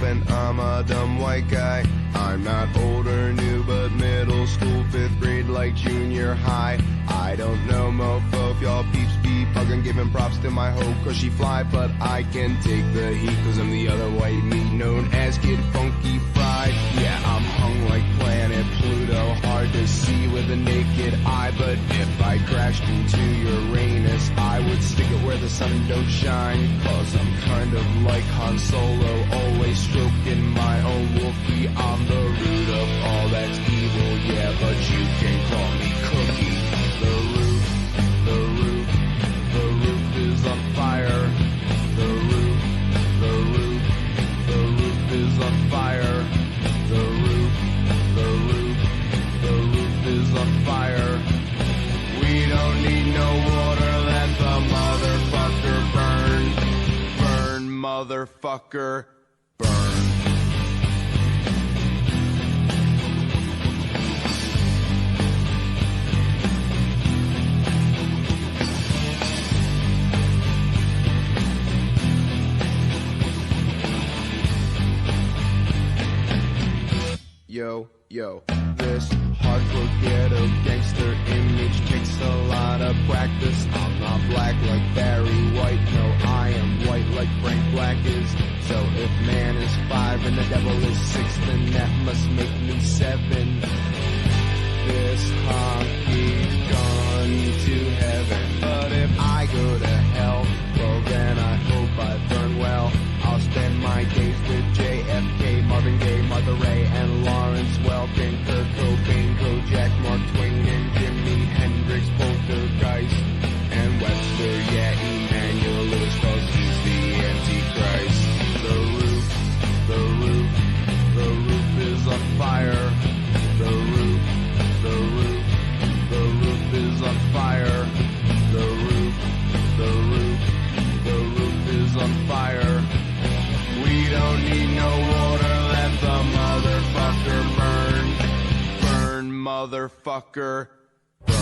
and I'm a dumb white guy. I'm not old or new, but middle school, 5th grade, like junior high. I don't know, mofo, if y'all peeps be bugging, giving props to my hoe, cause she fly, but I can take the heat, cause I'm the other white meat known as Kid Funky Fried. Yeah, I'm hung like planet Pluto, hard to see with a naked eye, but if I crashed into Uranus, I would stick it where the sun don't shine, cause I'm kind of like Han Solo, always stroking my own Wookiee. I'm the root of all that's evil, yeah, but you can call me Cookie. The roof is on fire. The roof is on fire. The roof is on fire. We don't need no water, let the motherfucker burn. Burn, motherfucker, burn. Yo, this hardcore ghetto gangster image takes a lot of practice. I'm not black like Barry White, no, I am white like Frank Black is. So if man is 5 and the devil is 6, then that must make me 7. This hockey's gone to heaven, but if I go to hell, well then I hope I burn well. I'll spend my days with JFK, Marvin Gaye, Martha Ray, and Lawrence Welkin, Kurt Cobain, Kojak, Mark Twain, and Jimi Hendrix, Poltergeist, and Webster, yeah, Emmanuel Lewis, cause he's the Antichrist. The roof is on fire. The roof is on fire. The roof is on fire. We don't need no water, let the motherfucker burn. Burn, motherfucker, burn.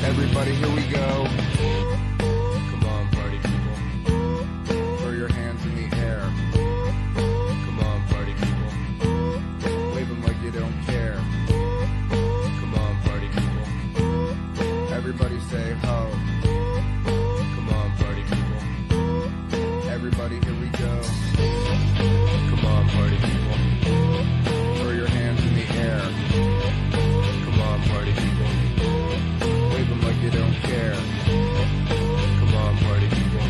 Everybody, here we go. Come on, party people. Throw your hands in the air. Come on, party people. Wave them like you don't care. Come on, party people. Everybody say ho. Come on, party people. Everybody, here we go. Come on, party people. Throw your hands in the air. Come on, party people. Like you don't care. Come on, party people.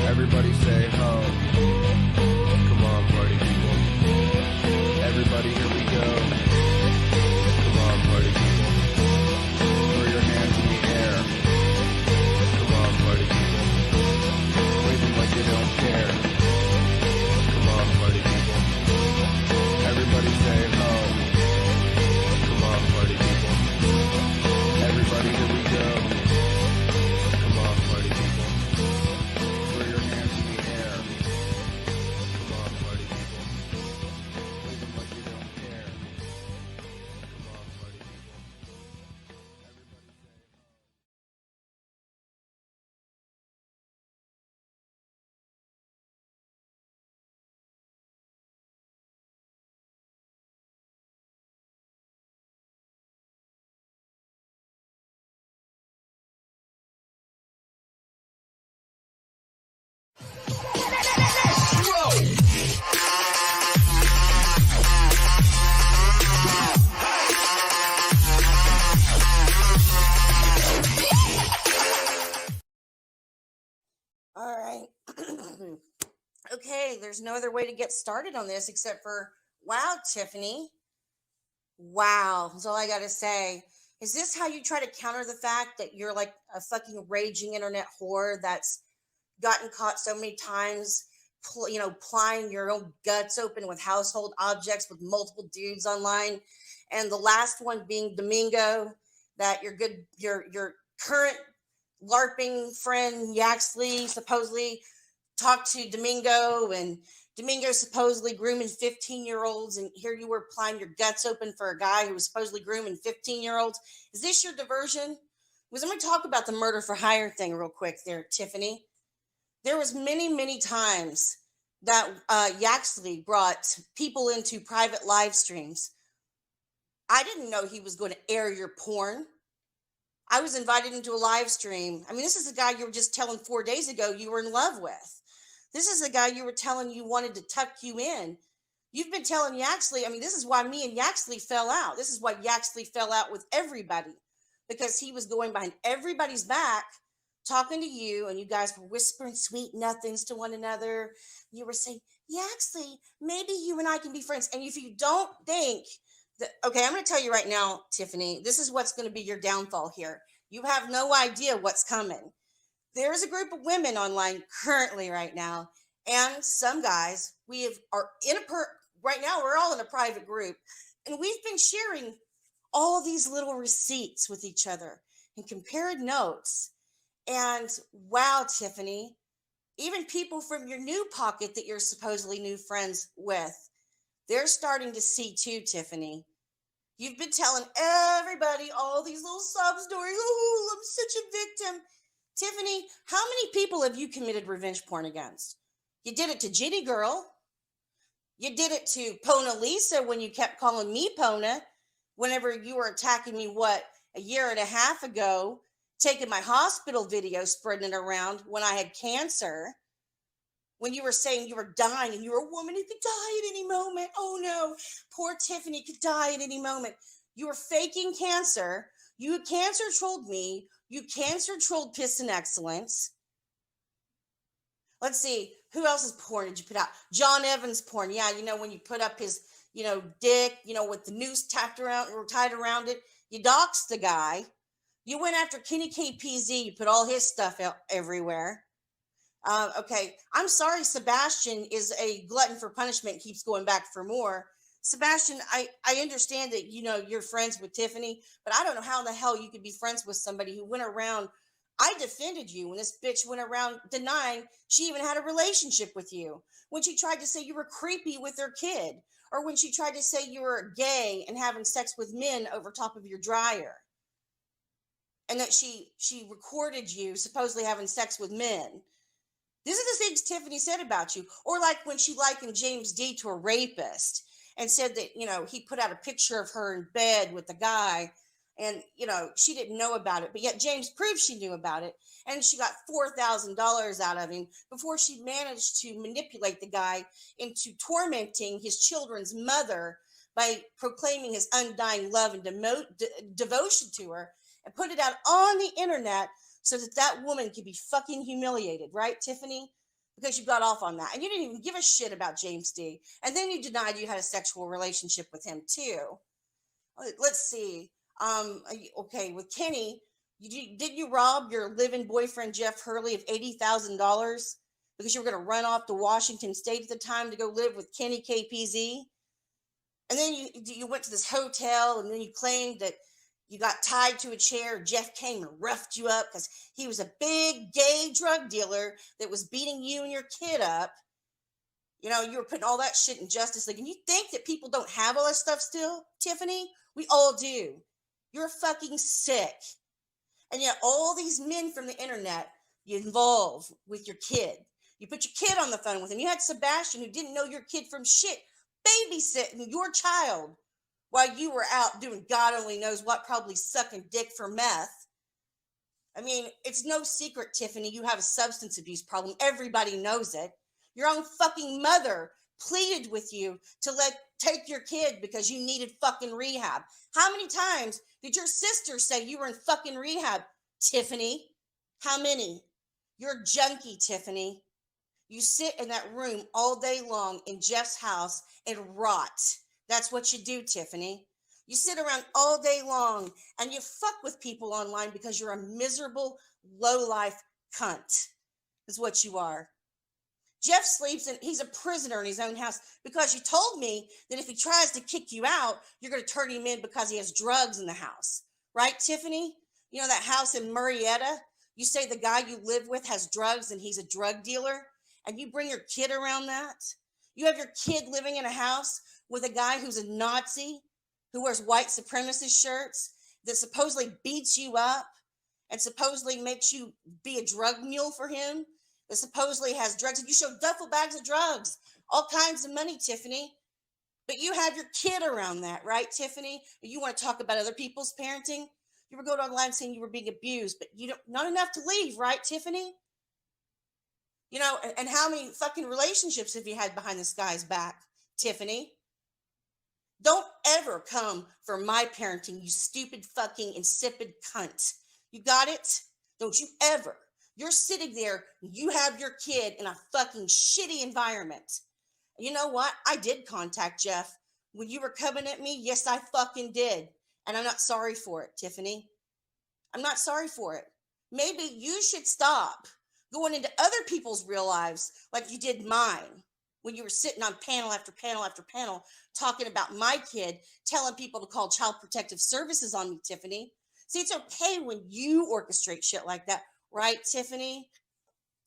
Everybody say ho. Come on, party people. Everybody, here we go. Come on, party people. Throw your hands in the air. Come on, party people. Wave them like you don't care. Come on, party people. Everybody say ho. Come on, party people. Everybody, here we go. Come on, party people. Throw your hands in the air. Come on, party people. Wave them like you don't care. Come on, party people. Everybody say All right. Okay, there's no other way to get started on this except for, wow, Tiffany. Wow, that's all I got to say. Is this how you try to counter the fact that you're like a fucking raging internet whore that's gotten caught so many times, plying your own guts open with household objects with multiple dudes online, and the last one being Domingo, that your current LARPing friend Yaxley supposedly talked to Domingo, and Domingo supposedly grooming 15-year-olds, and here you were plying your guts open for a guy who was supposedly grooming 15-year-olds. Is this your diversion? Because I'm going to talk about the murder for hire thing real quick there, Tiffany. There was many times that Yaxley brought people into private live streams. I didn't know he was going to air your porn. I was invited into a live stream. I mean, this is a guy you were just telling 4 days ago you were in love with. This is a guy you were telling you wanted to tuck you in. You've been telling Yaxley, I mean, this is why me and Yaxley fell out. This is why Yaxley fell out with everybody, because he was going behind everybody's back, talking to you, and you guys were whispering sweet nothings to one another. You were saying, Yaxley, maybe you and I can be friends. And if you don't think that, okay, I'm going to tell you right now, Tiffany, this is what's going to be your downfall here. You have no idea what's coming. There's a group of women online currently right now, and some guys, right now we're all in a private group, and we've been sharing all these little receipts with each other and compared notes. And wow, Tiffany, even people from your new pocket that you're supposedly new friends with, they're starting to see too, Tiffany. You've been telling everybody all these little sob stories. Oh, I'm such a victim. Tiffany, how many people have you committed revenge porn against? You did it to Ginny Girl. You did it to Pona Lisa when you kept calling me Pona, whenever you were attacking me, a year and a half ago, taking my hospital video, spreading it around when I had cancer, when you were saying you were dying and you were a woman who could die at any moment. Oh no, poor Tiffany could die at any moment. You were faking cancer. You cancer trolled me. You cancer trolled Piss and Excellence. Let's see. Who else's porn did you put out? John Evans porn. Yeah, when you put up his, dick, with the noose tied around it. You doxed the guy. You went after Kenny KPZ. You put all his stuff out everywhere. Okay. I'm sorry, Sebastian is a glutton for punishment, keeps going back for more. Sebastian, I understand that, you're friends with Tiffany, but I don't know how in the hell you could be friends with somebody who went around. I defended you when this bitch went around denying she even had a relationship with you. When she tried to say you were creepy with her kid, or when she tried to say you were gay and having sex with men over top of your dryer. And that she recorded you supposedly having sex with men. These are the things Tiffany said about you. Or like when she likened James D to a rapist and said that, he put out a picture of her in bed with the guy, and, she didn't know about it. But yet James proved she knew about it. And she got $4,000 out of him before she managed to manipulate the guy into tormenting his children's mother by proclaiming his undying love and devotion to her, and put it out on the internet so that woman could be fucking humiliated. Right, Tiffany? Because you got off on that. And you didn't even give a shit about James D. And then you denied you had a sexual relationship with him too. Let's see. Okay, with Kenny, did you rob your living boyfriend Jeff Hurley of $80,000 because you were going to run off to Washington State at the time to go live with Kenny KPZ? And then you went to this hotel, and then you claimed that you got tied to a chair. Jeff came and roughed you up because he was a big gay drug dealer that was beating you and your kid up. You were putting all that shit in Justice League. And you think that people don't have all that stuff still, Tiffany? We all do. You're fucking sick. And yet all these men from the internet you involve with your kid. You put your kid on the phone with him. You had Sebastian, who didn't know your kid from shit, babysitting your child while you were out doing God only knows what, probably sucking dick for meth. I mean, it's no secret, Tiffany, you have a substance abuse problem. Everybody knows it. Your own fucking mother pleaded with you to take your kid because you needed fucking rehab. How many times did your sister say you were in fucking rehab, Tiffany? How many? You're a junkie, Tiffany. You sit in that room all day long in Jeff's house and rot. That's what you do, Tiffany. You sit around all day long and you fuck with people online because you're a miserable, low-life cunt, is what you are. Jeff sleeps and he's a prisoner in his own house because you told me that if he tries to kick you out, you're going to turn him in because he has drugs in the house. Right, Tiffany? You know that house in Murrieta? You say the guy you live with has drugs and he's a drug dealer? and you bring your kid around that? You have your kid living in a house with a guy who's a Nazi, who wears white supremacist shirts, that supposedly beats you up and supposedly makes you be a drug mule for him, that supposedly has drugs. You show duffel bags of drugs, all kinds of money, Tiffany. But you have your kid around that, right, Tiffany? You want to talk about other people's parenting? You were going online saying you were being abused, but you don't, not enough to leave, right, Tiffany? You know, and how many fucking relationships have you had behind this guy's back, Tiffany? Don't ever come for my parenting, you stupid fucking insipid cunt. You got it? Don't you ever. You're sitting there, you have your kid in a fucking shitty environment. You know what? I did contact Jeff. When you were coming at me, yes, I fucking did. And I'm not sorry for it, Tiffany. I'm not sorry for it. Maybe you should stop going into other people's real lives like you did mine when you were sitting on panel after panel after panel talking about my kid, telling people to call Child Protective Services on me, Tiffany. See, it's okay when you orchestrate shit like that, right, Tiffany?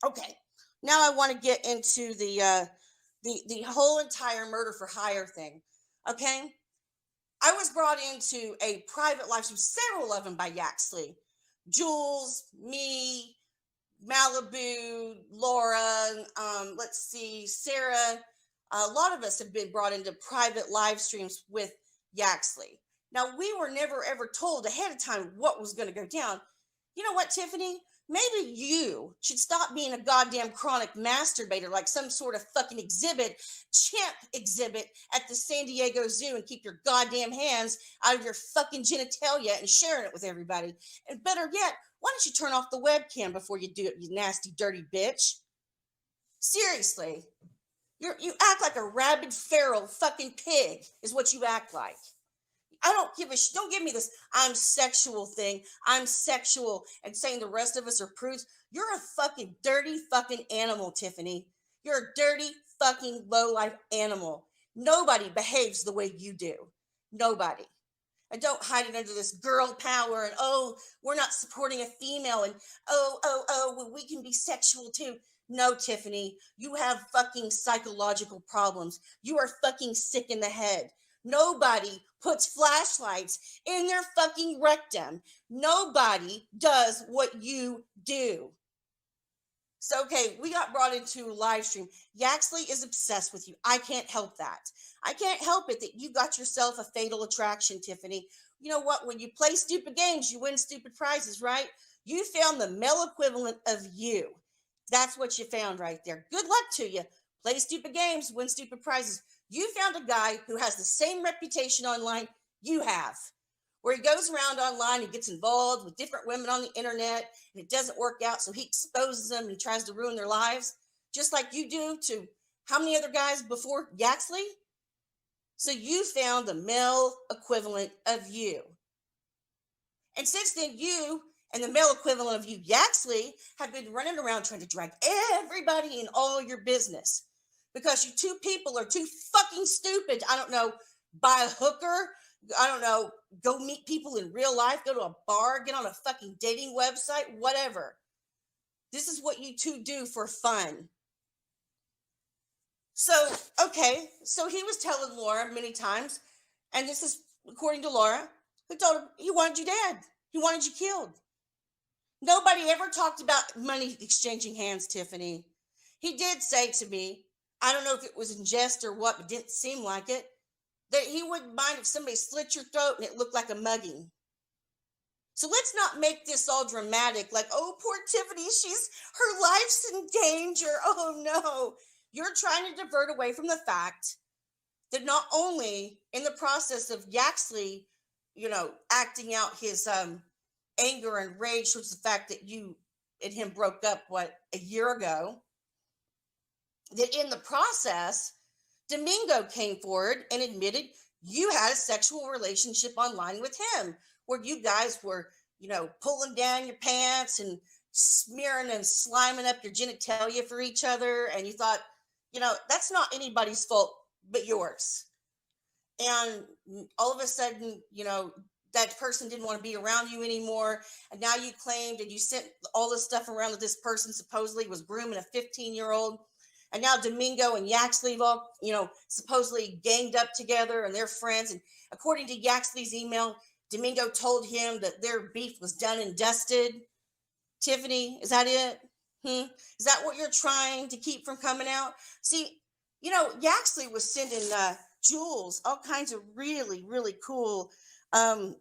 Okay, now I want to get into the whole entire murder for hire thing. Okay, I was brought into a private live stream, several of them by Yaxley, Jules, me, Malibu, Laura, let's see, Sarah. A lot of us have been brought into private live streams with Yaxley. Now, we were never ever told ahead of time what was going to go down. You know what, Tiffany? Maybe you should stop being a goddamn chronic masturbator like some sort of fucking chimp exhibit at the San Diego Zoo, and keep your goddamn hands out of your fucking genitalia and sharing it with everybody. And better yet, why don't you turn off the webcam before you do it, you nasty, dirty bitch? Seriously. You act like a rabid, feral fucking pig is what you act like. I don't give a shit. Don't give me this I'm sexual thing. I'm sexual and saying the rest of us are prudes. You're a fucking dirty fucking animal, Tiffany. You're a dirty fucking low-life animal. Nobody behaves the way you do. Nobody. And don't hide it under this girl power and, oh, we're not supporting a female and, well, we can be sexual too. No, Tiffany, you have fucking psychological problems. You are fucking sick in the head. Nobody puts flashlights in their fucking rectum. Nobody does what you do. So, okay, we got brought into a live stream. Yaxley is obsessed with you. I can't help that. I can't help it that you got yourself a fatal attraction, Tiffany. You know what? When you play stupid games, you win stupid prizes, right? You found the male equivalent of you. That's what you found right there. Good luck to you. Play stupid games, win stupid prizes. You found a guy who has the same reputation online you have, where he goes around online and gets involved with different women on the internet, and it doesn't work out, so he exposes them and tries to ruin their lives, just like you do to how many other guys before Yaxley? So you found the male equivalent of you. And since then, you and the male equivalent of you, Yaxley, have been running around trying to drag everybody in all your business. Because you two people are too fucking stupid. I don't know, buy a hooker. I don't know, go meet people in real life. Go to a bar. Get on a fucking dating website. Whatever. This is what you two do for fun. So, okay. So he was telling Laura many times, and this is according to Laura, who told him he wanted you dead. He wanted you killed. Nobody ever talked about money exchanging hands, Tiffany. He did say to me, I don't know if it was in jest or what, but didn't seem like it, that he wouldn't mind if somebody slit your throat and it looked like a mugging. So let's not make this all dramatic, like, oh, poor Tiffany, her life's in danger. Oh, no. You're trying to divert away from the fact that not only in the process of Yaxley, acting out his anger and rage towards the fact that you and him broke up, a year ago, that in the process, Domingo came forward and admitted you had a sexual relationship online with him, where you guys were, pulling down your pants and smearing and sliming up your genitalia for each other. And you thought, that's not anybody's fault but yours. And all of a sudden, that person didn't want to be around you anymore. And now you claimed and you sent all this stuff around that this person supposedly was grooming a 15-year-old. And now Domingo and Yaxley have all, supposedly ganged up together and they're friends. And according to Yaxley's email, Domingo told him that their beef was done and dusted. Tiffany, is that it? Is that what you're trying to keep from coming out? See, Yaxley was sending Jules all kinds of really, really cool. Here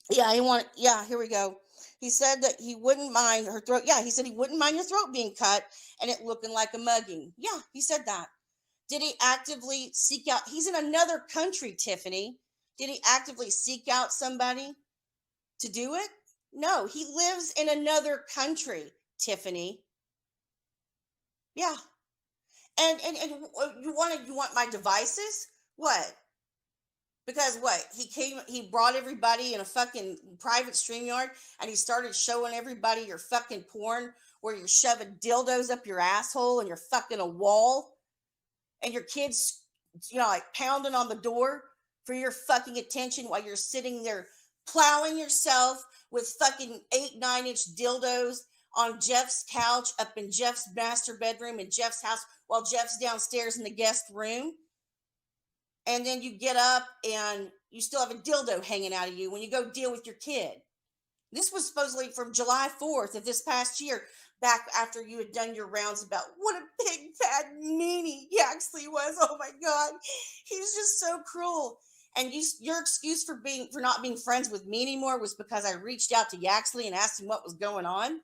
we go. He said that he wouldn't mind her throat. Yeah, he said he wouldn't mind your throat being cut and it looking like a mugging. Yeah, he said that. Did he actively seek out? He's in another country, Tiffany. Did he actively seek out somebody to do it? No, he lives in another country, Tiffany. Yeah. And you want my devices? What? Because what? He brought everybody in a fucking private StreamYard and he started showing everybody your fucking porn where you're shoving dildos up your asshole and you're fucking a wall and your kids, like pounding on the door for your fucking attention while you're sitting there plowing yourself with fucking 8-9-inch dildos on Jeff's couch up in Jeff's master bedroom in Jeff's house while Jeff's downstairs in the guest room. And then you get up and you still have a dildo hanging out of you when you go deal with your kid. This was supposedly from July 4th of this past year, back after you had done your rounds about what a big fat meanie Yaxley was. Oh my God. He was just so cruel. And your excuse for not being friends with me anymore was because I reached out to Yaxley and asked him what was going on.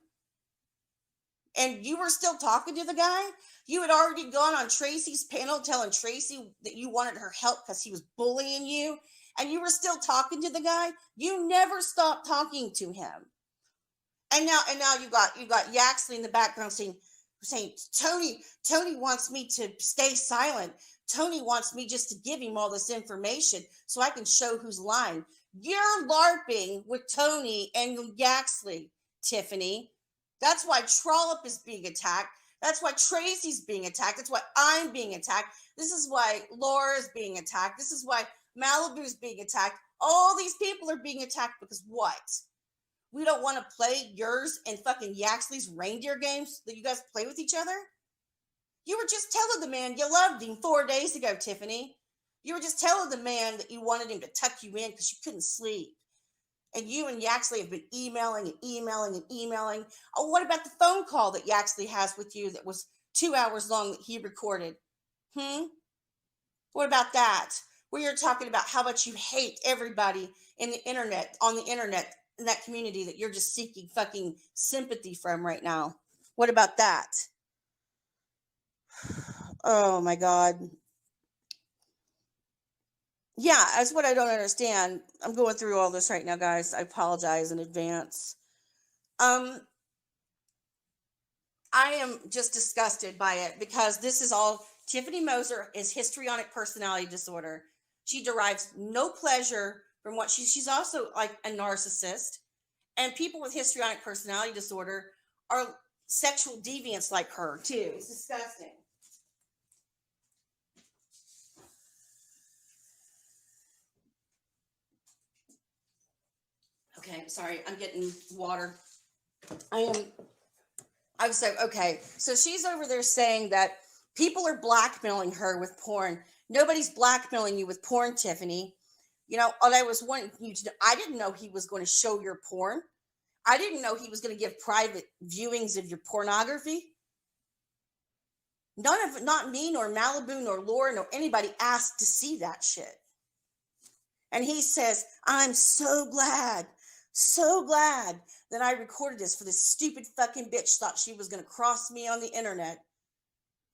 And you were still talking to the guy? You had already gone on Tracy's panel telling Tracy that you wanted her help because he was bullying you. And you were still talking to the guy? You never stopped talking to him. And now you got Yaxley in the background saying, Tony wants me to stay silent. Tony wants me just to give him all this information so I can show who's lying. You're LARPing with Tony and Yaxley, Tiffany. That's why Trollop is being attacked. That's why Tracy's being attacked. That's why I'm being attacked. This is why Laura's being attacked. This is why Malibu's being attacked. All these people are being attacked because what? We don't want to play yours and fucking Yaxley's reindeer games that you guys play with each other? You were just telling the man you loved him 4 days ago, Tiffany. You were just telling the man that you wanted him to tuck you in because you couldn't sleep. And you and Yaxley have been emailing and emailing and emailing. Oh, what about the phone call that Yaxley has with you that was 2 hours long that he recorded? What about that? Where you're talking about how much you hate everybody on the internet, in that community that you're just seeking fucking sympathy from right now. What about that? Oh my God. Yeah, that's what I don't understand. I'm going through all this right now, guys. I apologize in advance. I am just disgusted by it because this is all Tiffany Moser is histrionic personality disorder. She derives no pleasure from what she's also like a narcissist. And people with histrionic personality disorder are sexual deviants like her too. It's disgusting. Okay, sorry, I'm getting water. So she's over there saying that people are blackmailing her with porn. Nobody's blackmailing you with porn, Tiffany. All I was wanting you to know, I didn't know he was going to show your porn. I didn't know he was going to give private viewings of your pornography. Not me, nor Malibu, nor Laura, nor anybody asked to see that shit. And he says, I'm so glad that I recorded this for this stupid fucking bitch thought she was going to cross me on the internet.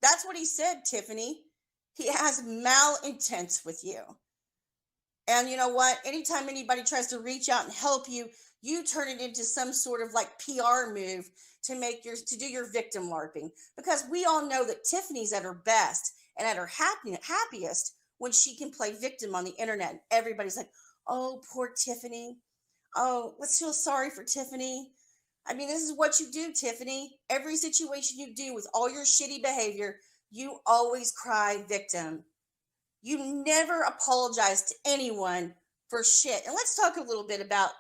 That's what he said, Tiffany. He has malintents with you. And you know what? Anytime anybody tries to reach out and help you, you turn it into some sort of like PR move to do your victim LARPing. Because we all know that Tiffany's at her best and at her happiest when she can play victim on the internet. And everybody's like, oh, poor Tiffany. Oh, let's feel sorry for Tiffany. I mean, this is what you do, Tiffany. Every situation you do with all your shitty behavior, you always cry victim. You never apologize to anyone for shit. And let's talk a little bit about,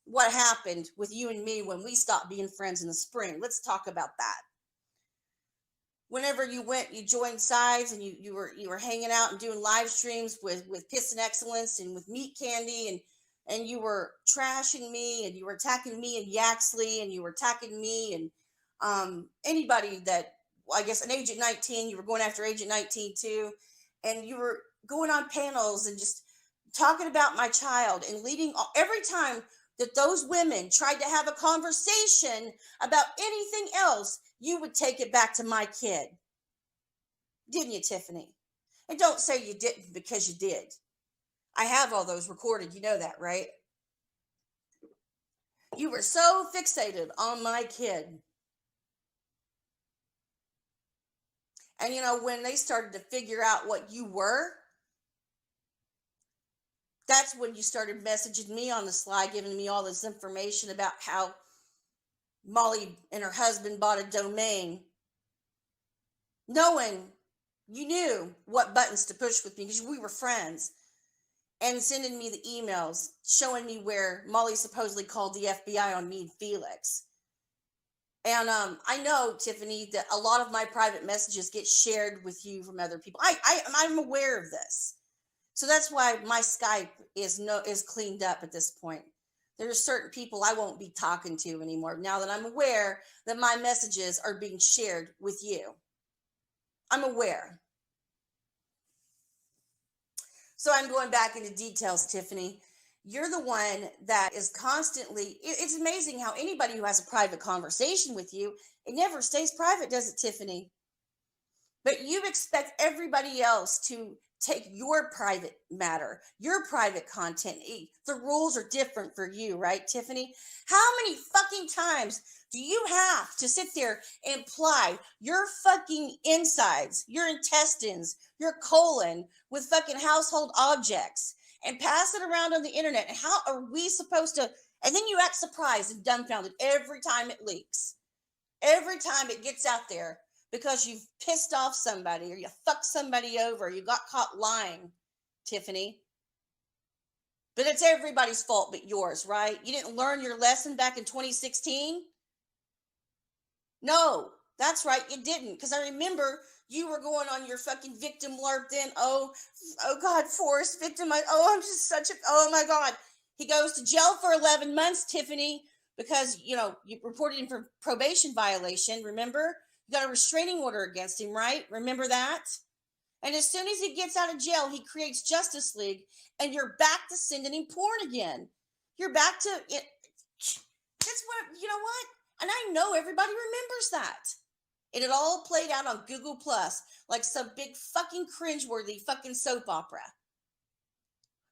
what happened with you and me when we stopped being friends in the spring. Let's talk about that. whenever you went, you joined sides, and you were hanging out and doing live streams with Piss and Excellence and with Meat Candy, and you were trashing me, and you were attacking me and Yaxley, and you were attacking me and anybody that, well, I guess an Agent 19, you were going after Agent 19 too, and you were going on panels and just talking about my child and leading every time that those women tried to have a conversation about anything else, you would take it back to my kid. Didn't you, Tiffany? And don't say you didn't, because you did. I have all those recorded. You know that, right? You were so fixated on my kid. And, when they started to figure out what you were, that's when you started messaging me on the sly, giving me all this information about how Molly and her husband bought a domain, knowing you knew what buttons to push with me because we were friends, and sending me the emails showing me where Molly supposedly called the FBI on me and Felix. And I know, Tiffany, that a lot of my private messages get shared with you from other people. I'm aware of this. So that's why my Skype is cleaned up at this point. There are certain people I won't be talking to anymore now that I'm aware that my messages are being shared with you. I'm aware. So I'm going back into details, Tiffany. You're the one that is constantly, it's amazing how anybody who has a private conversation with you, it never stays private, does it, Tiffany? But you expect everybody else to take your private matter, your private content. The rules are different for you, right, Tiffany? How many fucking times do you have to sit there and imply your fucking insides, your intestines, your colon with fucking household objects and pass it around on the internet? And how are we supposed to? And then you act surprised and dumbfounded every time it leaks, every time it gets out there, because you've pissed off somebody or you fucked somebody over, you got caught lying, Tiffany. But it's everybody's fault but yours, right? You didn't learn your lesson back in 2016? No, that's right, you didn't. Because I remember you were going on your fucking victim LARP then. Oh God, Forrest, victim. I'm just oh my God. He goes to jail for 11 months, Tiffany, because, you reported him for probation violation, remember? You got a restraining order against him, right? Remember that? And as soon as he gets out of jail, he creates Justice League, and you're back to sending him porn again. You're back to it. That's what, you know what? And I know everybody remembers that. And it all played out on Google Plus like some big fucking cringeworthy fucking soap opera.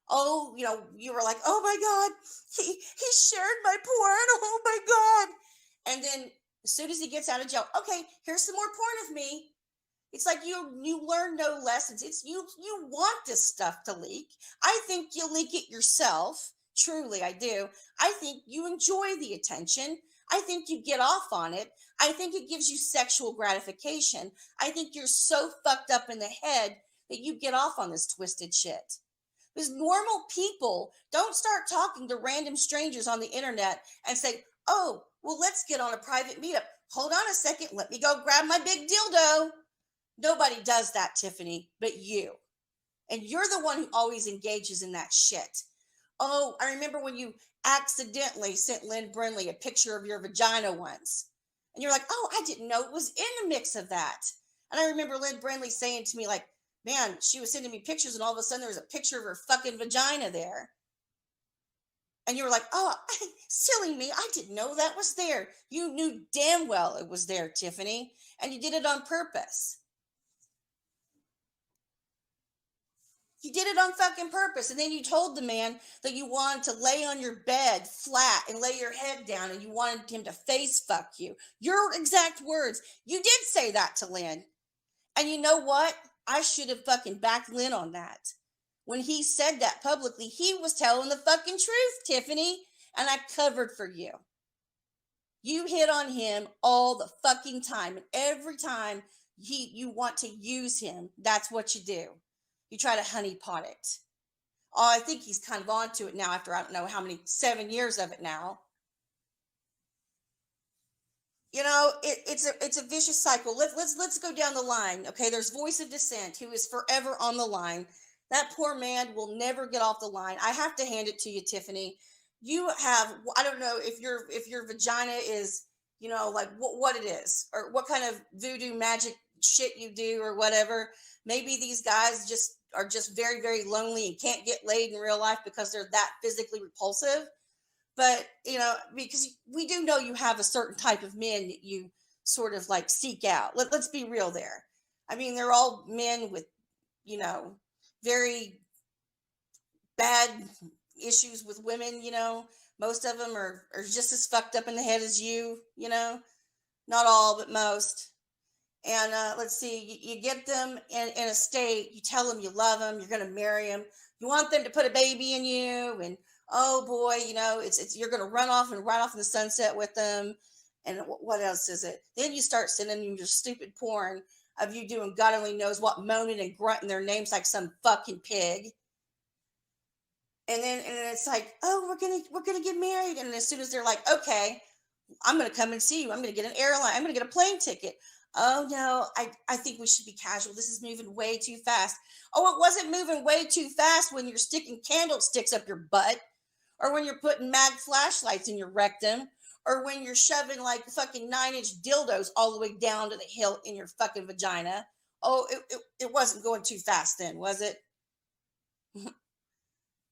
Oh, you were like, oh my God, he shared my porn. Oh my God. And then as soon as he gets out of jail, okay, here's some more porn of me. It's like you learn no lessons. It's you want this stuff to leak. I think you leak it yourself. Truly, I do. I think you enjoy the attention. I think you get off on it. I think it gives you sexual gratification. I think you're so fucked up in the head that you get off on this twisted shit. Because normal people don't start talking to random strangers on the internet and say, oh, well, let's get on a private meetup. Hold on a second. Let me go grab my big dildo. Nobody does that, Tiffany, but you. And you're the one who always engages in that shit. Oh, I remember when you accidentally sent Lynn Brindley a picture of your vagina once. And you're like, oh, I didn't know it was in the mix of that. And I remember Lynn Brindley saying to me, like, man, she was sending me pictures, and all of a sudden there was a picture of her fucking vagina there. And you were like, oh, silly me, I didn't know that was there. You knew damn well it was there, Tiffany, and you did it on purpose. You did it on fucking purpose. And then you told the man that you wanted to lay on your bed flat and lay your head down, and you wanted him to face fuck you. Your exact words. You did say that to Lynn. And you know what? I should have fucking backed Lynn on that. When he said that publicly, he was telling the fucking truth, Tiffany. And I covered for you. You hit on him all the fucking time. And every time you want to use him, that's what you do. You try to honeypot it. Oh, I think he's kind of onto it now after I don't know how many, 7 years of it now. You know, it's a vicious cycle. Let's go down the line. Okay, there's Voice of Dissent, who is forever on the line. That poor man will never get off the line. I have to hand it to you, Tiffany. You have, I don't know if your vagina is, you know, like what it is, or what kind of voodoo magic shit you do, or whatever. Maybe these guys just are just very, very lonely and can't get laid in real life because they're that physically repulsive. But you know, because we do know you have a certain type of men that you sort of like seek out. Let's be real there. I mean, they're all men with, you know, very bad issues with women. You know, most of them are just as fucked up in the head as you know, not all but most. And let's see, you get them in a state, you tell them you love them, you're going to marry them, you want them to put a baby in you, and oh boy, you know, it's you're going to run off and ride off in the sunset with them. And what else is it? Then you start sending them your stupid porn of you doing God only knows what, moaning and grunting their names like some fucking pig. And then it's like, oh, we're gonna get married. And as soon as they're like, okay, I'm gonna come and see you. I'm gonna get an airline. I'm gonna get a plane ticket. Oh no, I think we should be casual. This is moving way too fast. Oh, it wasn't moving way too fast when you're sticking candlesticks up your butt, or when you're putting mag flashlights in your rectum, or when you're shoving like fucking 9-inch dildos all the way down to the hilt in your fucking vagina. Oh, it wasn't going too fast then, was it?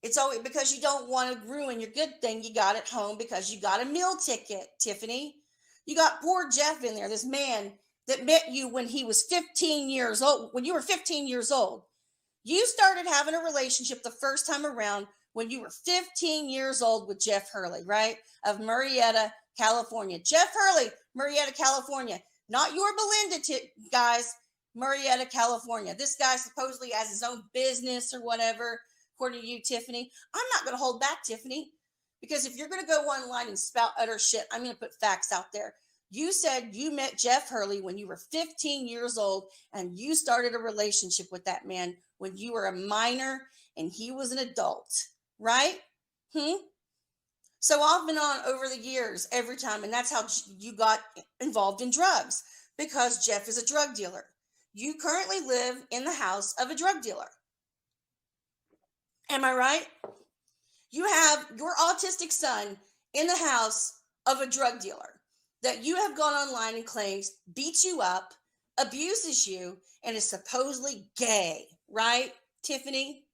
It's always because you don't want to ruin your good thing you got at home because you got a meal ticket, Tiffany. You got poor Jeff in there, this man that met you when he was 15 years old, when you were 15 years old. You started having a relationship the first time around when you were 15 years old with Jeff Hurley, right? Of Murrieta, California. Jeff Hurley, Murrieta, California. Not your Belinda, guys. Murrieta, California. This guy supposedly has his own business or whatever, according to you, Tiffany. I'm not going to hold back, Tiffany, because if you're going to go online and spout utter shit, I'm going to put facts out there. You said you met Jeff Hurley when you were 15 years old, and you started a relationship with that man when you were a minor and he was an adult, right? So off and on over the years, every time, and that's how you got involved in drugs, because Jeff is a drug dealer. You currently live in the house of a drug dealer. Am I right? You have your autistic son in the house of a drug dealer that you have gone online and claims beats you up, abuses you, and is supposedly gay, right, Tiffany?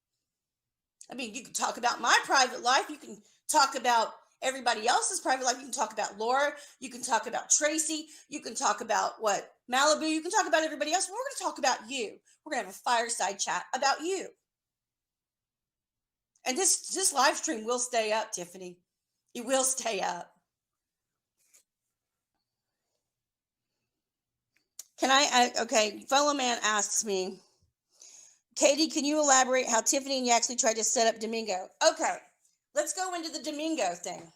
I mean, you can talk about my private life. You can talk about everybody else's private life. You can talk about Laura. You can talk about Tracy. You can talk about Malibu. You can talk about everybody else. We're going to talk about you. We're going to have a fireside chat about you. And this live stream will stay up, Tiffany. It will stay up. Okay, fellow man asks me, Katie, can you elaborate how Tiffany and Yaxley tried to set up Domingo? Okay, let's go into the Domingo thing.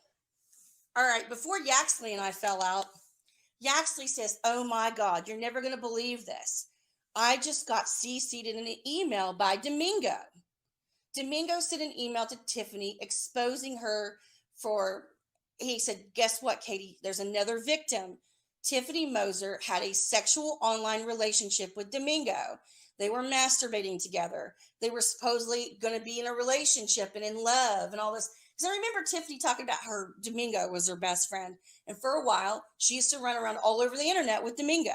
All right, before Yaxley and I fell out, Yaxley says, oh my God, you're never going to believe this. I just got CC'd in an email by Domingo. Domingo sent an email to Tiffany exposing her for, he said, guess what, Katie? There's another victim. Tiffany Moser had a sexual online relationship with Domingo. They were masturbating together. They were supposedly going to be in a relationship and in love and all this. Because I remember Tiffany talking about her Domingo was her best friend. And for a while, she used to run around all over the internet with Domingo.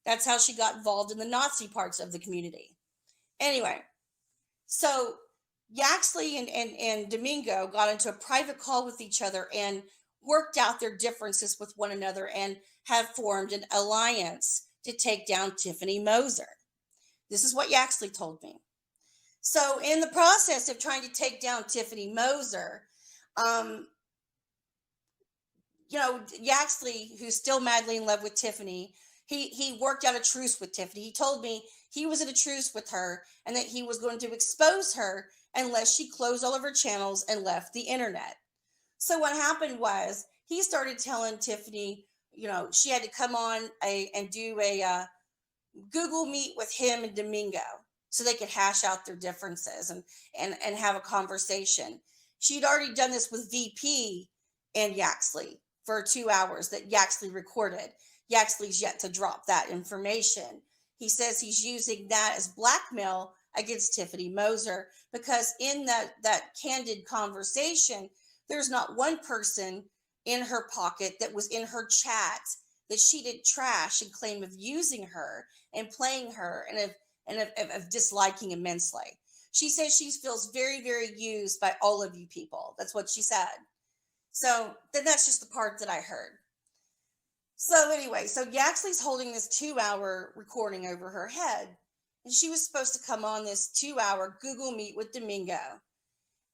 That's how she got involved in the Nazi parts of the community. Anyway, so Yaxley and Domingo got into a private call with each other and worked out their differences with one another and have formed an alliance to take down Tiffany Moser. This is what Yaxley told me. So in the process of trying to take down Tiffany Moser, Yaxley, who's still madly in love with Tiffany, he worked out a truce with Tiffany. He told me he was at a truce with her and that he was going to expose her unless she closed all of her channels and left the internet. So what happened was he started telling Tiffany, she had to come on and do a Google Meet with him and Domingo so they could hash out their differences and have a conversation. She'd already done this with VP and Yaxley for 2 hours that Yaxley recorded. Yaxley's yet to drop that information. He says he's using that as blackmail against Tiffany Moser because in that candid conversation, there's not one person in her pocket that was in her chat that she did trash and claim of using her and playing her and of disliking immensely. She says she feels very, very used by all of you people. That's what she said. So then that's just the part that I heard. So anyway, so Yaxley's holding this 2-hour recording over her head. And she was supposed to come on this 2-hour Google Meet with Domingo.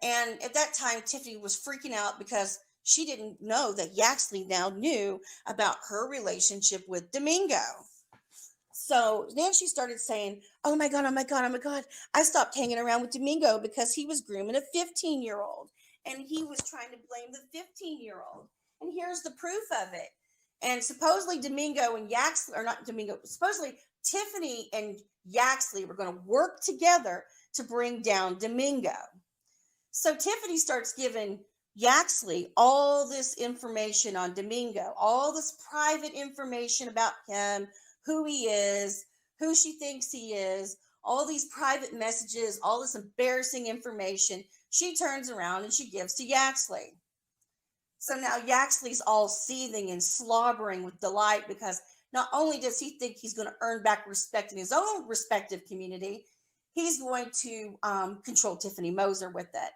And at that time, Tiffany was freaking out because she didn't know that Yaxley now knew about her relationship with Domingo. So then she started saying, oh my God, I stopped hanging around with Domingo because he was grooming a 15-year-old. And he was trying to blame the 15-year-old. And here's the proof of it. And supposedly Domingo and Yaxley, or not Domingo, supposedly Tiffany and Yaxley were going to work together to bring down Domingo. So Tiffany starts giving Yaxley all this information on Domingo, all this private information about him, who he is, who she thinks he is, all these private messages, all this embarrassing information. She turns around and she gives to Yaxley. So now Yaxley's all seething and slobbering with delight because not only does he think he's going to earn back respect in his own respective community, he's going to control Tiffany Moser with it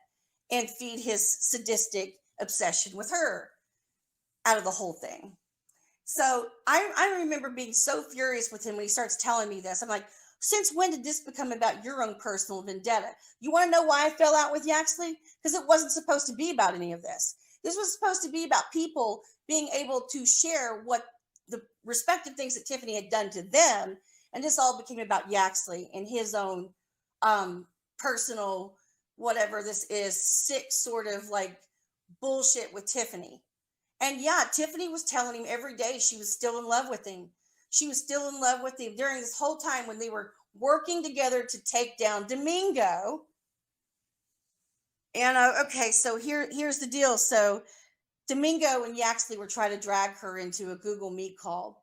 and feed his sadistic obsession with her out of the whole thing. So I remember being so furious with him when he starts telling me this. I'm like, since when did this become about your own personal vendetta? You want to know why I fell out with Yaxley? Because it wasn't supposed to be about any of this. This was supposed to be about people being able to share what the respective things that Tiffany had done to them. And this all became about Yaxley and his own personal, whatever this is, sick sort of like bullshit with Tiffany. And yeah, Tiffany was telling him every day she was still in love with him. She was still in love with him during this whole time when they were working together to take down Domingo. And okay, so here's the deal. So Domingo and Yaxley were trying to drag her into a Google Meet call.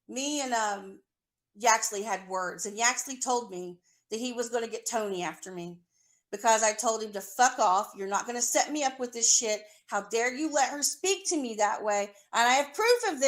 Me and Yaxley had words, and Yaxley told me that he was going to get Tony after me because I told him to fuck off. You're not going to set me up with this shit. How dare you let her speak to me that way? And I have proof of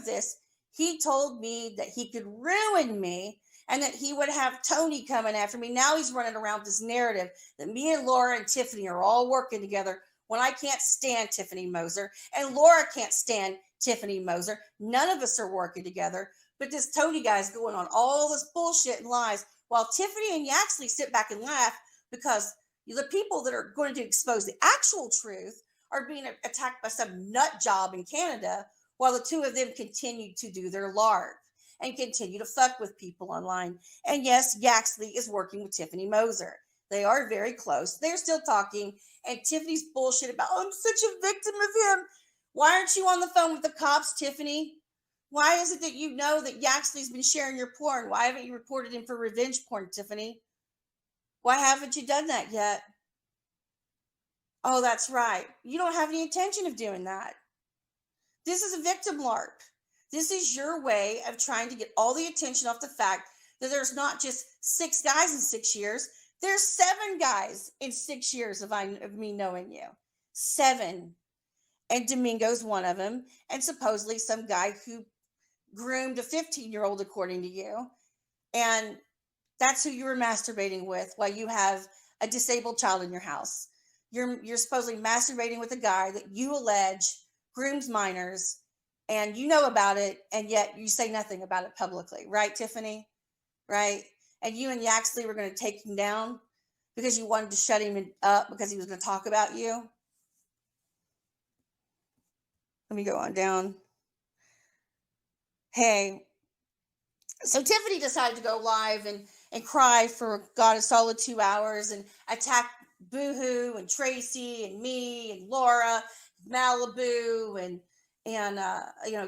this. He told me that he could ruin me and that he would have Tony coming after me. Now he's running around with this narrative that me and Laura and Tiffany are all working together when I can't stand Tiffany Moser and Laura can't stand Tiffany Moser. None of us are working together, but this Tony guy's going on all this bullshit and lies while Tiffany and Yaxley sit back and laugh because the people that are going to expose the actual truth are being attacked by some nut job in Canada while the two of them continue to do their lark and continue to fuck with people online. And yes, Yaxley is working with Tiffany Moser. They are very close. They're still talking. And Tiffany's bullshit about, oh, I'm such a victim of him. Why aren't you on the phone with the cops, Tiffany? Why is it that you know that Yaxley's been sharing your porn? Why haven't you reported him for revenge porn, Tiffany? Why haven't you done that yet? Oh, that's right. You don't have any intention of doing that. This is a victim LARP. This is your way of trying to get all the attention off the fact that there's not just 6 guys in 6 years. There's 7 guys in 6 years of me knowing you. 7. And Domingo's one of them. And supposedly some guy who groomed a 15-year-old, according to you. And that's who you were masturbating with while you have a disabled child in your house. You're supposedly masturbating with a guy that you allege grooms minors, and you know about it, and yet you say nothing about it publicly. Right, Tiffany? Right? And you and Yaxley were going to take him down because you wanted to shut him up because he was going to talk about you. Let me go on down. Hey. So Tiffany decided to go live and cry for God a solid 2 hours and attack Boohoo and Tracy and me and Laura, Malibu and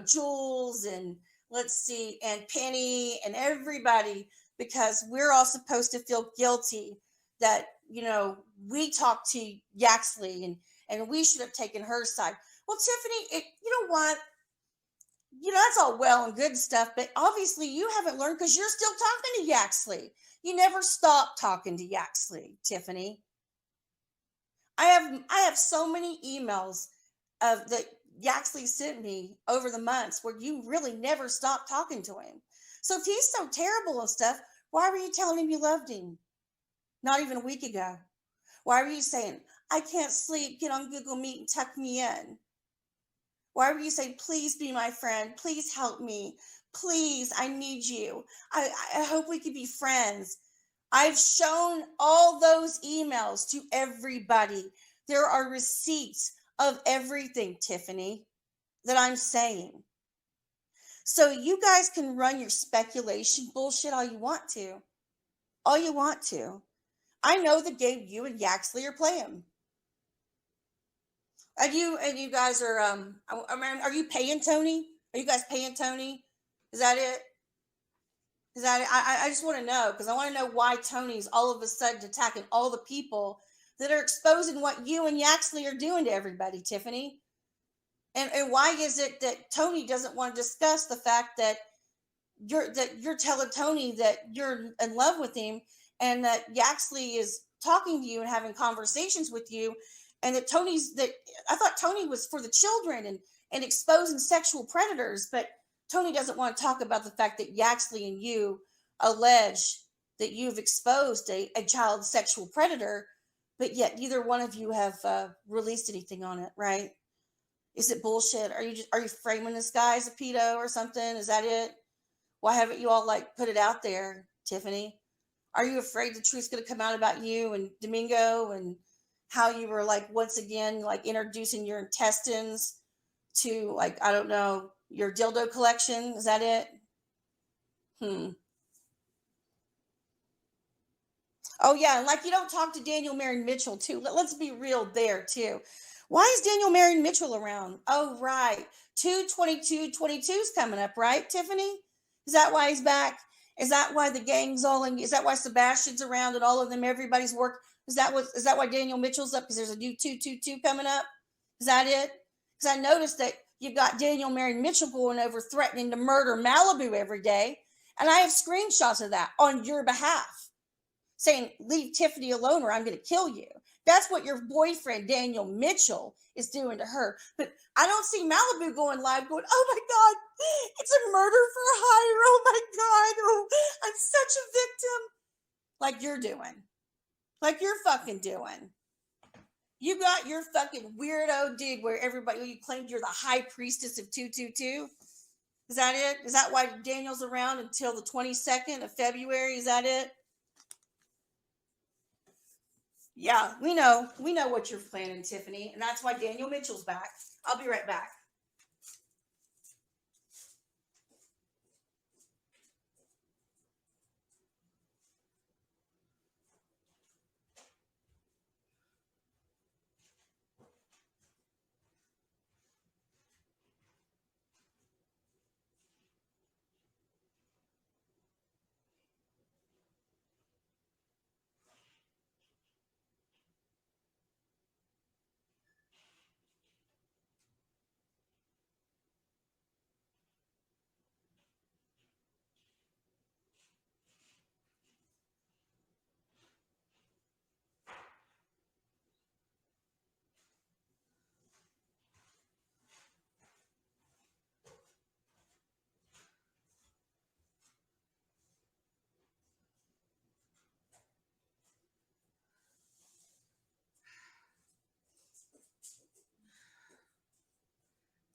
Jules and let's see, and Penny and everybody, because we're all supposed to feel guilty that we talked to Yaxley and we should have taken her side. Well, Tiffany, you know what? That's all well and good stuff, but obviously you haven't learned because you're still talking to Yaxley. You never stop talking to Yaxley, Tiffany. I have so many emails of that Yaxley sent me over the months where you really never stopped talking to him. So if he's so terrible and stuff, why were you telling him you loved him? Not even a week ago. Why were you saying, I can't sleep, get on Google Meet and tuck me in? Why were you saying, please be my friend, please help me, please, I need you. I hope we could be friends. I've shown all those emails to everybody. There are receipts of everything, Tiffany, that I'm saying. So you guys can run your speculation bullshit all you want to. All you want to. I know the game you and Yaxley are playing. And you guys are are you paying Tony? Are you guys paying Tony? Is that it? Is that it? I just want to know because I want to know why Tony's all of a sudden attacking all the people that are exposing what you and Yaxley are doing to everybody, Tiffany. And why is it that Tony doesn't want to discuss the fact that you're telling Tony that you're in love with him and that Yaxley is talking to you and having conversations with you, and that I thought Tony was for the children and exposing sexual predators, but Tony doesn't want to talk about the fact that Yaxley and you allege that you've exposed a child sexual predator, but yet neither one of you have released anything on it, right? Is it bullshit? Are you framing this guy as a pedo or something? Is that it? Why haven't you all put it out there, Tiffany? Are you afraid the truth's going to come out about you and Domingo and how you were once again introducing your intestines to I don't know, your dildo collection? Is that it? Oh yeah, and you don't talk to Daniel Marion Mitchell too. Let's be real there too. Why is Daniel Marion Mitchell around? Oh right, 2/22/22's coming up, right, Tiffany? Is that why he's back? Is that why the gang's all in? Is that why Sebastian's around and all of them? Everybody's work. Is that why Daniel Mitchell's up? Because there's a new 2/22 coming up. Is that it? Because I noticed that you've got Daniel Marion Mitchell going over threatening to murder Malibu every day, and I have screenshots of that on your behalf, saying leave Tiffany alone or I'm going to kill you. That's what your boyfriend Daniel Mitchell is doing to her. But I don't see Malibu going live going, oh my God, it's a murder for hire. Oh my God, oh, I'm such a victim. Like you're doing. Like you're fucking doing. You got your fucking weirdo dude where you claimed you're the high priestess of 222. Is that it? Is that why Daniel's around until the 22nd of February? Is that it? Yeah, we know what you're planning, Tiffany, and that's why Daniel Mitchell's back. I'll be right back.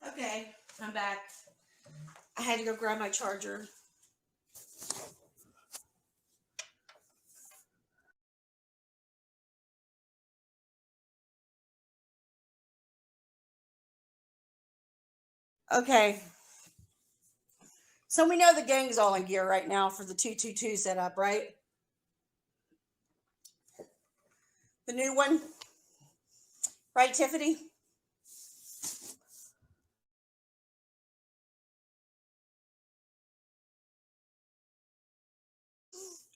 Okay, I'm back. I had to go grab my charger. Okay. So we know the gang's all in gear right now for the 222 setup, right? The new one. Right, Tiffany?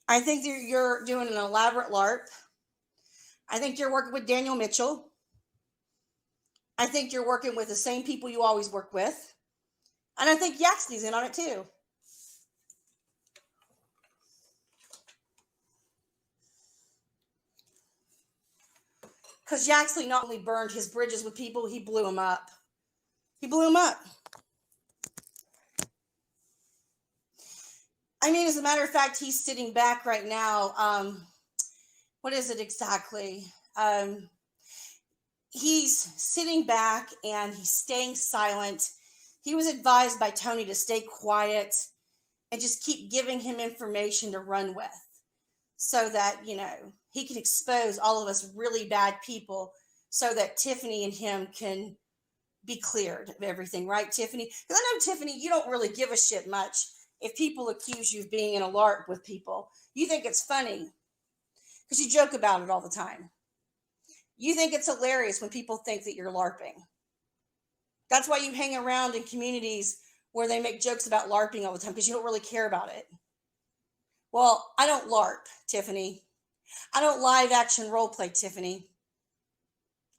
I think you're doing an elaborate LARP I think you're working with Daniel Mitchell. I think you're working with the same people you always work with. And I think Yaxley's in on it too. Because Yaxley not only burned his bridges with people, he blew them up. He blew them up. I mean, as a matter of fact, he's sitting back right now. What is it exactly? He's sitting back and he's staying silent. He was advised by Tony to stay quiet and just keep giving him information to run with so that, you know, he can expose all of us really bad people so that Tiffany and him can be cleared of everything, right, Tiffany? Because I know, Tiffany, you don't really give a shit much if people accuse you of being in a LARP with people. You think it's funny because you joke about it all the time. You think it's hilarious when people think that you're LARPing. That's why you hang around in communities where they make jokes about LARPing all the time, because you don't really care about it. Well, I don't LARP, Tiffany. I don't live action role play, Tiffany.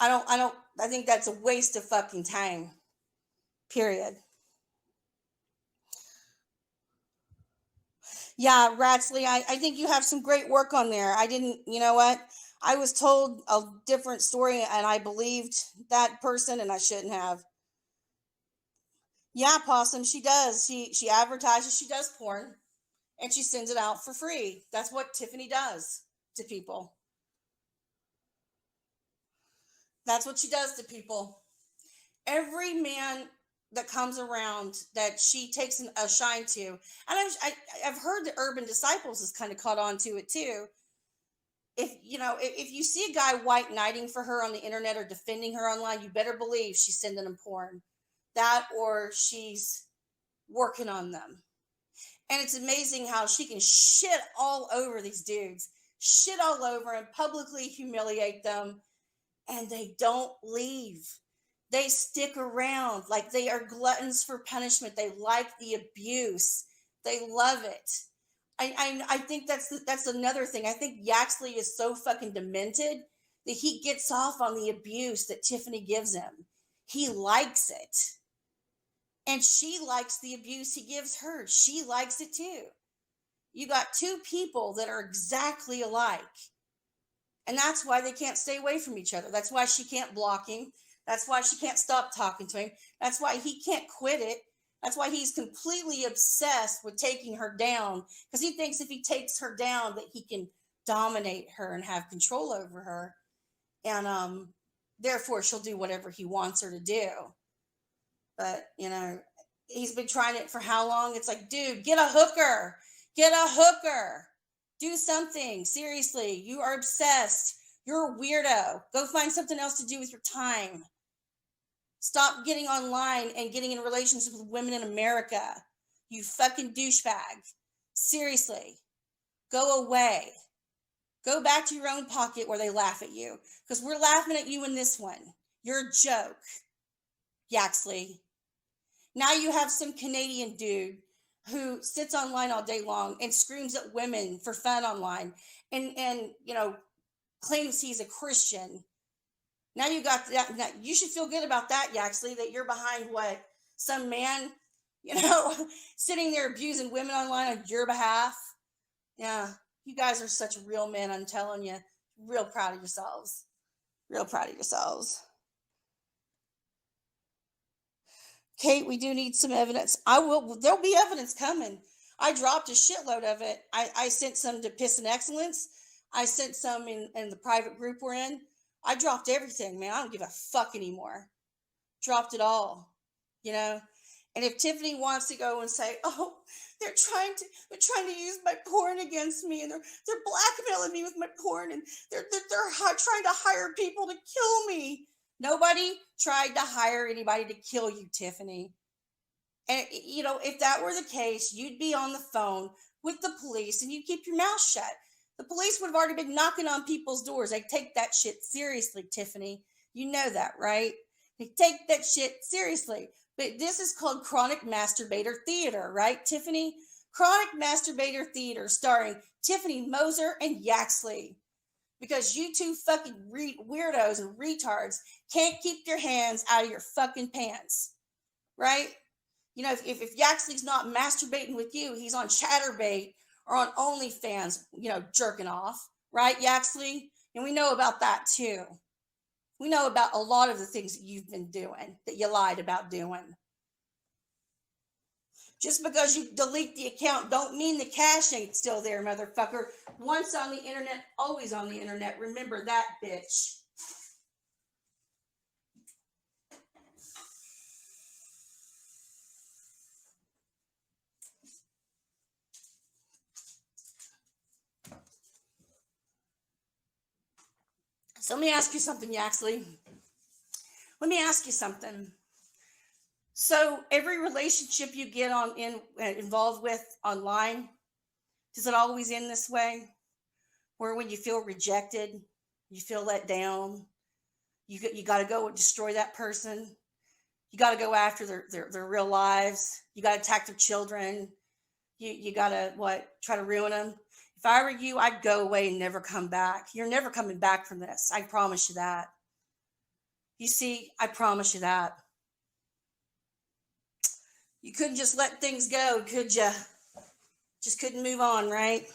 I think that's a waste of fucking time. Period. Yeah, Ratsley, I think you have some great work on there. You know what? I was told a different story and I believed that person and I shouldn't have. Yeah, Possum, she does. She advertises, she does porn and she sends it out for free. That's what Tiffany does to people. That's what she does to people. Every man that comes around that she takes a shine to, and I've heard the Urban Disciples has kind of caught on to it too. If you see a guy white knighting for her on the internet or defending her online, you better believe she's sending them porn. That or she's working on them. And it's amazing how she can shit all over these dudes, shit all over and publicly humiliate them, and they don't leave. They stick around like they are gluttons for punishment. They like the abuse. They love it. I think that's another thing. I think Yaxley is so fucking demented that he gets off on the abuse that Tiffany gives him. He likes it. And she likes the abuse he gives her. She likes it too. You got two people that are exactly alike. And that's why they can't stay away from each other. That's why she can't block him. That's why she can't stop talking to him. That's why he can't quit it. That's why he's completely obsessed with taking her down, because he thinks if he takes her down that he can dominate her and have control over her. And therefore she'll do whatever he wants her to do. But, he's been trying it for how long? It's like, dude, get a hooker. Get a hooker. Do something. Seriously, you are obsessed. You're a weirdo. Go find something else to do with your time. Stop getting online and getting in relationships with women in America. You fucking douchebag. Seriously. Go away. Go back to your own pocket where they laugh at you. Because we're laughing at you in this one. You're a joke. Yaxley. Now you have some Canadian dude who sits online all day long and screams at women for fun online and claims he's a Christian. Now you got that. Now you should feel good about that, Yaxley, that you're behind what? Some man, sitting there abusing women online on your behalf. Yeah, you guys are such real men, I'm telling you. Real proud of yourselves. Real proud of yourselves. Kate, we do need some evidence. There'll be evidence coming. I dropped a shitload of it. I sent some to Piss and Excellence. I sent some in the private group we're in. I dropped everything, man. I don't give a fuck anymore. Dropped it all, And if Tiffany wants to go and say, "Oh, they're trying to use my porn against me, and they're blackmailing me with my porn, and they're trying to hire people to kill me." Nobody tried to hire anybody to kill you, Tiffany. And if that were the case, you'd be on the phone with the police and you'd keep your mouth shut. The police would have already been knocking on people's doors. They take that shit seriously, Tiffany. You know that, right? They take that shit seriously. But this is called Chronic Masturbator Theater, right, Tiffany? Chronic Masturbator Theater starring Tiffany Moser and Yaxley. because you two fucking weirdos and retards can't keep your hands out of your fucking pants, right? You know, if Yaxley's not masturbating with you, he's on Chatterbait or on OnlyFans, you know, jerking off, right, Yaxley? And we know about that too. We know about a lot of the things that you've been doing that you lied about doing. Just because you delete the account don't mean the cash ain't still there, motherfucker. Once on the internet, always on the internet. Remember that, bitch. So let me ask you something, Yaxley. Let me ask you something. So every relationship you get involved with online, does it always end this way? Where when you feel rejected, you feel let down, you got to go destroy that person. You got to go after their real lives. You got to attack their children. You got to try to ruin them. If I were you, I'd go away and never come back. You're never coming back from this. I promise you that. You see, I promise you that. You couldn't just let things go, could you? Just couldn't move on, right?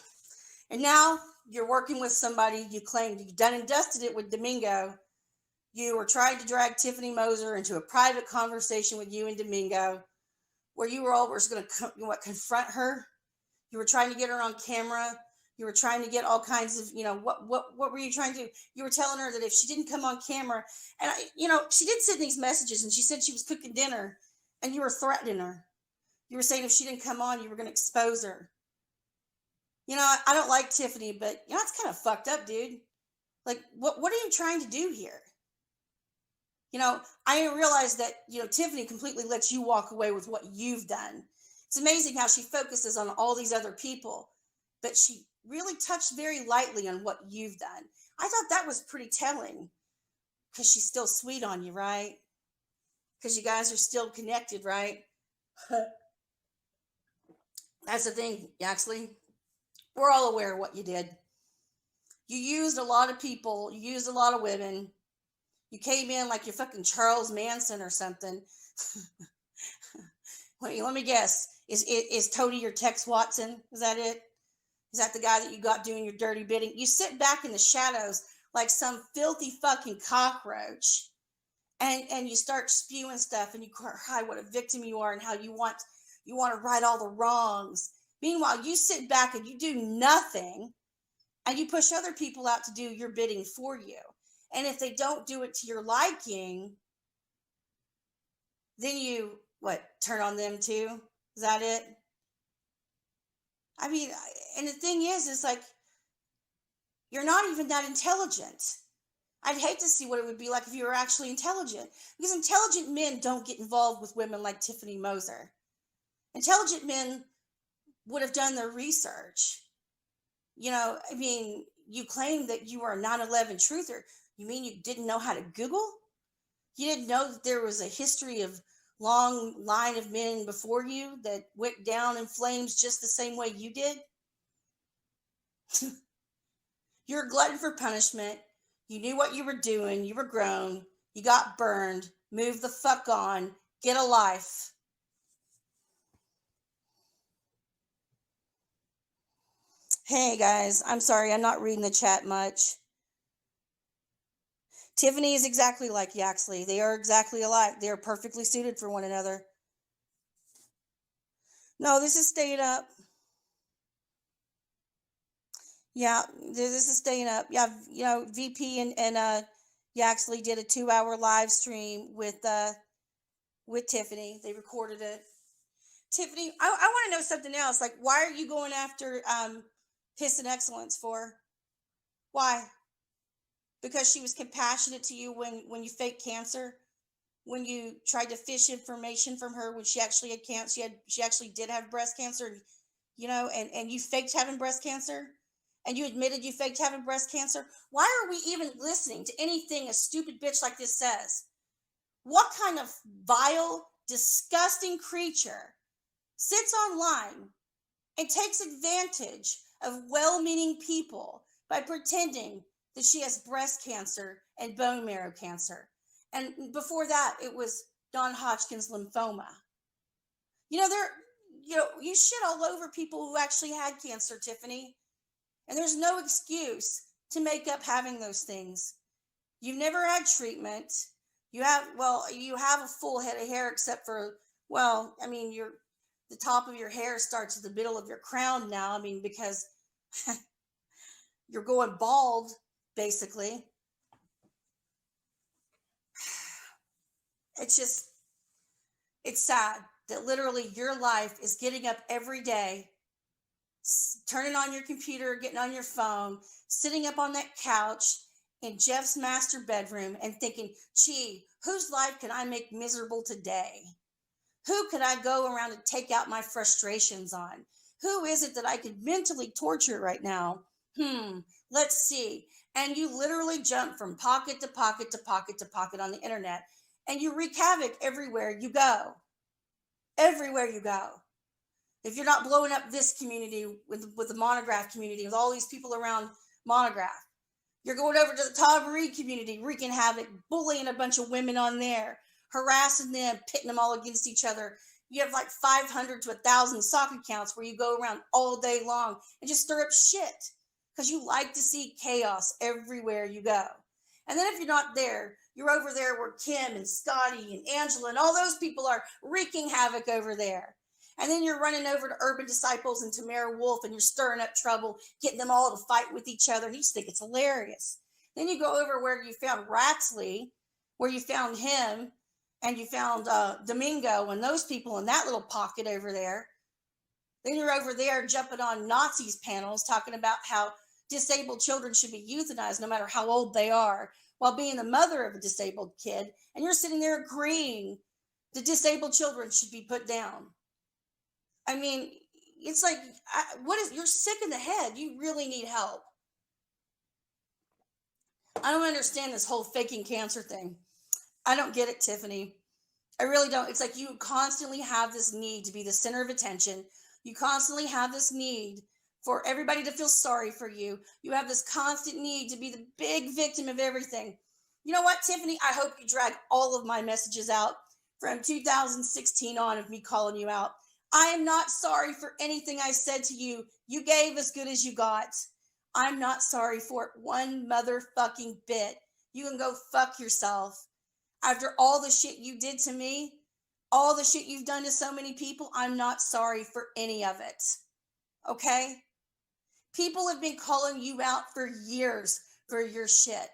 And now you're working with somebody you claimed you've done and dusted it with Domingo. You were trying to drag Tiffany Moser into a private conversation with you and Domingo, where you were always going to confront her. You were trying to get her on camera. You were trying to get all kinds of, what were you trying to do? You were telling her that if she didn't come on camera, and she did send these messages, and she said she was cooking dinner, and you were threatening her. You were saying if she didn't come on, you were going to expose her. I don't like Tiffany, but it's kind of fucked up, dude. Like, what are you trying to do here? I didn't realize that, Tiffany completely lets you walk away with what you've done. It's amazing how she focuses on all these other people, but she really touched very lightly on what you've done. I thought that was pretty telling, because she's still sweet on you, right? Because you guys are still connected, right? That's the thing, Yaxley. We're all aware of what you did. You used a lot of people. You used a lot of women. You came in like you're fucking Charles Manson or something. Let me guess. Is Toady your Tex Watson? Is that it? Is that the guy that you got doing your dirty bidding? You sit back in the shadows like some filthy fucking cockroach, and you start spewing stuff, and you cry what a victim you are and how you want to right all the wrongs. Meanwhile, you sit back and you do nothing, and you push other people out to do your bidding for you. And if they don't do it to your liking, then you, turn on them too? Is that it? I mean, and the thing is it's like, you're not even that intelligent. I'd hate to see what it would be like if you were actually intelligent. Because intelligent men don't get involved with women like Tiffany Moser. Intelligent men would have done their research. You claim that you were a 9/11 truther. You mean you didn't know how to Google? You didn't know that there was a history of long line of men before you that went down in flames just the same way you did? You're a glutton for punishment. You knew what you were doing. You were grown. You got burned. Move the fuck on. Get a life. Hey guys, I'm sorry, I'm not reading the chat much. Tiffany is exactly like Yaxley. They are exactly alike. They are perfectly suited for one another. No, this is staying up. Yeah, this is staying up. Yeah, VP and Yaxley did a 2-hour live stream with Tiffany. They recorded it. Tiffany, I want to know something else. Like, why are you going after Piss and Excellence for? Why? Because she was compassionate to you when you faked cancer, when you tried to fish information from her when she actually had cancer. She actually did have breast cancer, and you faked having breast cancer, and you admitted you faked having breast cancer. Why are we even listening to anything a stupid bitch like this says? What kind of vile, disgusting creature sits online and takes advantage of well-meaning people by pretending that she has breast cancer and bone marrow cancer. And before that, it was non-Hodgkin's lymphoma. You know, you shit all over people who actually had cancer, Tiffany. And there's no excuse to make up having those things. You've never had treatment. You have a full head of hair except for, well, I mean, the top of your hair starts at the middle of your crown now. I mean, because you're going bald, basically. It's sad that literally your life is getting up every day, turning on your computer, getting on your phone, sitting up on that couch in Jeff's master bedroom and thinking, gee, whose life can I make miserable today? Who could I go around and take out my frustrations on? Who is it that I could mentally torture right now? Let's see. And you literally jump from pocket to pocket to pocket to pocket on the internet, and you wreak havoc everywhere you go. Everywhere you go. If you're not blowing up this community with the Monograph community, with all these people around Monograph, you're going over to the Todd Marie community, wreaking havoc, bullying a bunch of women on there, harassing them, pitting them all against each other. You have like 500 to 1,000 sock accounts where you go around all day long and just stir up shit because you like to see chaos everywhere you go. And then if you're not there, you're over there where Kim and Scotty and Angela and all those people are wreaking havoc over there. And then you're running over to Urban Disciples and Tamara Wolf and you're stirring up trouble, getting them all to fight with each other. And you just think it's hilarious. Then you go over where you found Ratsley, where you found him, and you found Domingo and those people in that little pocket over there. Then you're over there jumping on Nazis panels talking about how disabled children should be euthanized no matter how old they are, while being the mother of a disabled kid. And you're sitting there agreeing that disabled children should be put down. I mean, it's like, you're sick in the head. You really need help. I don't understand this whole faking cancer thing. I don't get it, Tiffany. I really don't. It's like you constantly have this need to be the center of attention. You constantly have this need for everybody to feel sorry for you. You have this constant need to be the big victim of everything. You know what, Tiffany? I hope you drag all of my messages out from 2016 on of me calling you out. I am not sorry for anything I said to you. You gave as good as you got. I'm not sorry for it one motherfucking bit. You can go fuck yourself. After all the shit you did to me, all the shit you've done to so many people, I'm not sorry for any of it. Okay? People have been calling you out for years for your shit.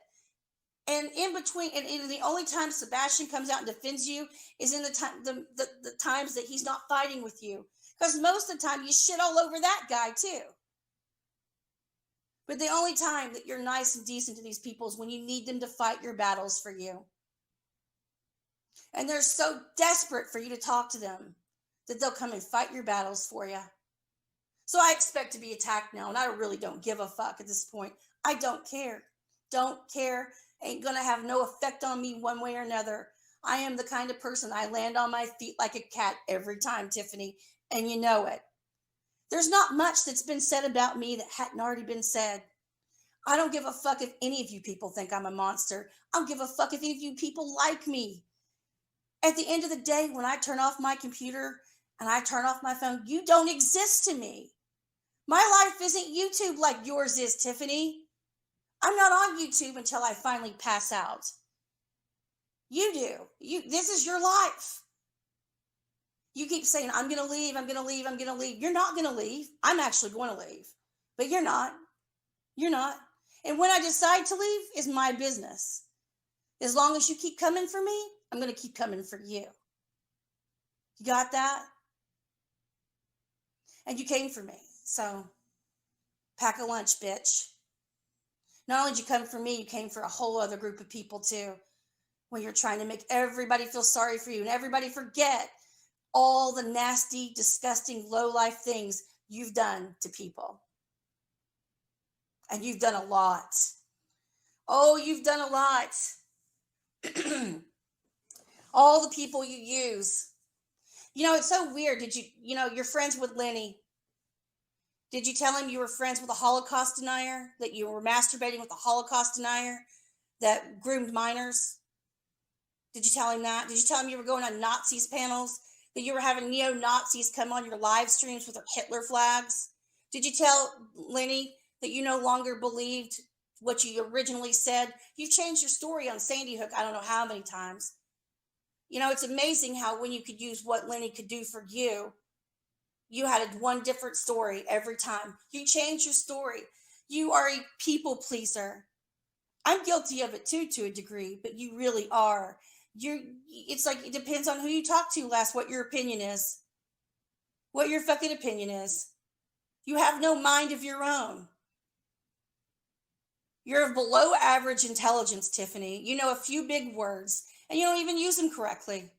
And in between, and the only time Sebastian comes out and defends you is in the times that he's not fighting with you. Because most of the time you shit all over that guy too. But the only time that you're nice and decent to these people is when you need them to fight your battles for you. And they're so desperate for you to talk to them that they'll come and fight your battles for you. So I expect to be attacked now, and I really don't give a fuck at this point. I don't care. Don't care. Ain't gonna have no effect on me one way or another. I am the kind of person, I land on my feet like a cat every time, Tiffany, and you know it. There's not much that's been said about me that hadn't already been said. I don't give a fuck if any of you people think I'm a monster. I don't give a fuck if any of you people like me. At the end of the day, when I turn off my computer and I turn off my phone, you don't exist to me. My life isn't YouTube like yours is, Tiffany. I'm not on YouTube until I finally pass out. You do. This is your life. You keep saying, I'm going to leave, I'm going to leave, I'm going to leave. You're not going to leave. I'm actually going to leave. But you're not. You're not. And when I decide to leave is my business. As long as you keep coming for me, I'm going to keep coming for you. You got that? And you came for me. So, pack a lunch, bitch. Not only did you come for me, you came for a whole other group of people too. When you're trying to make everybody feel sorry for you and everybody forget all the nasty, disgusting, low-life things you've done to people. And you've done a lot. Oh, you've done a lot. All the people you use. You know, it's so weird. You're friends with Lenny. Did you tell him you were friends with a Holocaust denier? That you were masturbating with a Holocaust denier that groomed minors? Did you tell him that? Did you tell him you were going on Nazis panels? That you were having neo-Nazis come on your live streams with their Hitler flags? Did you tell Lenny that you no longer believed what you originally said? You've changed your story on Sandy Hook I don't know how many times. It's amazing how when you could use what Lenny could do for you, you had one different story every time. You change your story. You are a people pleaser. I'm guilty of it too, to a degree, but you really are. It's like, it depends on who you talk to last, what your opinion is. What your fucking opinion is. You have no mind of your own. You're of below average intelligence, Tiffany. You know a few big words, and you don't even use them correctly.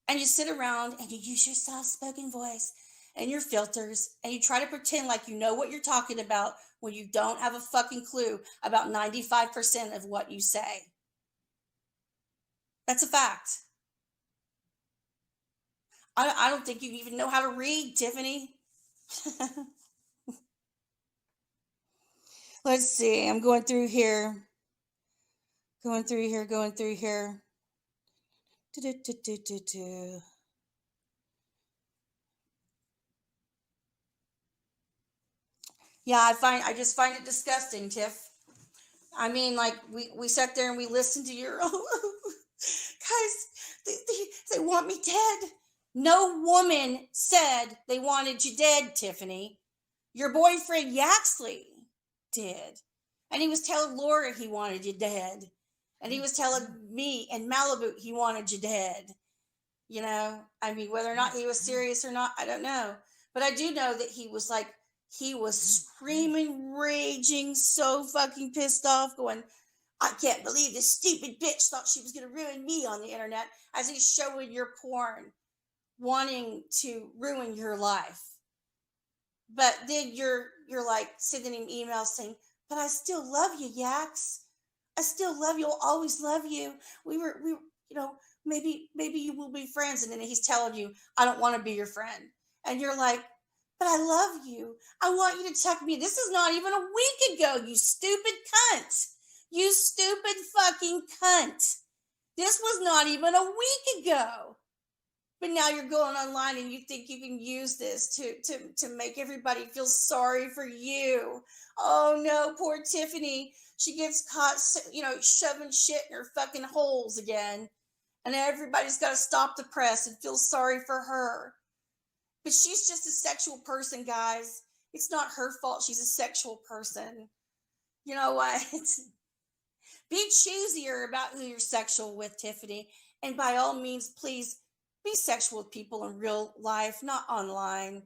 And you sit around and you use your soft-spoken voice and your filters, and you try to pretend like you know what you're talking about when you don't have a fucking clue about 95% of what you say. That's a fact. I don't think you even know how to read, Tiffany. Let's see. I'm going through here. Going through here. Yeah, I just find it disgusting, Tiff. I mean, like, we sat there and we listened to your guys, they want me dead. No woman said they wanted you dead, Tiffany. Your boyfriend Yaxley did. And he was telling Laura he wanted you dead. And he was telling me and Malibu he wanted you dead. I mean, whether or not he was serious or not, I don't know. But I do know that he was screaming, raging, so fucking pissed off, going, I can't believe this stupid bitch thought she was going to ruin me on the internet, as he's showing your porn, wanting to ruin your life. But then you're like sending him emails saying, but I still love you, Yax. I still love you. I'll always love you. We were, maybe you will be friends. And then he's telling you, I don't want to be your friend. And you're like, but I love you. I want you to check me. This is not even a week ago, you stupid cunt. You stupid fucking cunt. This was not even a week ago. But now you're going online and you think you can use this to make everybody feel sorry for you. Oh no, poor Tiffany. She gets caught, shoving shit in her fucking holes again. And everybody's got to stop the press and feel sorry for her. But she's just a sexual person, guys. It's not her fault. She's a sexual person. You know what? Be choosier about who you're sexual with, Tiffany. And by all means, please be sexual with people in real life, not online.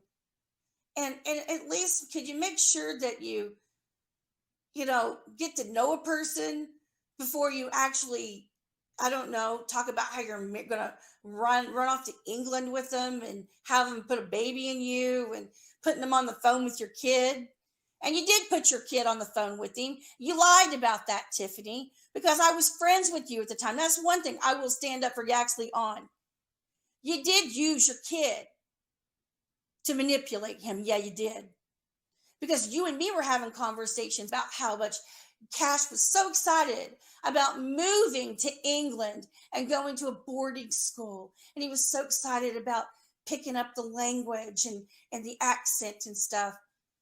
And at least could you make sure that you get to know a person before you actually, I don't know, talk about how you're going to run off to England with them and have them put a baby in you and putting them on the phone with your kid. And you did put your kid on the phone with him. You lied about that, Tiffany, because I was friends with you at the time. That's one thing I will stand up for Yaxley on. You did use your kid to manipulate him. Yeah, you did. Because you and me were having conversations about how much Cash was so excited about moving to England and going to a boarding school. And he was so excited about picking up the language and the accent and stuff.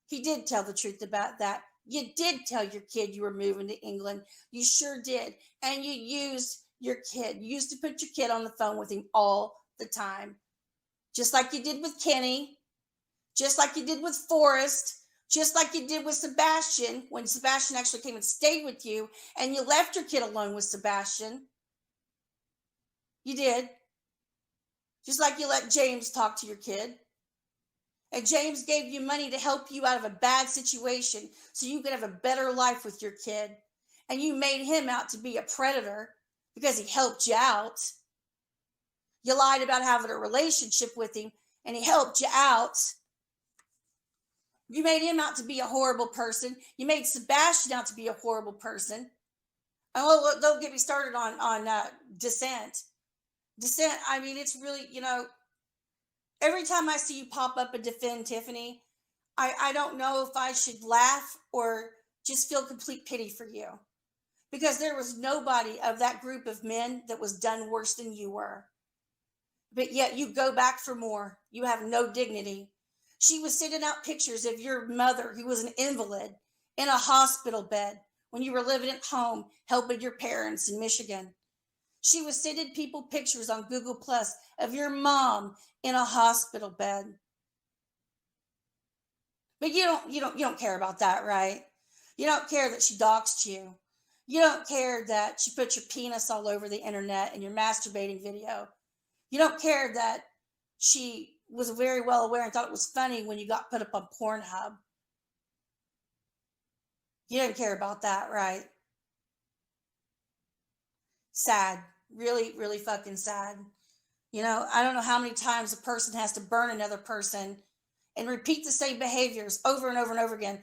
He did tell the truth about that. You did tell your kid you were moving to England. You sure did. And you used your kid. You used to put your kid on the phone with him all the time. Just like you did with Kenny. Just like you did with Forrest. Just like you did with Sebastian, when Sebastian actually came and stayed with you, and you left your kid alone with Sebastian. You did. Just like you let James talk to your kid. And James gave you money to help you out of a bad situation so you could have a better life with your kid. And you made him out to be a predator because he helped you out. You lied about having a relationship with him, and he helped you out. You made him out to be a horrible person. You made Sebastian out to be a horrible person. Oh, don't get me started on Descent. Descent, I mean, it's really, Every time I see you pop up and defend Tiffany, I don't know if I should laugh or just feel complete pity for you, because there was nobody of that group of men that was done worse than you were. But yet you go back for more. You have no dignity. She was sending out pictures of your mother, who was an invalid in a hospital bed when you were living at home helping your parents in Michigan. She was sending people pictures on Google Plus of your mom in a hospital bed. But you don't care about that, right? You don't care that she doxed you. You don't care that she put your penis all over the internet in your masturbating video. You don't care that she was very well aware and thought it was funny when you got put up on Pornhub. You didn't care about that, right? Sad. Really, really fucking sad. I don't know how many times a person has to burn another person and repeat the same behaviors over and over and over again.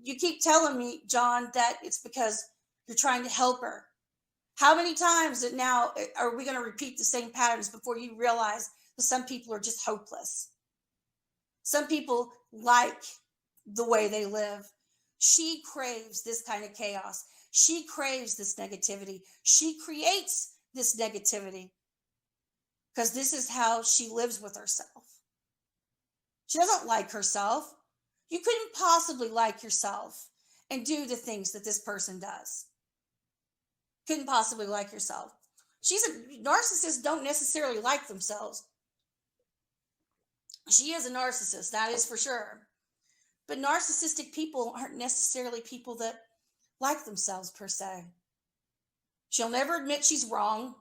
You keep telling me, John, that it's because you're trying to help her. How many times now are we going to repeat the same patterns before you realize that some people are just hopeless? Some people like the way they live. She craves this kind of chaos. She craves this negativity. She creates this negativity because this is how she lives with herself. She doesn't like herself. You couldn't possibly like yourself and do the things that this person does. Couldn't possibly like yourself. Narcissists don't necessarily like themselves. She is a narcissist, that is for sure. But narcissistic people aren't necessarily people that like themselves per se. She'll never admit she's wrong.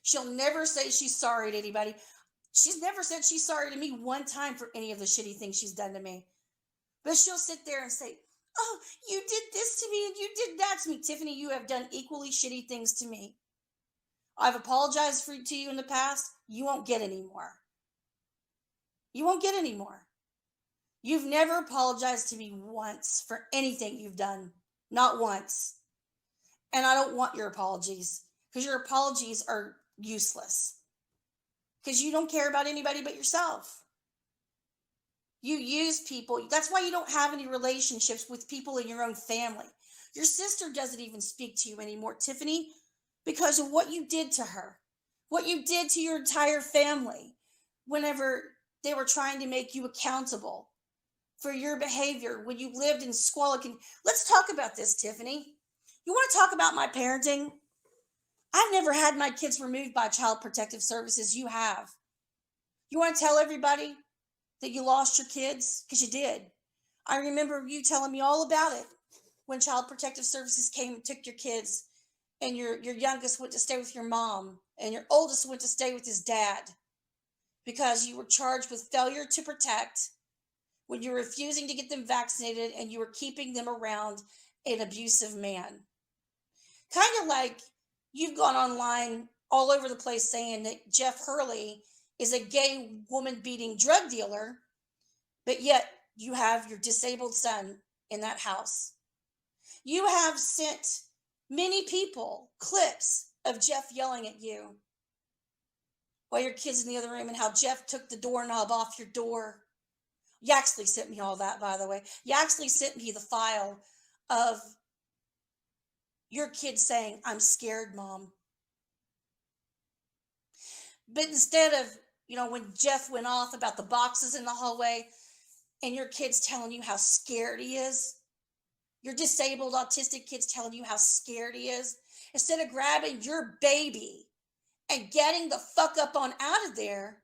She'll never say she's sorry to anybody. She's never said she's sorry to me one time for any of the shitty things she's done to me. But she'll sit there and say, oh, you did this to me and you did that to me. Tiffany, you have done equally shitty things to me. I've apologized to you in the past. You won't get any more. You won't get any more. You've never apologized to me once for anything you've done. Not once. And I don't want your apologies, because your apologies are useless. Because you don't care about anybody but yourself. You use people. That's why you don't have any relationships with people in your own family. Your sister doesn't even speak to you anymore, Tiffany, because of what you did to her. What you did to your entire family whenever they were trying to make you accountable for your behavior when you lived in squalid. Let's talk about this, Tiffany. You want to talk about my parenting? I've never had my kids removed by Child Protective Services. You have. You want to tell everybody that you lost your kids? Because you did. I remember you telling me all about it when Child Protective Services came and took your kids, and your youngest went to stay with your mom, and your oldest went to stay with his dad because you were charged with failure to protect when you were refusing to get them vaccinated and you were keeping them around an abusive man. Kind of like you've gone online all over the place saying that Jeff Hurley is a gay woman-beating drug dealer, but yet you have your disabled son in that house. You have sent many people clips of Jeff yelling at you while your kid's in the other room, and how Jeff took the doorknob off your door. Yaxley sent me all that, by the way. Yaxley sent me the file of your kid saying, I'm scared, Mom. But instead of, when Jeff went off about the boxes in the hallway and your kid's telling you how scared he is, your disabled autistic kid's telling you how scared he is, instead of grabbing your baby and getting the fuck up on out of there,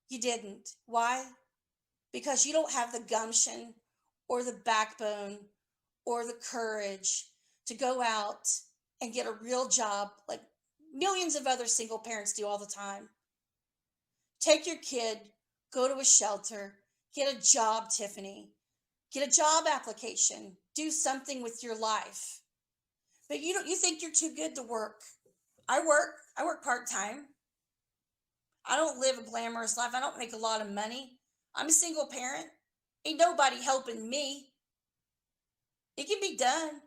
you didn't. Why? Because you don't have the gumption or the backbone or the courage to go out and get a real job like millions of other single parents do all the time. Take your kid, go to a shelter, get a job, Tiffany. Get a job application. Do something with your life. But you think you're too good to work. I work part-time. I don't live a glamorous life. I don't make a lot of money. I'm a single parent. Ain't nobody helping me. It can be done.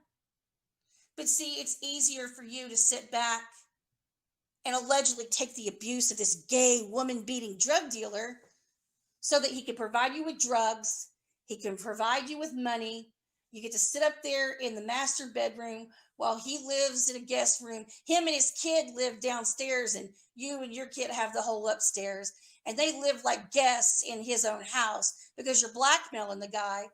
But see, it's easier for you to sit back and allegedly take the abuse of this gay woman beating drug dealer so that he can provide you with drugs, he can provide you with money. You get to sit up there in the master bedroom while he lives in a guest room. Him and his kid live downstairs, and you and your kid have the whole upstairs. And they live like guests in his own house because you're blackmailing the guy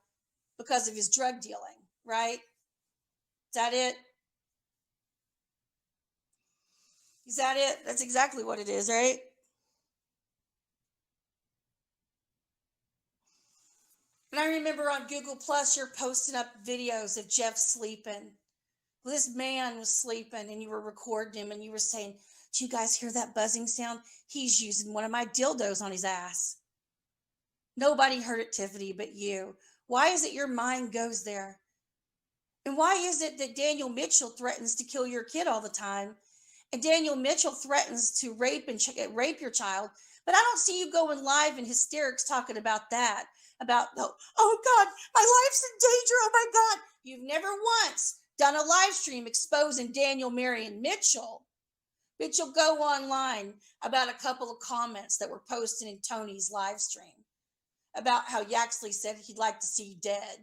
because of his drug dealing, right? Is that it? Is that it? That's exactly what it is, right? And I remember on Google Plus, you're posting up videos of Jeff sleeping. Well, this man was sleeping and you were recording him and you were saying, "Do you guys hear that buzzing sound? He's using one of my dildos on his ass." Nobody heard it, Tiffany, but you. Why is it your mind goes there? And why is it that Daniel Mitchell threatens to kill your kid all the time? And Daniel Mitchell threatens to rape your child, but I don't see you going live in hysterics talking about that. About, oh God, my life's in danger. Oh my God. You've never once done a live stream exposing Daniel Marion Mitchell. But you'll go online about a couple of comments that were posted in Tony's live stream about how Yaxley said he'd like to see you dead.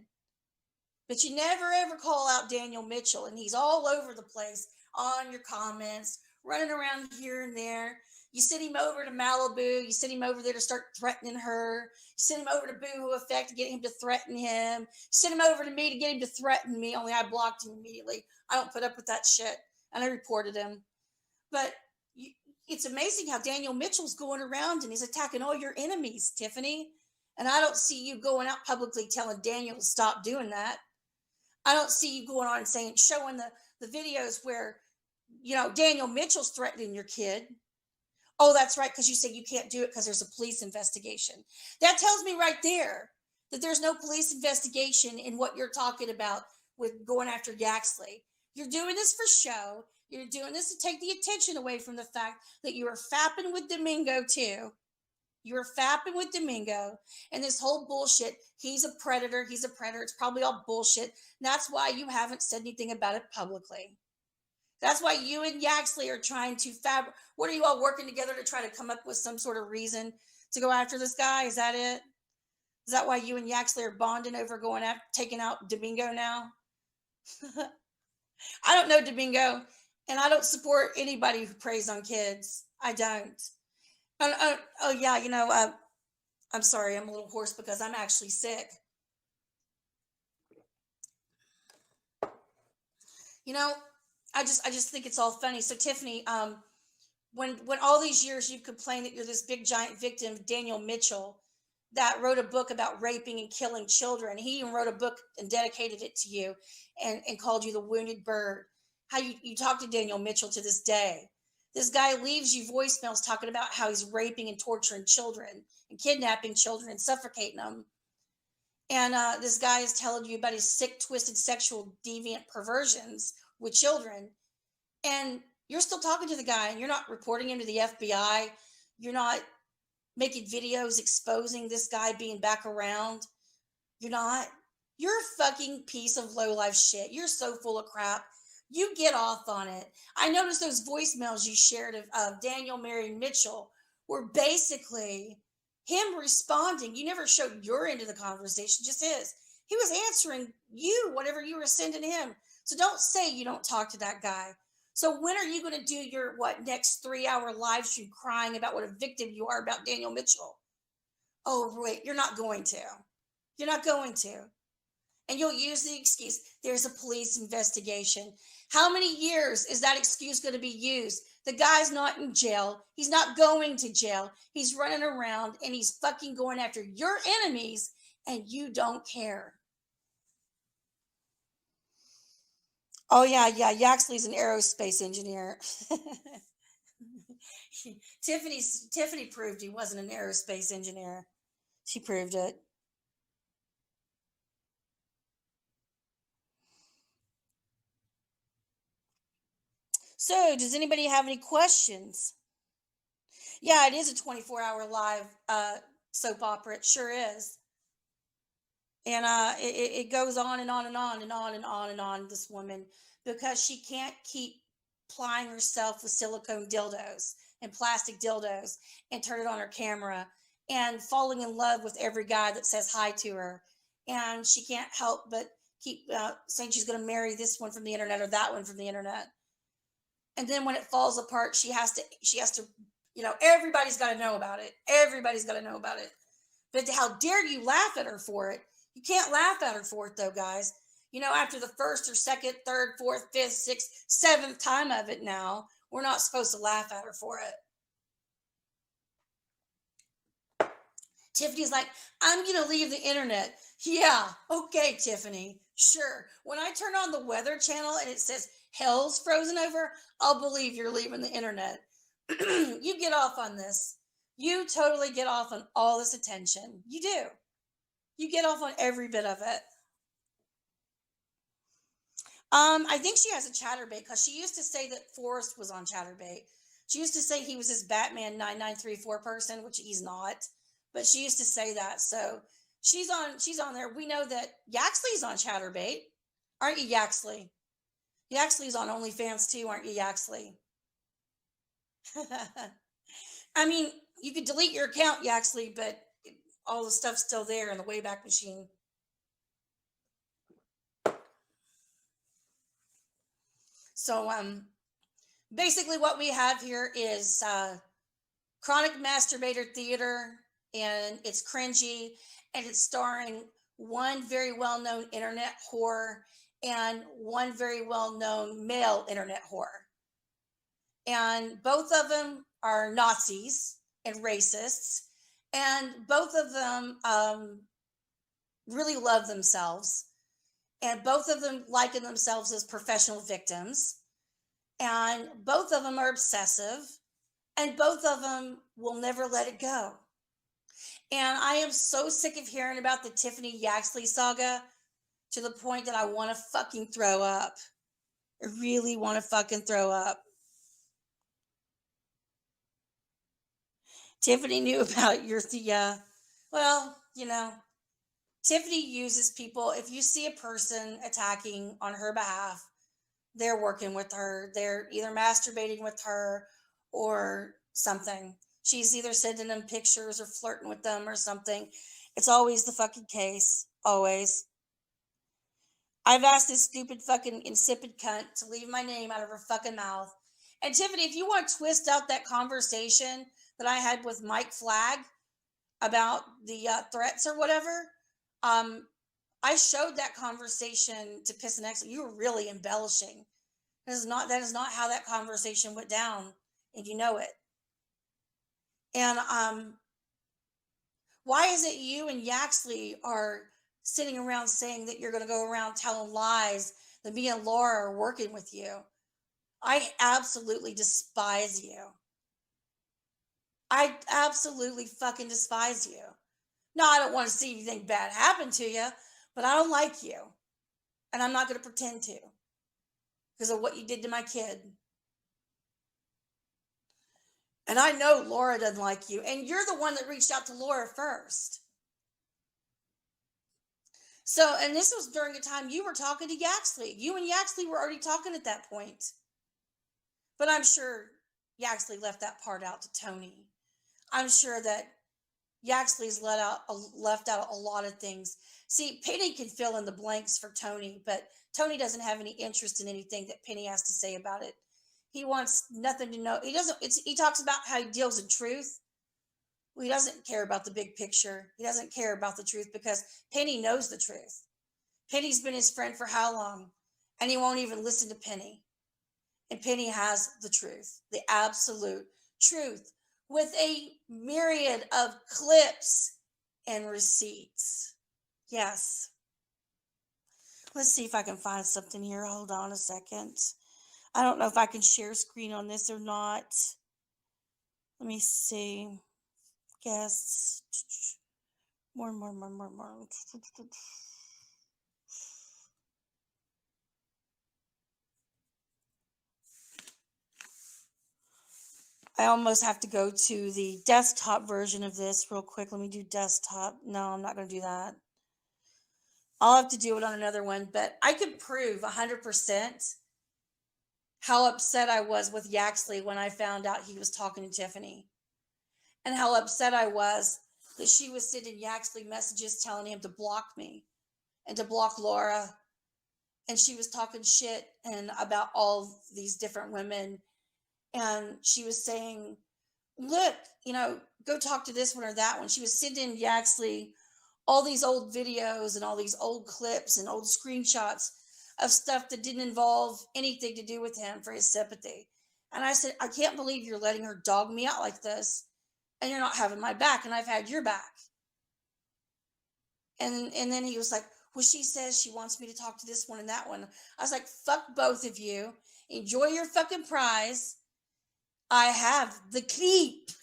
But you never ever call out Daniel Mitchell, and he's all over the place on your comments, running around here and there. You send him over to Malibu. You send him over there to start threatening her. You send him over to Boohoo Effect to get him to threaten him. You send him over to me to get him to threaten me, only I blocked him immediately. I don't put up with that shit, and I reported him. But it's amazing how Daniel Mitchell's going around and he's attacking all your enemies, Tiffany. And I don't see you going out publicly telling Daniel to stop doing that. I don't see you going on and saying, showing the videos where, Daniel Mitchell's threatening your kid. Oh, that's right, because you say you can't do it because there's a police investigation. That tells me right there that there's no police investigation in what you're talking about with going after Yaxley. You're doing this for show. You're doing this to take the attention away from the fact that you were fapping with Domingo too. You were fapping with Domingo and this whole bullshit. He's a predator. He's a predator. It's probably all bullshit. And that's why you haven't said anything about it publicly. That's why you and Yaxley are trying to What are you all working together to try to come up with some sort of reason to go after this guy? Is that it? Is that why you and Yaxley are bonding over going after taking out Domingo now? I don't know Domingo, and I don't support anybody who preys on kids. I don't. Oh yeah, I'm sorry, I'm a little hoarse because I'm actually sick. I just think it's all funny. So Tiffany, when all these years you've complained that you're this big giant victim, Daniel Mitchell, that wrote a book about raping and killing children. He even wrote a book and dedicated it to you and called you the wounded bird. How you talk to Daniel Mitchell to this day. This guy leaves you voicemails talking about how he's raping and torturing children and kidnapping children and suffocating them. And this guy is telling you about his sick, twisted, sexual, deviant perversions with children. And you're still talking to the guy and you're not reporting him to the FBI. You're not making videos exposing this guy being back around. You're not. You're a fucking piece of low-life shit. You're so full of crap. You get off on it. I noticed those voicemails you shared of Daniel Marion Mitchell were basically him responding. You never showed your end of the conversation, just his. He was answering you, whatever you were sending him. So don't say you don't talk to that guy. So when are you going to do your, next 3-hour live stream crying about what a victim you are about Daniel Mitchell? Oh, wait, you're not going to. You're not going to. And you'll use the excuse, there's a police investigation. How many years is that excuse going to be used? The guy's not in jail. He's not going to jail. He's running around and he's fucking going after your enemies and you don't care. Oh, yeah. Yaxley's an aerospace engineer. Tiffany proved he wasn't an aerospace engineer. She proved it. So, does anybody have any questions? Yeah, it is a 24-hour live soap opera. It sure is. And it goes on and on and on and on and on and on, this woman, because she can't keep plying herself with silicone dildos and plastic dildos and turn it on her camera and falling in love with every guy that says hi to her. And she can't help but keep saying she's going to marry this one from the internet or that one from the internet. And then when it falls apart, she has to, everybody's got to know about it. Everybody's got to know about it. But how dare you laugh at her for it? You can't laugh at her for it, though, guys. After the first or second, third, fourth, fifth, sixth, seventh time of it now, we're not supposed to laugh at her for it. Tiffany's like, I'm going to leave the internet. Yeah, okay, Tiffany. Sure. When I turn on the Weather Channel and it says hell's frozen over, I'll believe you're leaving the internet. You get off on this. You totally get off on all this attention. You do. You get off on every bit of it. I think she has a Chatterbait because she used to say that Forrest was on Chatterbait. She used to say he was this Batman 9934 person, which he's not. But she used to say that. So she's on there. We know that Yaxley's on Chatterbait. Aren't you, Yaxley? Yaxley's on OnlyFans too, aren't you, Yaxley? I mean, you could delete your account, Yaxley, but all the stuff's still there in the Wayback Machine. So, basically what we have here is Chronic Masturbator Theater, and it's cringy, and it's starring one very well-known internet whore and one very well-known male internet whore. And both of them are Nazis and racists, and both of them really love themselves. And both of them liken themselves as professional victims. And both of them are obsessive. And both of them will never let it go. And I am so sick of hearing about the Tiffany Yaxley saga to the point that I want to fucking throw up. I really want to fucking throw up. Tiffany knew about Tiffany uses people. If you see a person attacking on her behalf, they're working with her. They're either masturbating with her or something. She's either sending them pictures or flirting with them or something. It's always the fucking case. Always. I've asked this stupid fucking insipid cunt to leave my name out of her fucking mouth. And Tiffany, if you want to twist out that conversation that I had with Mike Flagg about the threats or whatever, I showed that conversation to Piss and X. You were really embellishing. That is not how that conversation went down, and you know it. And why is it you and Yaxley are sitting around saying that you're going to go around telling lies that me and Laura are working with you? I absolutely despise you. I absolutely fucking despise you. No, I don't want to see anything bad happen to you, but I don't like you. And I'm not going to pretend to because of what you did to my kid. And I know Laura doesn't like you. And you're the one that reached out to Laura first. So, and this was during a time you were talking to Yaxley. You and Yaxley were already talking at that point. But I'm sure Yaxley left that part out to Tony. I'm sure that Yaxley's left out a lot of things. See, Penny can fill in the blanks for Tony, but Tony doesn't have any interest in anything that Penny has to say about it. He wants nothing to know. He talks about how he deals in truth. Well, he doesn't care about the big picture. He doesn't care about the truth because Penny knows the truth. Penny's been his friend for how long? And he won't even listen to Penny. And Penny has the truth, the absolute truth, with a myriad of clips and receipts. Yes. Let's see if I can find something here. Hold on a second. I don't know if I can share screen on this or not. Let me see. Guests. More. I almost have to go to the desktop version of this real quick. Let me do desktop. No, I'm not going to do that. I'll have to do it on another one, but I could prove 100% how upset I was with Yaxley when I found out he was talking to Tiffany, and how upset I was that she was sending Yaxley messages telling him to block me and to block Laura. And she was talking shit and about all these different women. And she was saying, look, go talk to this one or that one. She was sending Yaxley all these old videos and all these old clips and old screenshots of stuff that didn't involve anything to do with him for his sympathy. And I said, I can't believe you're letting her dog me out like this, and you're not having my back, and I've had your back. And then he was like, well, she says she wants me to talk to this one and that one. I was like, fuck both of you. Enjoy your fucking prize. I have the clip,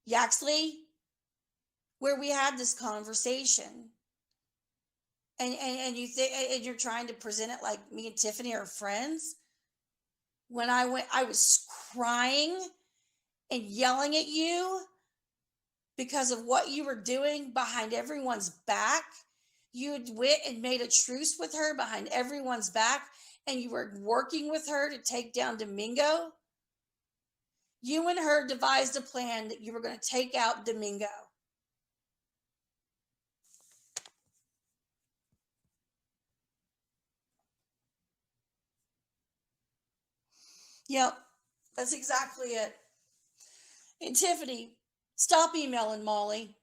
Yaxley, where we had this conversation. And you think, and you're trying to present it like me and Tiffany are friends. When I went, I was crying and yelling at you because of what you were doing behind everyone's back. You had went and made a truce with her behind everyone's back, and you were working with her to take down Domingo. You and her devised a plan that you were going to take out Domingo. Yep, that's exactly it. And Tiffany, stop emailing Molly.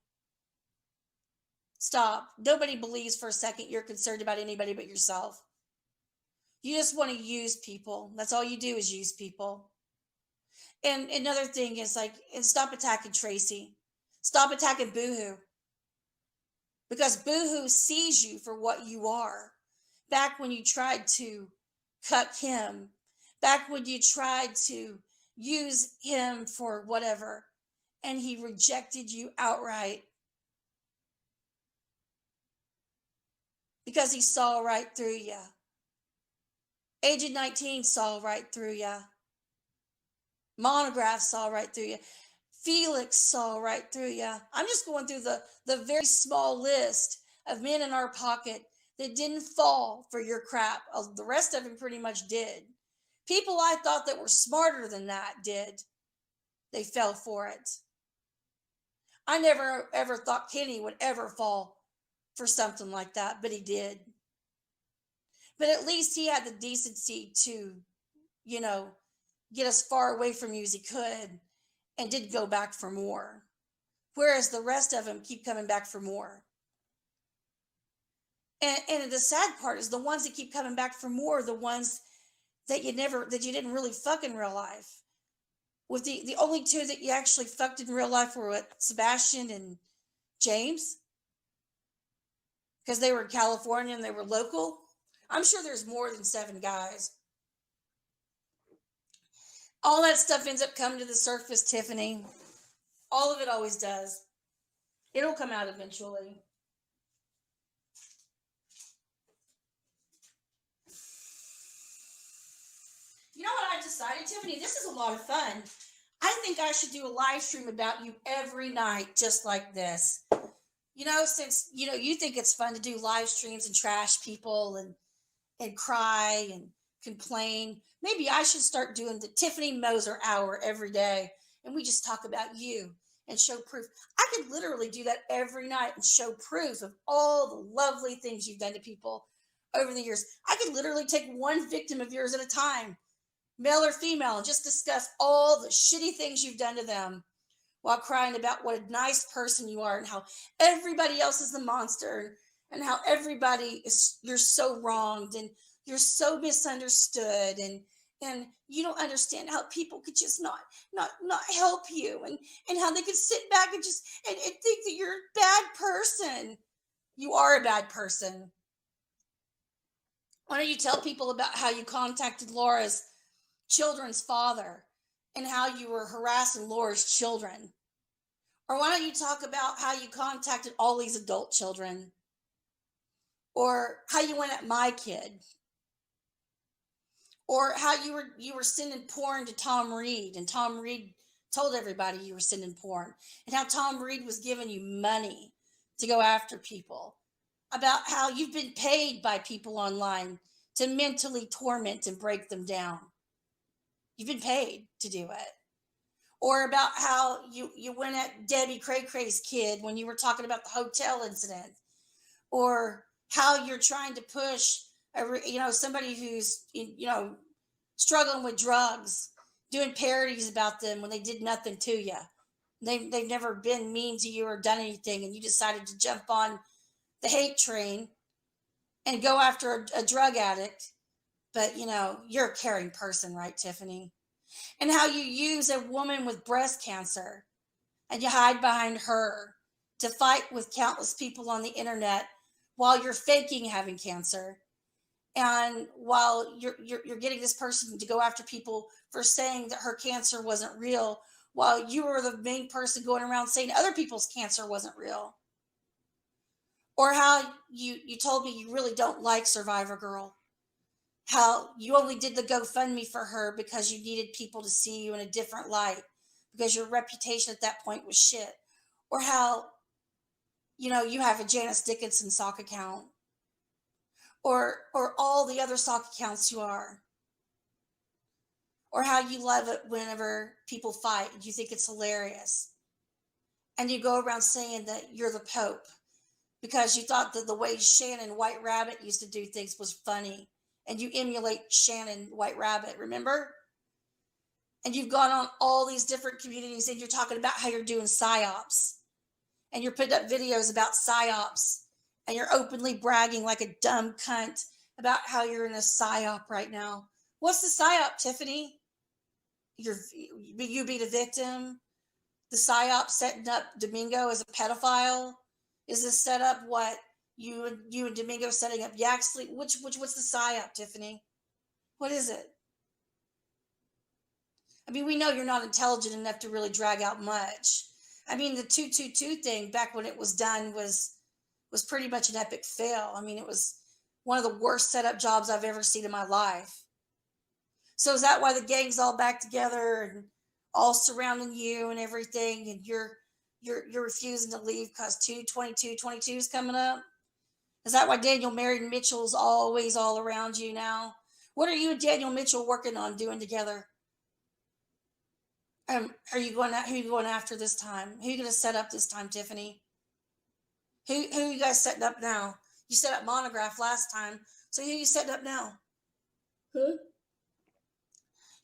Stop. Nobody believes for a second you're concerned about anybody but yourself. You just want to use people. That's all you do is use people. And another thing is and stop attacking Tracy. Stop attacking Boohoo. Because Boohoo sees you for what you are. Back when you tried to cut him, back when you tried to use him for whatever, and he rejected you outright. Because he saw right through you. Agent 19 saw right through you. Monograph saw right through you. Felix saw right through you. I'm just going through the very small list of men in our pocket that didn't fall for your crap. The rest of them pretty much did. People I thought that were smarter than that did. They fell for it. I never ever thought Kenny would ever fall for something like that, but he did. But at least he had the decency to, get as far away from you as he could, and did go back for more. Whereas the rest of them keep coming back for more. And the sad part is the ones that keep coming back for more are the ones that you didn't really fuck in real life. With the only two that you actually fucked in real life were Sebastian and James. Because they were in California and they were local. I'm sure there's more than 7 guys. All that stuff ends up coming to the surface, Tiffany. All of it always does. It'll come out eventually. You know what I decided, Tiffany? This is a lot of fun. I think I should do a live stream about you every night, just like this. Since, you think it's fun to do live streams and trash people and cry and complain, maybe I should start doing the Tiffany Moser Hour every day, and we just talk about you and show proof. I could literally do that every night and show proof of all the lovely things you've done to people over the years. I could literally take one victim of yours at a time, male or female, and just discuss all the shitty things you've done to them while crying about what a nice person you are and how everybody else is the monster and how you're so wronged and you're so misunderstood and you don't understand how people could just not help you and how they could sit back and just and think that you're a bad person. You are a bad person. Why don't you tell people about how you contacted Laura's children's father and how you were harassing Laura's children? Or why don't you talk about how you contacted all these adult children? Or how you went at my kid? Or how you were sending porn to Tom Reed, and Tom Reed told everybody you were sending porn, and how Tom Reed was giving you money to go after people, about how you've been paid by people online to mentally torment and break them down. You've been paid to do it. Or about how you went at Debbie Cray Cray's kid when you were talking about the hotel incident, or how you're trying to push somebody who's struggling with drugs, doing parodies about them when they did nothing to you. They've never been mean to you or done anything, and you decided to jump on the hate train and go after a drug addict. But you're a caring person, right, Tiffany? And how you use a woman with breast cancer and you hide behind her to fight with countless people on the internet while you're faking having cancer, and while you're getting this person to go after people for saying that her cancer wasn't real, while you were the main person going around saying other people's cancer wasn't real. Or how you told me you really don't like Survivor Girl, how you only did the GoFundMe for her because you needed people to see you in a different light because your reputation at that point was shit. Or how you have a Janice Dickinson sock account, or all the other sock accounts you are. Or how you love it whenever people fight and you think it's hilarious. And you go around saying that you're the Pope because you thought that the way Shannon White Rabbit used to do things was funny. And you emulate Shannon White Rabbit, remember? And you've gone on all these different communities and you're talking about how you're doing psyops. And you're putting up videos about psyops. And you're openly bragging like a dumb cunt about how you're in a psyop right now. What's the psyop, Tiffany? You be the victim? The psyop setting up Domingo as a pedophile? Is this set up what? You and Domingo setting up Yaxley? What's the psyop, Tiffany? What is it? I mean, we know you're not intelligent enough to really drag out much. I mean, the 222 thing back when it was done was pretty much an epic fail. I mean, it was one of the worst setup jobs I've ever seen in my life. So is that why the gang's all back together and all surrounding you and everything, and you're refusing to leave because 222 is coming up? Is that why Daniel Merritt Mitchell's always all around you now? What are you and Daniel Mitchell working on doing together? Who are you going after this time? Who are you going to set up this time, Tiffany? Who are you guys setting up now? You set up Monograph last time, so who are you setting up now? Who? You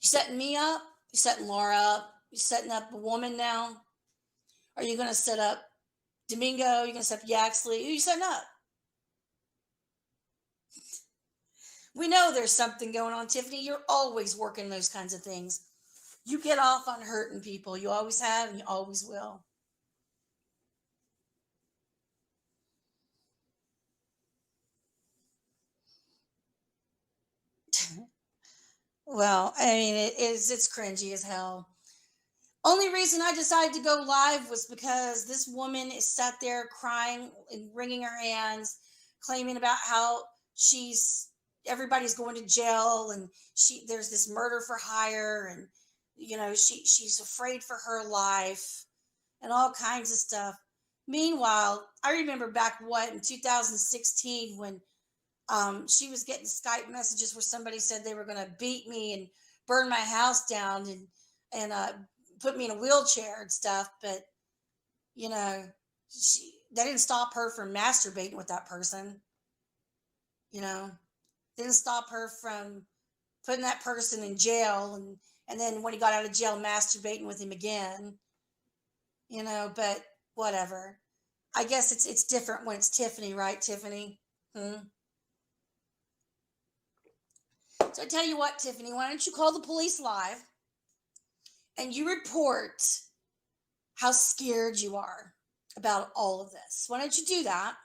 setting me up? You setting Laura up? You setting up a woman now? Are you going to set up Domingo? Are you going to set up Yaxley? Who are you setting up? We know there's something going on, Tiffany. You're always working those kinds of things. You get off on hurting people. You always have and you always will. Well, I mean, it's cringy as hell. Only reason I decided to go live was because this woman is sat there crying and wringing her hands, claiming about how everybody's going to jail, and there's this murder for hire, and she's afraid for her life and all kinds of stuff. Meanwhile, I remember back in 2016 when she was getting Skype messages where somebody said they were going to beat me and burn my house down and put me in a wheelchair and stuff. But that didn't stop her from masturbating with that person. Didn't stop her from putting that person in jail, and then when he got out of jail, masturbating with him again. But whatever. I guess it's different when it's Tiffany, right, Tiffany? So I tell you what, Tiffany, why don't you call the police live and you report how scared you are about all of this? Why don't you do that?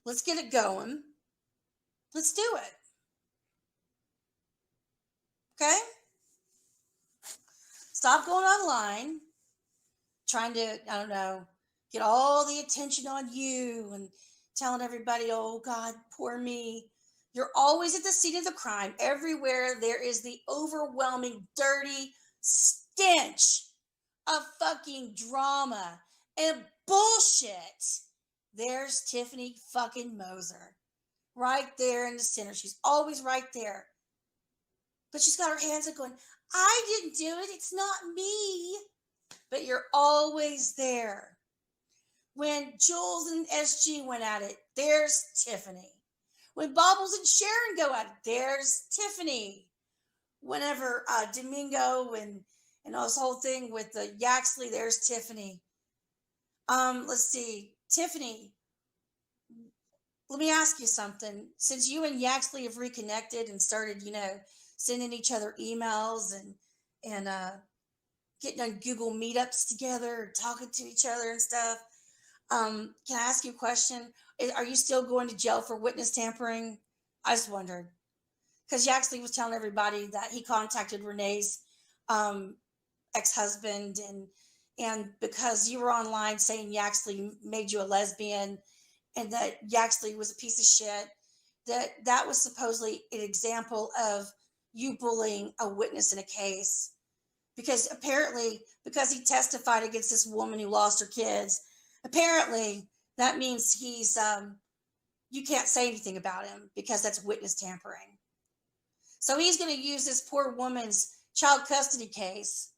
Let's get it going. Let's do it. Okay? Stop going online, trying to, I don't know, get all the attention on you and telling everybody, oh God, poor me. You're always at the scene of the crime. Everywhere there is the overwhelming, dirty stench of fucking drama and bullshit. There's Tiffany fucking Moser. right there in the center. She's always right there. But she's got her hands up going, I didn't do it. It's not me. But you're always there. When Jules and SG went at it, there's Tiffany. When Bobbles and Sharon go at it, there's Tiffany. Whenever Domingo and this whole thing with the Yaxley, there's Tiffany. Let's see, Tiffany. Let me ask you something. Since you and Yaxley have reconnected and started, sending each other emails and getting on Google meetups together, talking to each other and stuff. Can I ask you a question? Are you still going to jail for witness tampering? I just wondered. Because Yaxley was telling everybody that he contacted Renee's ex-husband and because you were online saying Yaxley made you a lesbian and that Yaxley was a piece of shit, that was supposedly an example of you bullying a witness in a case. Because apparently, because he testified against this woman who lost her kids, apparently that means he's you can't say anything about him because that's witness tampering. So he's going to use this poor woman's child custody case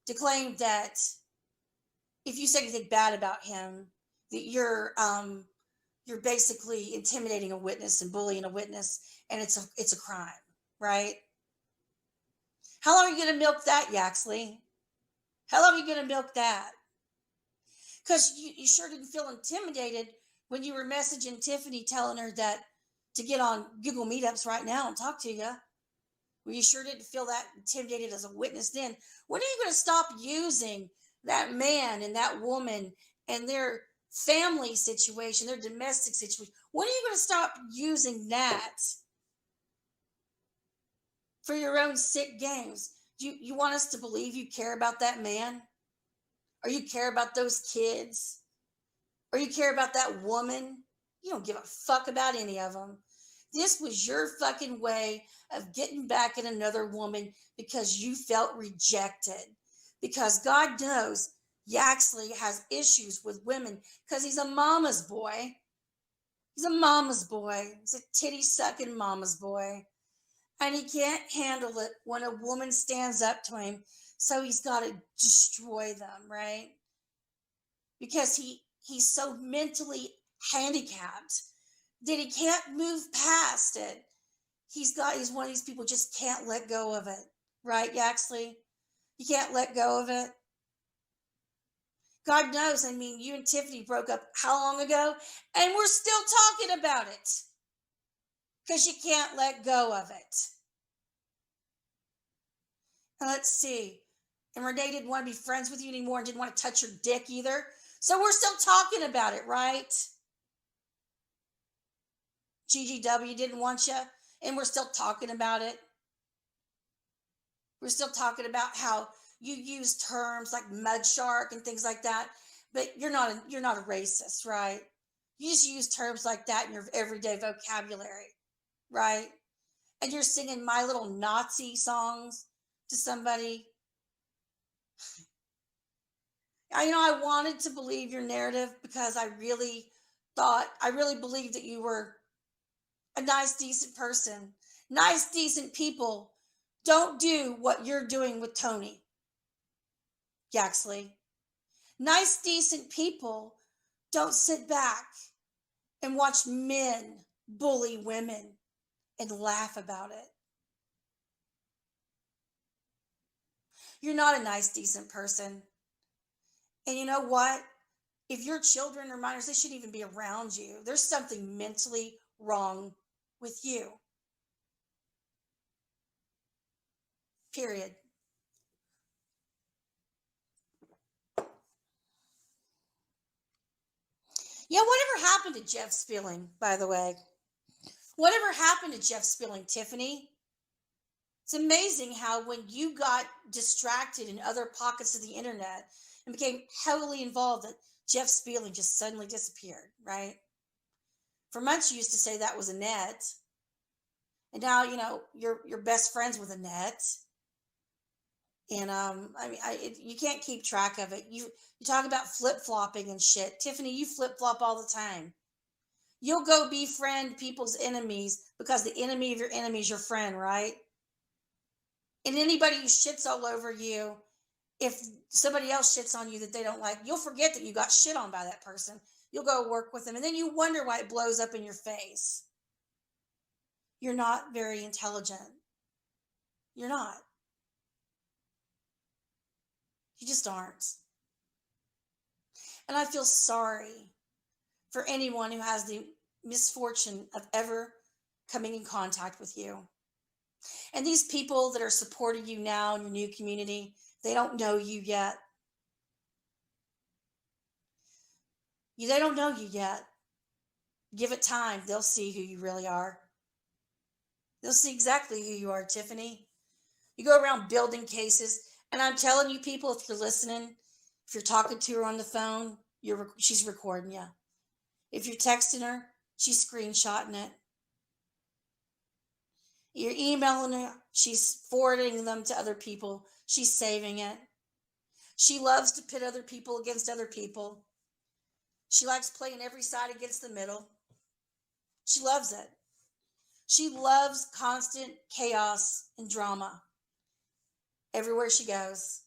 to claim that if you say anything bad about him, that you're basically intimidating a witness and bullying a witness, and it's a crime, right? How long are you going to milk that, Yaxley? How long are you going to milk that? Because you sure didn't feel intimidated when you were messaging Tiffany telling her that to get on Google Meetups right now and talk to you. Well, you sure didn't feel that intimidated as a witness then. When are you going to stop using that man and that woman and their family situation, their domestic situation? When are you going to stop using that for your own sick games? You want us to believe you care about that man? Or you care about those kids? Or you care about that woman? You don't give a fuck about any of them. This was your fucking way of getting back at another woman because you felt rejected. Because God knows Yaxley has issues with women because he's a mama's boy. He's a mama's boy. He's a titty sucking mama's boy. And he can't handle it when a woman stands up to him. So he's got to destroy them, right? Because he's so mentally handicapped that he can't move past it. He's one of these people who just can't let go of it, right, Yaxley? You can't let go of it. God knows, I mean, you and Tiffany broke up how long ago? And we're still talking about it. Because you can't let go of it. And let's see. And Renee didn't want to be friends with you anymore and didn't want to touch your dick either. So we're still talking about it, right? GGW didn't want you, and we're still talking about it. We're still talking about how you use terms like mud shark and things like that, but you're not a racist, right? You just use terms like that in your everyday vocabulary, right? And you're singing My Little Nazi songs to somebody. I wanted to believe your narrative because I really believed that you were a nice, decent person. Nice, decent people don't do what you're doing with Tony Yaxley. Nice, decent people don't sit back and watch men bully women and laugh about it. You're not a nice, decent person. And you know what? If your children are minors, they shouldn't even be around you. There's something mentally wrong with you. Period. Yeah, whatever happened to Jeff Spilling, by the way? Whatever happened to Jeff Spilling, Tiffany? It's amazing how when you got distracted in other pockets of the internet and became heavily involved, that Jeff Spilling just suddenly disappeared, right? For months, you used to say that was Annette. And now, you're best friends with Annette. And you can't keep track of it. You talk about flip-flopping and shit. Tiffany, you flip-flop all the time. You'll go befriend people's enemies because the enemy of your enemy is your friend, right? And anybody who shits all over you, if somebody else shits on you that they don't like, you'll forget that you got shit on by that person. You'll go work with them, and then you wonder why it blows up in your face. You're not very intelligent. You're not. You just aren't. And I feel sorry for anyone who has the misfortune of ever coming in contact with you. And these people that are supporting you now in your new community, they don't know you yet. They don't know you yet. Give it time. They'll see who you really are. They'll see exactly who you are, Tiffany. You go around building cases, and I'm telling you, people, if you're listening, if you're talking to her on the phone, she's recording you. If you're texting her, she's screenshotting it. You're emailing her, she's forwarding them to other people. She's saving it. She loves to pit other people against other people. She likes playing every side against the middle. She loves it. She loves constant chaos and drama everywhere she goes.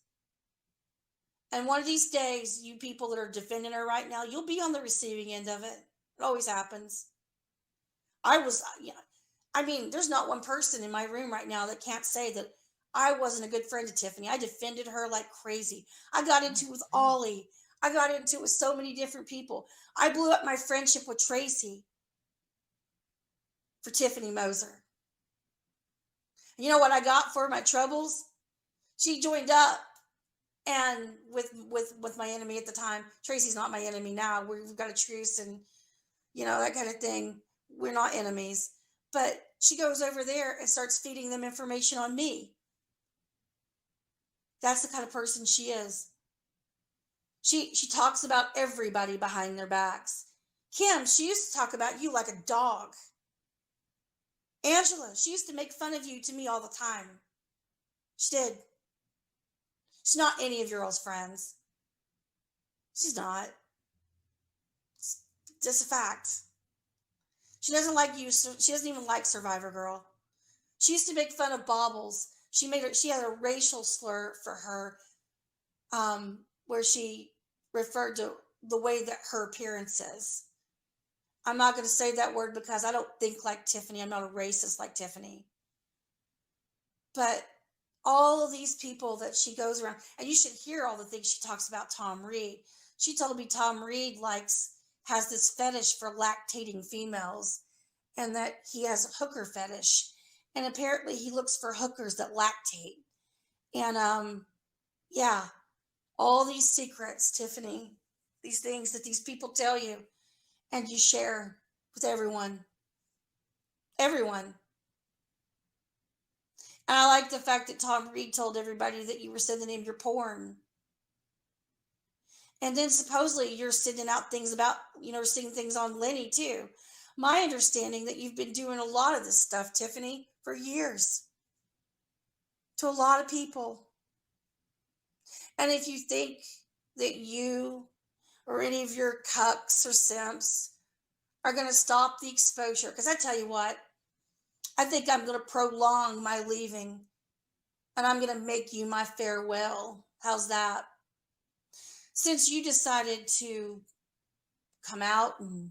And one of these days, you people that are defending her right now, you'll be on the receiving end of it. It always happens. There's not one person in my room right now that can't say that I wasn't a good friend to Tiffany. I defended her like crazy. I got into it with Ollie. I got into it with so many different people. I blew up my friendship with Tracy for Tiffany Moser. You know what I got for my troubles? She joined up, and with my enemy at the time. Tracy's not my enemy now. We've got a truce and that kind of thing. We're not enemies. But she goes over there and starts feeding them information on me. That's the kind of person she is. She talks about everybody behind their backs. Kim, she used to talk about you like a dog. Angela, she used to make fun of you to me all the time. She did. She's not any of your old friends. She's not. It's just a fact. She doesn't like you. She doesn't even like Survivor Girl. She used to make fun of Baubles. She had a racial slur for her, where she referred to the way that her appearance is. I'm not going to say that word because I don't think like Tiffany. I'm not a racist like Tiffany. But all of these people that she goes around, and you should hear all the things she talks about Tom Reed. She told me Tom Reed has this fetish for lactating females, and that he has a hooker fetish. And apparently he looks for hookers that lactate. And all these secrets, Tiffany, these things that these people tell you and you share with everyone. Everyone. And I like the fact that Tom Reed told everybody that you were sending him your porn. And then supposedly you're sending out things about, seeing things on Lenny too. My understanding that you've been doing a lot of this stuff, Tiffany, for years. To a lot of people. And if you think that you or any of your cucks or simps are going to stop the exposure, because I tell you what, I think I'm going to prolong my leaving, and I'm going to make you my farewell. How's that? Since you decided to come out and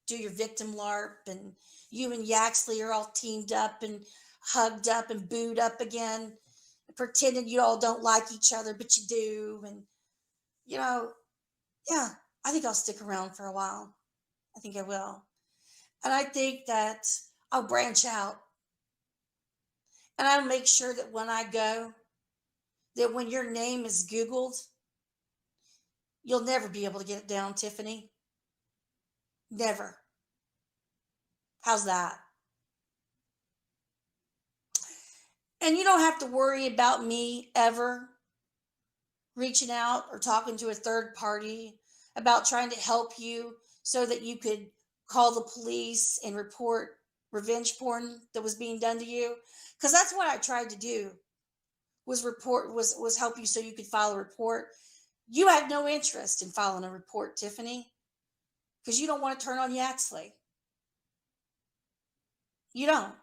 do your victim LARP, and you and Yaxley are all teamed up and hugged up and booed up again, pretending you all don't like each other, but you do. And, I think I'll stick around for a while. I think I will. And I think that I'll branch out. And I'll make sure that when I go, that when your name is Googled, you'll never be able to get it down, Tiffany. Never. How's that? And you don't have to worry about me ever reaching out or talking to a third party about trying to help you so that you could call the police and report revenge porn that was being done to you. Because that's what I tried to do, was help you so you could file a report. You had no interest in filing a report, Tiffany, because you don't want to turn on Yaxley. You don't.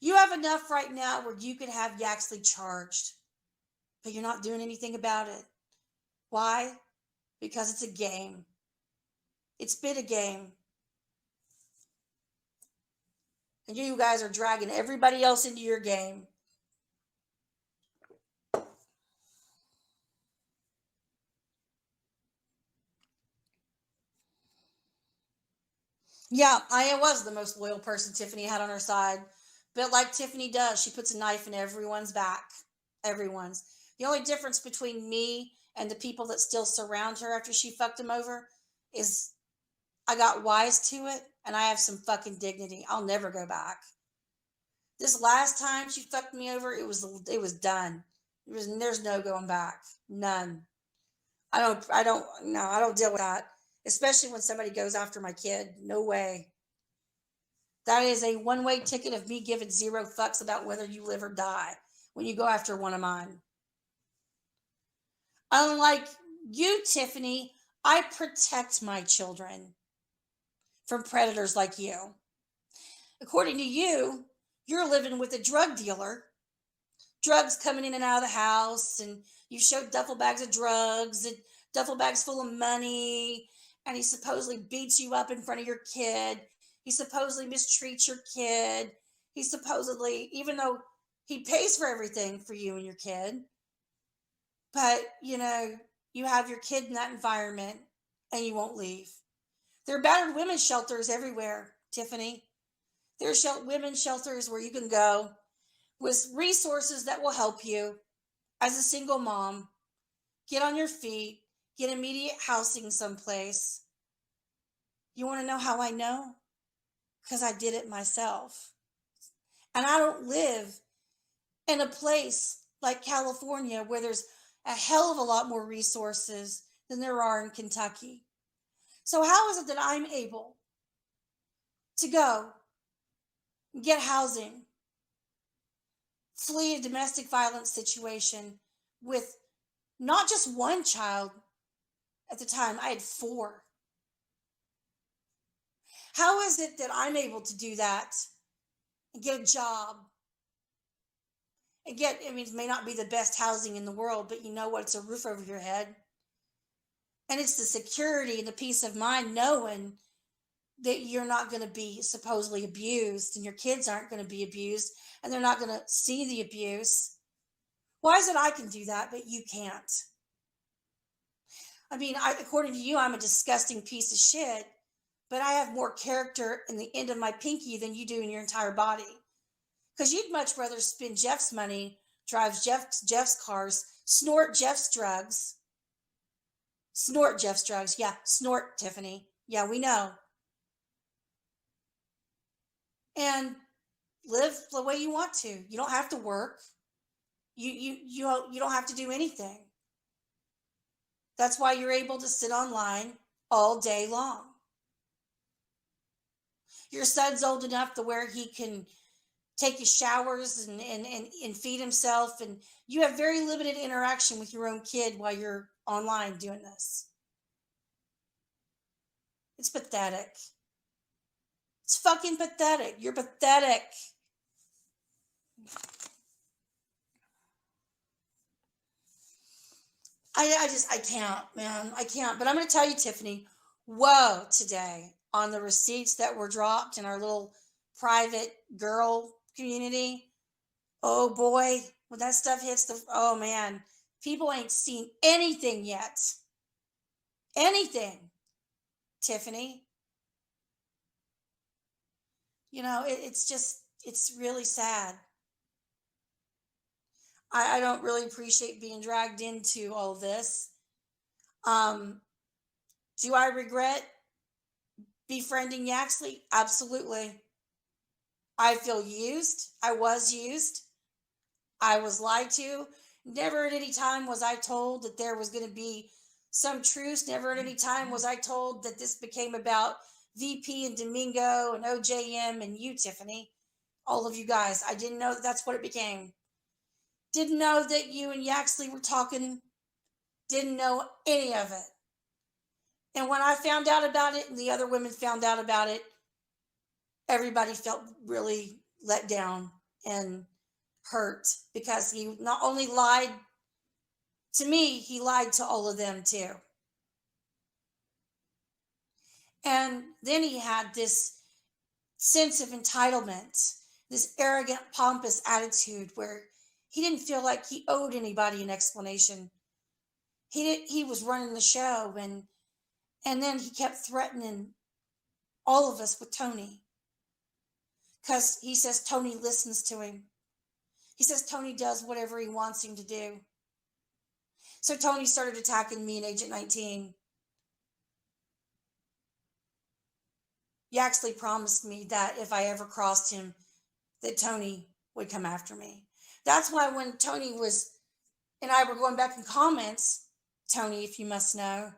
You have enough right now where you could have Yaxley charged, but you're not doing anything about it. Why? Because it's a game. It's been a game. And you guys are dragging everybody else into your game. Yeah, I was the most loyal person Tiffany had on her side. But like Tiffany does, she puts a knife in everyone's back. Everyone's. The only difference between me and the people that still surround her after she fucked him over is I got wise to it and I have some fucking dignity. I'll never go back. This last time she fucked me over, it was done. There's no going back. None. I don't deal with that. Especially when somebody goes after my kid. No way. That is a one-way ticket of me giving zero fucks about whether you live or die when you go after one of mine. Unlike you, Tiffany, I protect my children from predators like you. According to you, you're living with a drug dealer, drugs coming in and out of the house, and you showed duffel bags of drugs and duffel bags full of money, and he supposedly beats you up in front of your kid. He supposedly mistreats your kid. He supposedly, even though he pays for everything for you and your kid, but you have your kid in that environment and you won't leave. There are battered women's shelters everywhere, Tiffany. There are women's shelters where you can go with resources that will help you as a single mom get on your feet, get immediate housing someplace. You want to know how I know? Because I did it myself. And I don't live in a place like California where there's a hell of a lot more resources than there are in Kentucky. So how is it that I'm able to go get housing, flee a domestic violence situation with not just one child at the time, I had 4. How is it that I'm able to do that and get a job and it may not be the best housing in the world, but you know what? It's a roof over your head. And it's the security and the peace of mind knowing that you're not going to be supposedly abused and your kids aren't going to be abused and they're not going to see the abuse. Why is it I can do that, but you can't? According to you, I'm a disgusting piece of shit, but I have more character in the end of my pinky than you do in your entire body. Because you'd much rather spend Jeff's money, drive Jeff's cars, snort Jeff's drugs. Snort Jeff's drugs. Yeah, snort, Tiffany. Yeah, we know. And live the way you want to. You don't have to work. You don't have to do anything. That's why you're able to sit online all day long. Your son's old enough to where he can take his showers and feed himself, and you have very limited interaction with your own kid while you're online doing this. It's pathetic. It's fucking pathetic. You're pathetic. I can't, man. I can't. But I'm going to tell you, Tiffany, whoa, today on the receipts that were dropped in our little private girl community. Oh boy, when that stuff hits oh man, people ain't seen anything yet. Anything, Tiffany. It's really sad. I don't really appreciate being dragged into all this. Do I regret befriending Yaxley? Absolutely. I feel used. I was used. I was lied to. Never at any time was I told that there was going to be some truce. Never at any time was I told that this became about VP and Domingo and OJM and you, Tiffany. All of you guys. I didn't know that's what it became. Didn't know that you and Yaxley were talking. Didn't know any of it. And when I found out about it and the other women found out about it, everybody felt really let down and hurt because he not only lied to me, he lied to all of them too. And then he had this sense of entitlement, this arrogant, pompous attitude where he didn't feel like he owed anybody an explanation. He was running the show, and then he kept threatening all of us with Tony because he says Tony listens to him. He says Tony does whatever he wants him to do. So Tony started attacking me and Agent 19. Yaxley promised me that if I ever crossed him, that Tony would come after me. That's why when Tony and I were going back in comments, Tony, if you must know,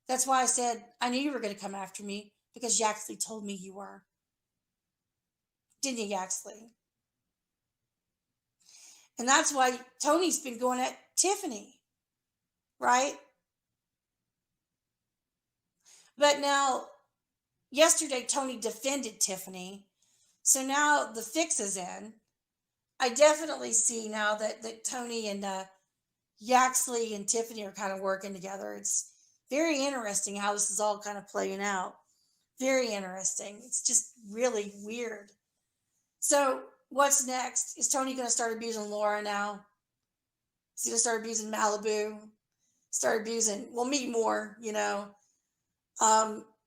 that's why I said, I knew you were going to come after me because Yaxley told me you were. Didn't you, Yaxley? And that's why Tony's been going at Tiffany, right? But now, yesterday, Tony defended Tiffany. So now the fix is in. I definitely see now that Tony and Yaxley and Tiffany are kind of working together. It's very interesting how this is all kind of playing out. Very interesting. It's just really weird. So what's next? Is Tony going to start abusing Laura now? Is he going to start abusing Malibu? Start abusing, well, me more, you know.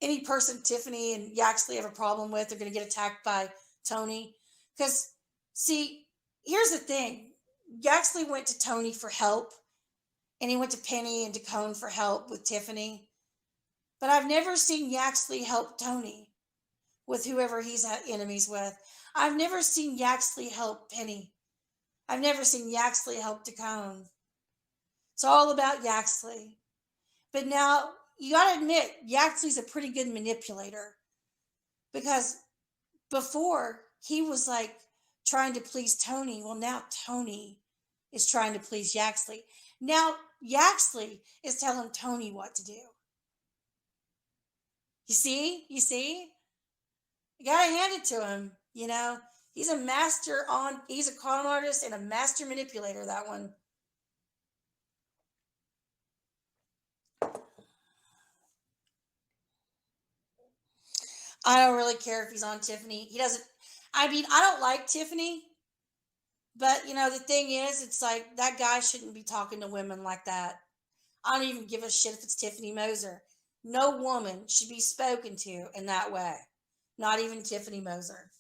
Any person Tiffany and Yaxley have a problem with, they're going to get attacked by Tony. Because, see, here's the thing. Yaxley went to Tony for help, and he went to Penny and Dacone for help with Tiffany. But I've never seen Yaxley help Tony with whoever he's had enemies with. I've never seen Yaxley help Penny. I've never seen Yaxley help Dacone. It's all about Yaxley. But now, you got to admit, Yaxley's a pretty good manipulator. Because before, he was like trying to please Tony. Well, now Tony is trying to please Yaxley. Now, Yaxley is telling Tony what to do. You see? You see? You got to hand it to him. You know, he's a con artist and a master manipulator, that one. I don't really care if he's on Tiffany. He doesn't, I mean, I don't like Tiffany, but you know, the thing is, it's like that guy shouldn't be talking to women like that. I don't even give a shit if it's Tiffany Moser. No woman should be spoken to in that way. Not even Tiffany Moser.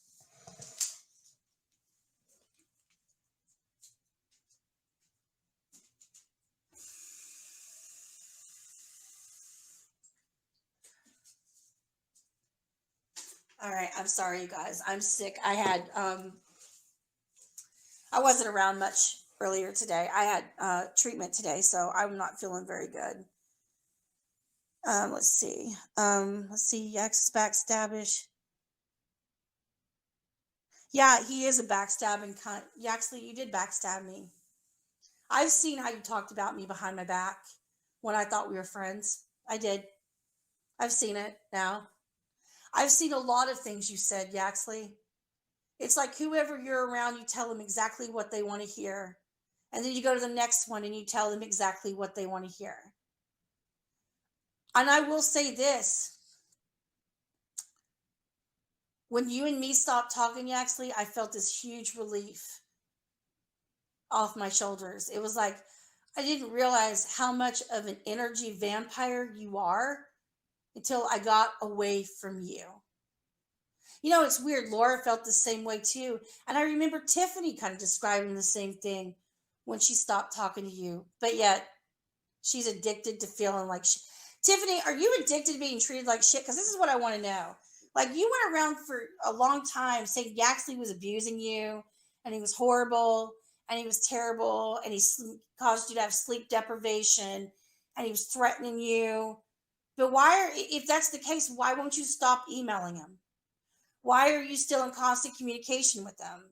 All right, I'm sorry, you guys. I'm sick. I wasn't around much earlier today. I had treatment today, so I'm not feeling very good. Let's see. Yax is backstabbish. Yeah, he is a backstabbing cunt. Yaxley, you did backstab me. I've seen how you talked about me behind my back when I thought we were friends. I did. I've seen it now. I've seen a lot of things you said, Yaxley. It's like whoever you're around, you tell them exactly what they want to hear. And then you go to the next one and you tell them exactly what they want to hear. And I will say this. When you and me stopped talking, Yaxley, I felt this huge relief off my shoulders. It was like I didn't realize how much of an energy vampire you are until I got away from you. You know, it's weird. Laura felt the same way too. And I remember Tiffany kind of describing the same thing when she stopped talking to you. But yet, she's addicted to feeling like shit. Tiffany, are you addicted to being treated like shit? Because this is what I want to know. Like, you went around for a long time saying Yaxley was abusing you, and he was horrible, and he was terrible, and he caused you to have sleep deprivation, and he was threatening you. But if that's the case, why won't you stop emailing him? Why are you still in constant communication with them?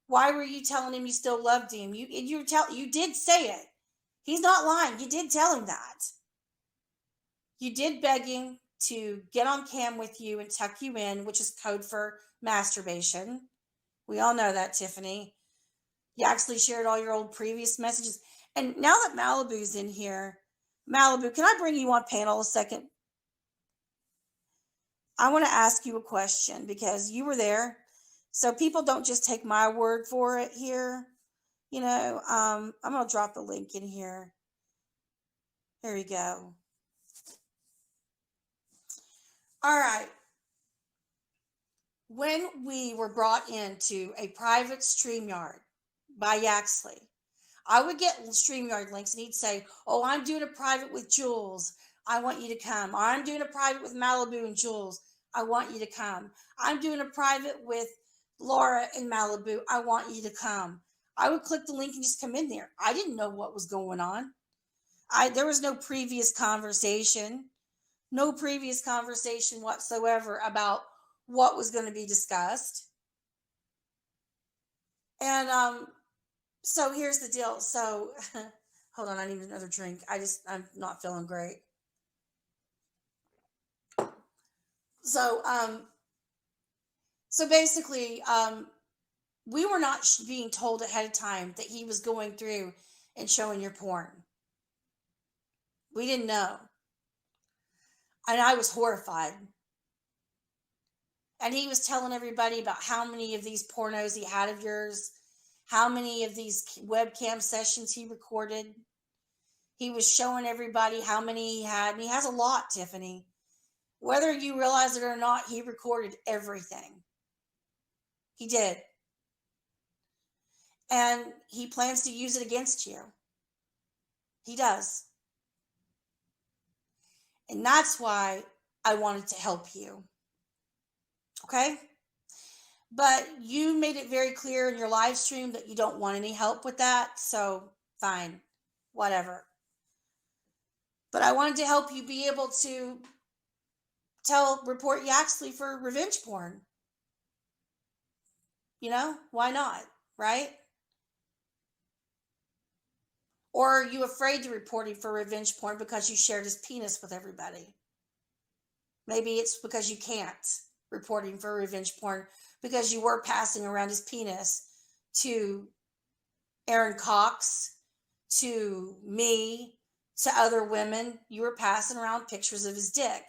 Why were you telling him you still loved him? You did say it. He's not lying. You did tell him that. You did beg him. to get on cam with you and tuck you in, which is code for masturbation. We all know that, Tiffany. You actually shared all your old previous messages. And now that Malibu's in here, Malibu, can I bring you on panel a second? I want to ask you a question because you were there. So people don't just take my word for it here. I'm going to drop the link in here. Here we go. All right. When we were brought into a private StreamYard by Yaxley, I would get StreamYard links and he'd say, "Oh, I'm doing a private with Jules. I want you to come." Or, "I'm doing a private with Malibu and Jules. I want you to come." "I'm doing a private with Laura and Malibu. I want you to come." I would click the link and just come in there. I didn't know what was going on. There was no previous conversation whatsoever about what was going to be discussed. And so here's the deal. So hold on, I need another drink. I'm not feeling great. So basically, we were not being told ahead of time that he was going through and showing your porn. We didn't know. And I was horrified. And he was telling everybody about how many of these pornos he had of yours, how many of these webcam sessions he recorded. He was showing everybody how many he had. And he has a lot, Tiffany. Whether you realize it or not, he recorded everything. He did. And he plans to use it against you. He does. And that's why I wanted to help you. Okay? But you made it very clear in your live stream that you don't want any help with that. So fine, whatever. But I wanted to help you be able to report Yaxley for revenge porn. Why not? Right? Or are you afraid to report him for revenge porn because you shared his penis with everybody? Maybe it's because you can't report him for revenge porn because you were passing around his penis to Aaron Cox, to me, to other women. You were passing around pictures of his dick.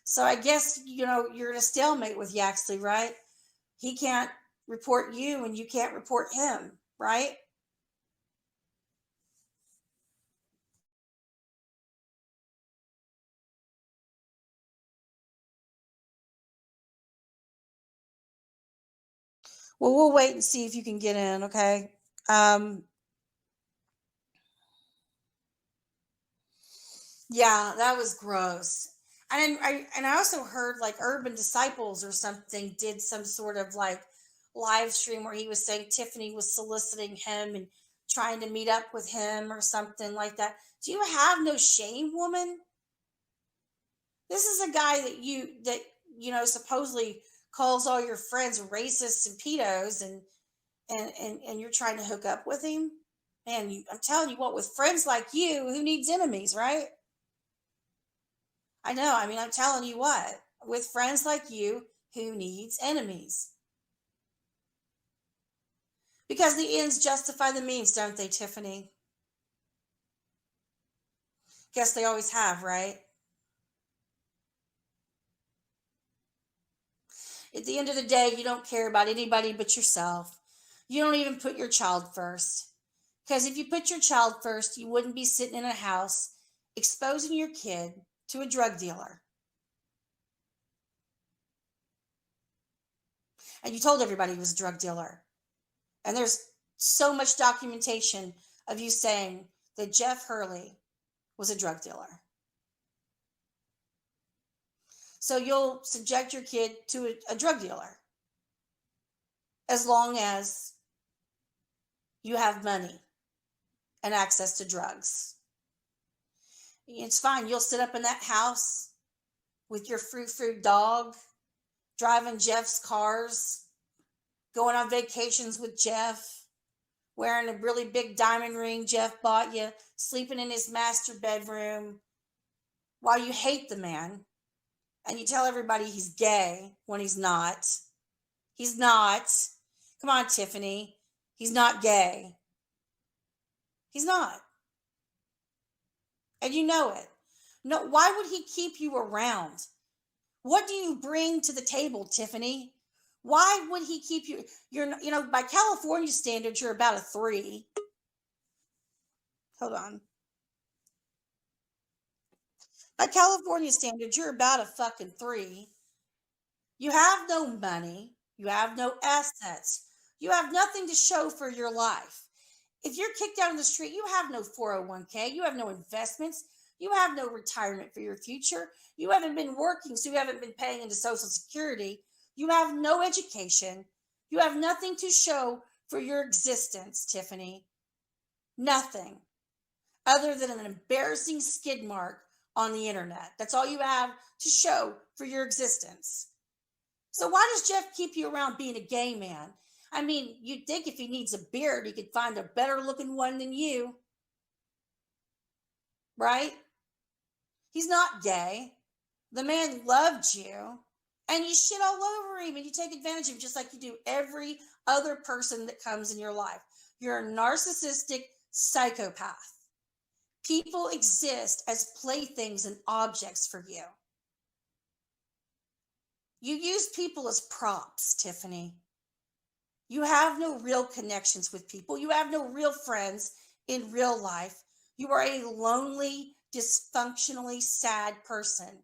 So I guess, you're in a stalemate with Yaxley, right? He can't report you and you can't report him, right? Well, we'll wait and see if you can get in, okay? Yeah, that was gross. And I also heard like Urban Disciples or something did some sort of like live stream where he was saying Tiffany was soliciting him and trying to meet up with him or something like that. Do you have no shame, woman? This is a guy that supposedly calls all your friends racists and pedos and you're trying to hook up with him. Man, I'm telling you what, with friends like you, who needs enemies, right? I know. I mean, I'm telling you what, with friends like you, who needs enemies? Because the ends justify the means, don't they, Tiffany? Guess they always have, right? At the end of the day, you don't care about anybody but yourself. You don't even put your child first. Because if you put your child first, you wouldn't be sitting in a house exposing your kid to a drug dealer. And you told everybody he was a drug dealer. And there's so much documentation of you saying that Jeff Hurley was a drug dealer. So you'll subject your kid to a drug dealer as long as you have money and access to drugs. It's fine. You'll sit up in that house with your frou-frou dog, driving Jeff's cars, going on vacations with Jeff, wearing a really big diamond ring Jeff bought you, sleeping in his master bedroom while you hate the man and you tell everybody he's gay when he's not. He's not. Come on, Tiffany. He's not gay. He's not. And you know it. No, why would he keep you around? What do you bring to the table, Tiffany? Why would he keep you? You're, by California standards, you're about a 3. Hold on. By California standards, you're about a fucking 3. You have no money. You have no assets. You have nothing to show for your life. If you're kicked out on the street, you have no 401k. You have no investments. You have no retirement for your future. You haven't been working, so you haven't been paying into Social Security. You have no education. You have nothing to show for your existence, Tiffany. Nothing other than an embarrassing skid mark on the internet. That's all you have to show for your existence. So why does Jeff keep you around being a gay man? I mean, you'd think if he needs a beard, he could find a better looking one than you. Right? He's not gay. The man loved you. And you shit all over him and you take advantage of him just like you do every other person that comes in your life. You're a narcissistic psychopath. People exist as playthings and objects for you. You use people as props, Tiffany. You have no real connections with people. You have no real friends in real life. You are a lonely, dysfunctionally sad person.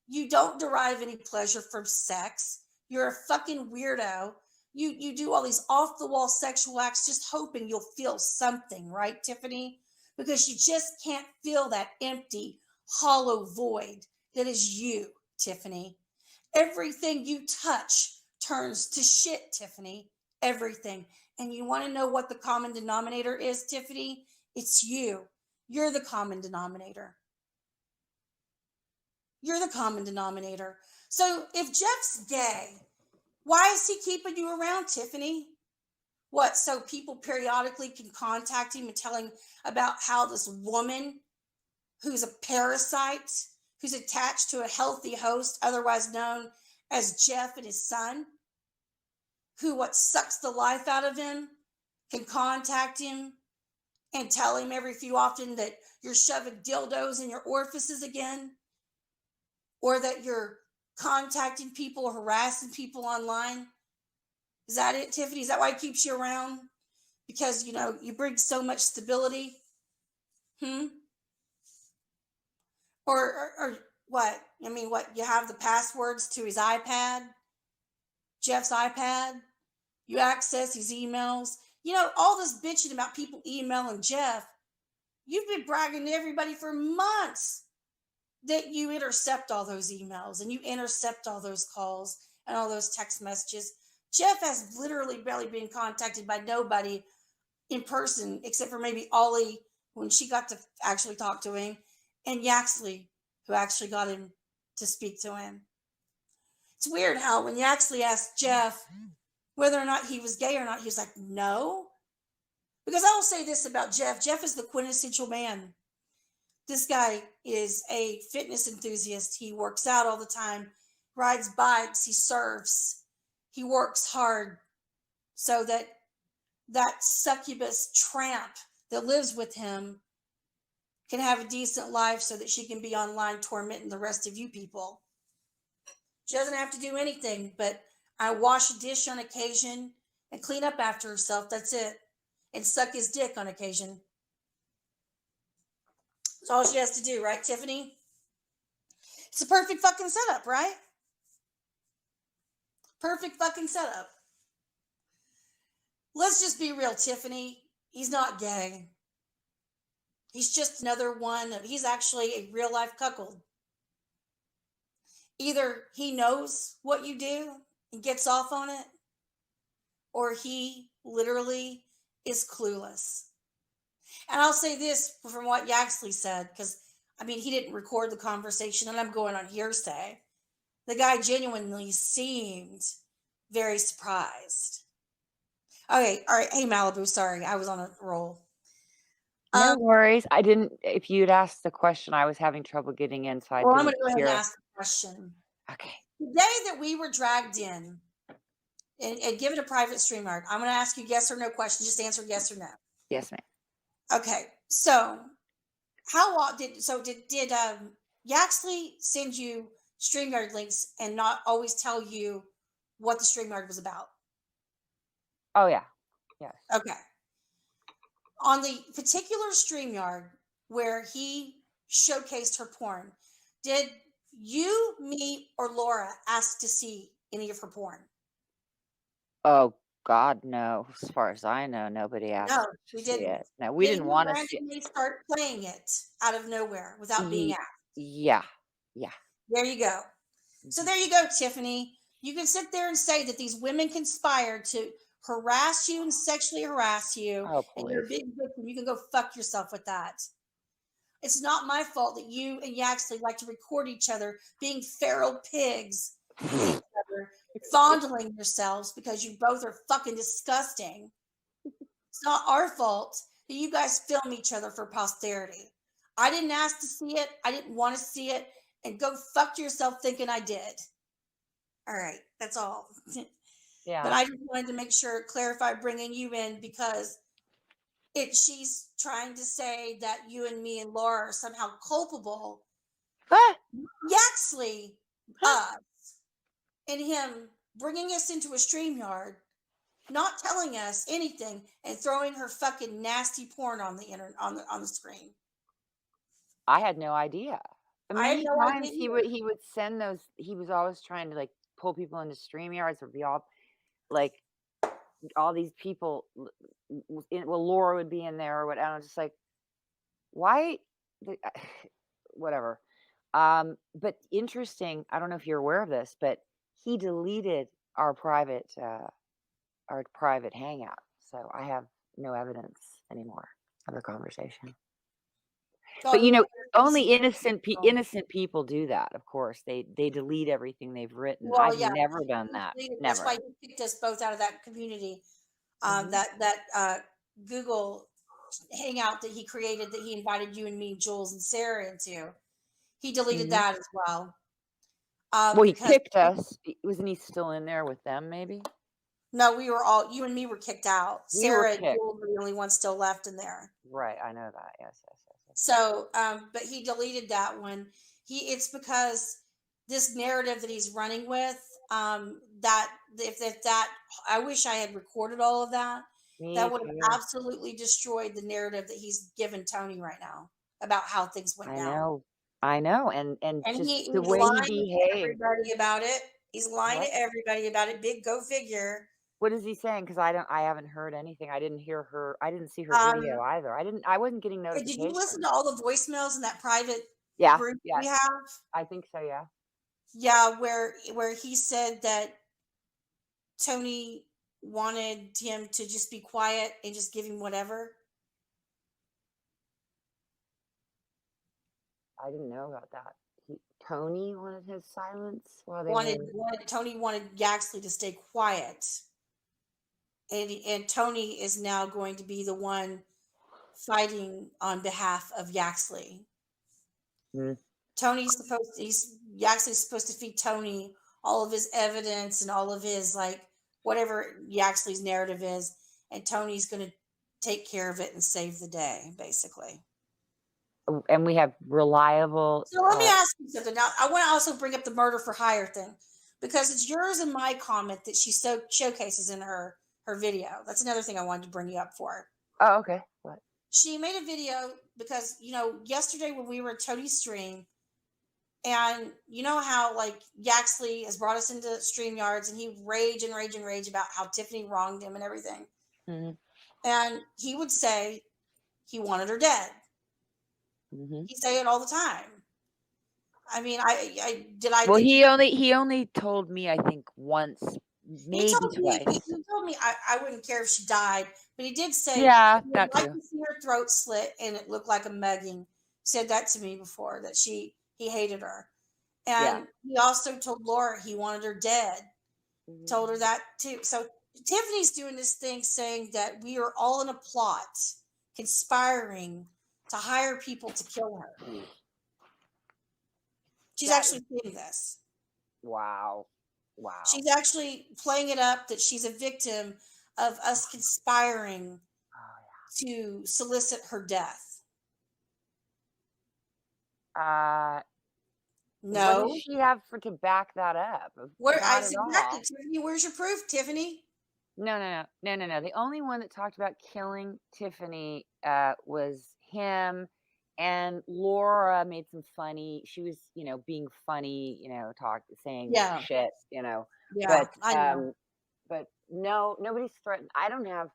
You don't derive any pleasure from sex. You're a fucking weirdo. You do all these off-the-wall sexual acts just hoping you'll feel something, right, Tiffany? Because you just can't feel that empty, hollow void that is you, Tiffany. Everything you touch turns to shit, Tiffany. Everything. And you want to know what the common denominator is, Tiffany? It's you. You're the common denominator. You're the common denominator. So if Jeff's gay, why is he keeping you around, Tiffany? What, so people periodically can contact him and tell him about how this woman who's a parasite, who's attached to a healthy host, otherwise known as Jeff and his son, who what sucks the life out of him, can contact him and tell him every few often that you're shoving dildos in your orifices again, or that you're contacting people or harassing people online? Is that it, Tiffany? Is that why it keeps you around? Because, you bring so much stability? Or what? I mean, what? You have the passwords to his iPad? Jeff's iPad? You access his emails? All this bitching about people emailing Jeff. You've been bragging to everybody for months that you intercept all those emails and you intercept all those calls and all those text messages. Jeff has literally barely been contacted by nobody in person, except for maybe Ollie when she got to actually talk to him, and Yaxley, who actually got him to speak to him. It's weird how when Yaxley asked Jeff whether or not he was gay or not, he was like, no. Because I will say this about Jeff. Jeff is the quintessential man. This guy is a fitness enthusiast. He works out all the time, rides bikes, he surfs, he works hard so that succubus tramp that lives with him can have a decent life so that she can be online tormenting the rest of you people. She doesn't have to do anything but wash a dish on occasion and clean up after herself. That's it. And suck his dick on occasion. That's all she has to do, right, Tiffany? It's a perfect fucking setup, right? Perfect fucking setup. Let's just be real, Tiffany. He's not gay. He's just another one. He's actually a real life cuckold. Either he knows what you do and gets off on it, or he literally is clueless. And I'll say this from what Yaxley said, because, he didn't record the conversation, and I'm going on hearsay. The guy genuinely seemed very surprised. Okay, all right. Hey, Malibu, sorry. I was on a roll. No worries. I didn't, if you'd asked the question, I was having trouble getting in, so I'm going to go ahead and ask the question. Okay. The day that we were dragged in and given a private StreamYard, I'm going to ask you yes or no question. Just answer yes or no. Yes, ma'am. Okay. So did Yaxley send you StreamYard links and not always tell you what the StreamYard was about? Oh, yeah. Yes. Okay. On the particular StreamYard where he showcased her porn, did you, me, or Laura ask to see any of her porn? Oh, God, no. As far as I know, nobody asked No, to we see didn't. it. No, we didn't want to see it. Randomly start playing it out of nowhere without being asked. Yeah. Yeah. There you go. So there you go, Tiffany. You can sit there and say that these women conspired to harass you and sexually harass you, Oh, and you're a please. big victim. You can go fuck yourself with that. It's not my fault that you and Yaxley like to record each other being feral pigs with each other, fondling yourselves because you both are fucking disgusting. It's not our fault that you guys film each other for posterity. I didn't ask to see it. I didn't want to see it. And go fuck yourself thinking I did. All right, that's all. Yeah. But I just wanted to make sure, clarify, bringing you in because she's trying to say that you and me and Laura are somehow culpable. What? Yaxley, us, and him bringing us into a StreamYard, not telling us anything, and throwing her fucking nasty porn on the internet on the screen. I had no idea. I had Many no times idea he would send those. He was always trying to like pull people into StreamYards or be all like all these people. Well, Laura would be in there or what. And I'm just like, why? Whatever. But interesting. I don't know if you're aware of this, but he deleted our private hangout, so I have no evidence anymore of the conversation. But only innocent people do that. Of course, they delete everything they've written. Well, I've yeah, never done that. that's Never. why he kicked us both out of that community. That Google Hangout that he created, that he invited you and me, Jules and Sarah into. He deleted that as well. Well, he kicked us. Wasn't he still in there with them? Maybe. No, you and me were kicked out. Sarah and Jules were the only ones still left in there. Right, I know that. Yes. So, but he deleted that one. It's because this narrative that he's running with, that I wish I had recorded all of that. That would have absolutely destroyed the narrative that he's given Tony right now about how things went down. I know, and just he's the way lying he behaved. to everybody about it. He's lying to everybody about it. Big go figure. What is he saying? Because I haven't heard anything. I didn't see her video either. I wasn't getting notifications. Did you listen to all the voicemails in that private group we have? I think so. Yeah. Yeah, where he said that Tony wanted him to just be quiet and just give him whatever. I didn't know about that. Tony wanted his silence while they Tony wanted Yaxley to stay quiet. And Tony is now going to be the one fighting on behalf of Yaxley. Yaxley's supposed to feed Tony all of his evidence and all of his, like, whatever Yaxley's narrative is, and Tony's going to take care of it and save the day, basically. And we have reliable. So let me ask you something. Now, I want to also bring up the murder for hire thing, because it's yours and my comment that she showcases in her video. That's another thing I wanted to bring you up for. Oh, okay. What? She made a video because, yesterday when we were at Tony's stream, and you know how, like, Yaxley has brought us into StreamYards, and he rage about how Tiffany wronged him and everything. Mm-hmm. And he would say he wanted her dead. Mm-hmm. He'd say it all the time. I mean, Well, he only told me, I think, once, maybe twice. He told me I wouldn't care if she died, but he did say, yeah, that too. To see her throat slit and it looked like a mugging. Said that to me before, that he hated her. And he also told Laura he wanted her dead. Mm-hmm. Told her that too. So Tiffany's doing this thing saying that we are all in a plot, conspiring to hire people to kill her. She's actually doing this. Wow. Wow. She's actually playing it up that she's a victim of us conspiring Oh, to solicit her death. yeah. What does No. she have for to back that up? Where I Not at exactly, all. Tiffany, where's your proof, Tiffany? No, no, no, no, no, no. The only one that talked about killing Tiffany was him, and Laura made some funny. She was, being funny, saying Yeah, shit, yeah, but I know. but no, nobody's threatened. I don't have.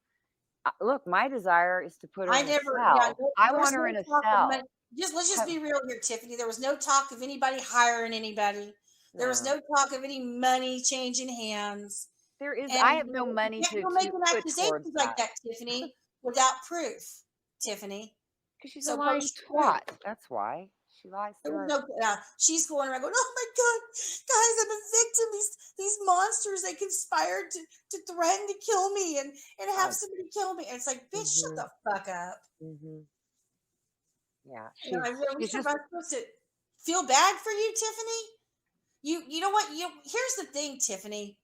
Look, my desire is to put her I in a never, yeah, cell. I there was want no her in a talk of money. cell. Let's just Have- be real here, Tiffany. There was no talk of anybody hiring anybody. There was No, no talk of any money changing hands. there is. And I have no you money can't to go making put towards accusations like that that, Tiffany, without proof, Tiffany. because she's a So lying post your proof. twat. That's why she lies to There was her. no, she's going around going, "Oh my God, guys, I'm a victim. These monsters, they conspired to threaten to kill me and have Oh, somebody kill me." And it's like, bitch, shut mhm, the fuck up. mhm. Yeah, You know, she's I wish she's am just I supposed to feel bad for you, Tiffany? You know what? Here's the thing, Tiffany.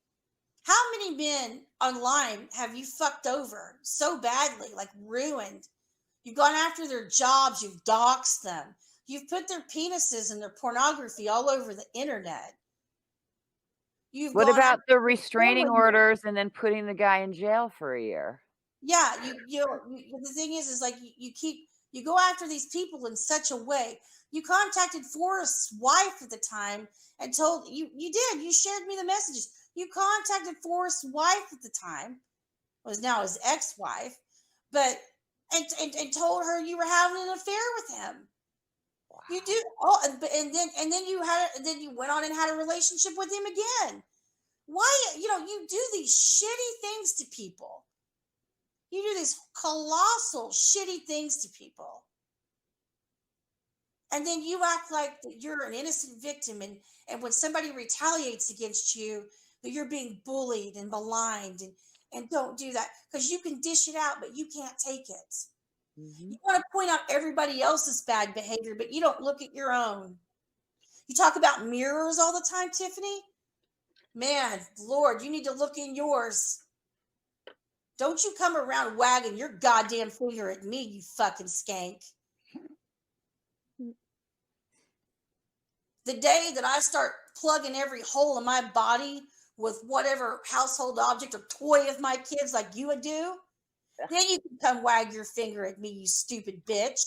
How many men online have you fucked over so badly, like ruined? You've gone after their jobs, you've doxed them, you've put their penises and their pornography all over the internet. You've what gone about after the their restraining family. orders and then putting the guy in jail for a year? Yeah, the thing is like you go after these people in such a way. You contacted Forrest's wife at the time and told you shared me the messages. You contacted Forrest's wife at the time, was now his ex-wife, but and told her you were having an affair with him. Wow. You do all, and then you went on and had a relationship with him again. Why, you do these shitty things to people. You do these colossal shitty things to people. And then you act like that you're an innocent victim, and when somebody retaliates against you, that you're being bullied and maligned, and don't do that because you can dish it out, but you can't take it. Hmm. You want to point out everybody else's bad behavior, but you don't look at your own. You talk about mirrors all the time, Tiffany. Man, Lord, you need to look in yours. Don't you come around wagging your goddamn finger at me, you fucking skank. The day that I start plugging every hole in my body with whatever household object or toy of my kids like you would do, then you can come wag your finger at me, you stupid bitch.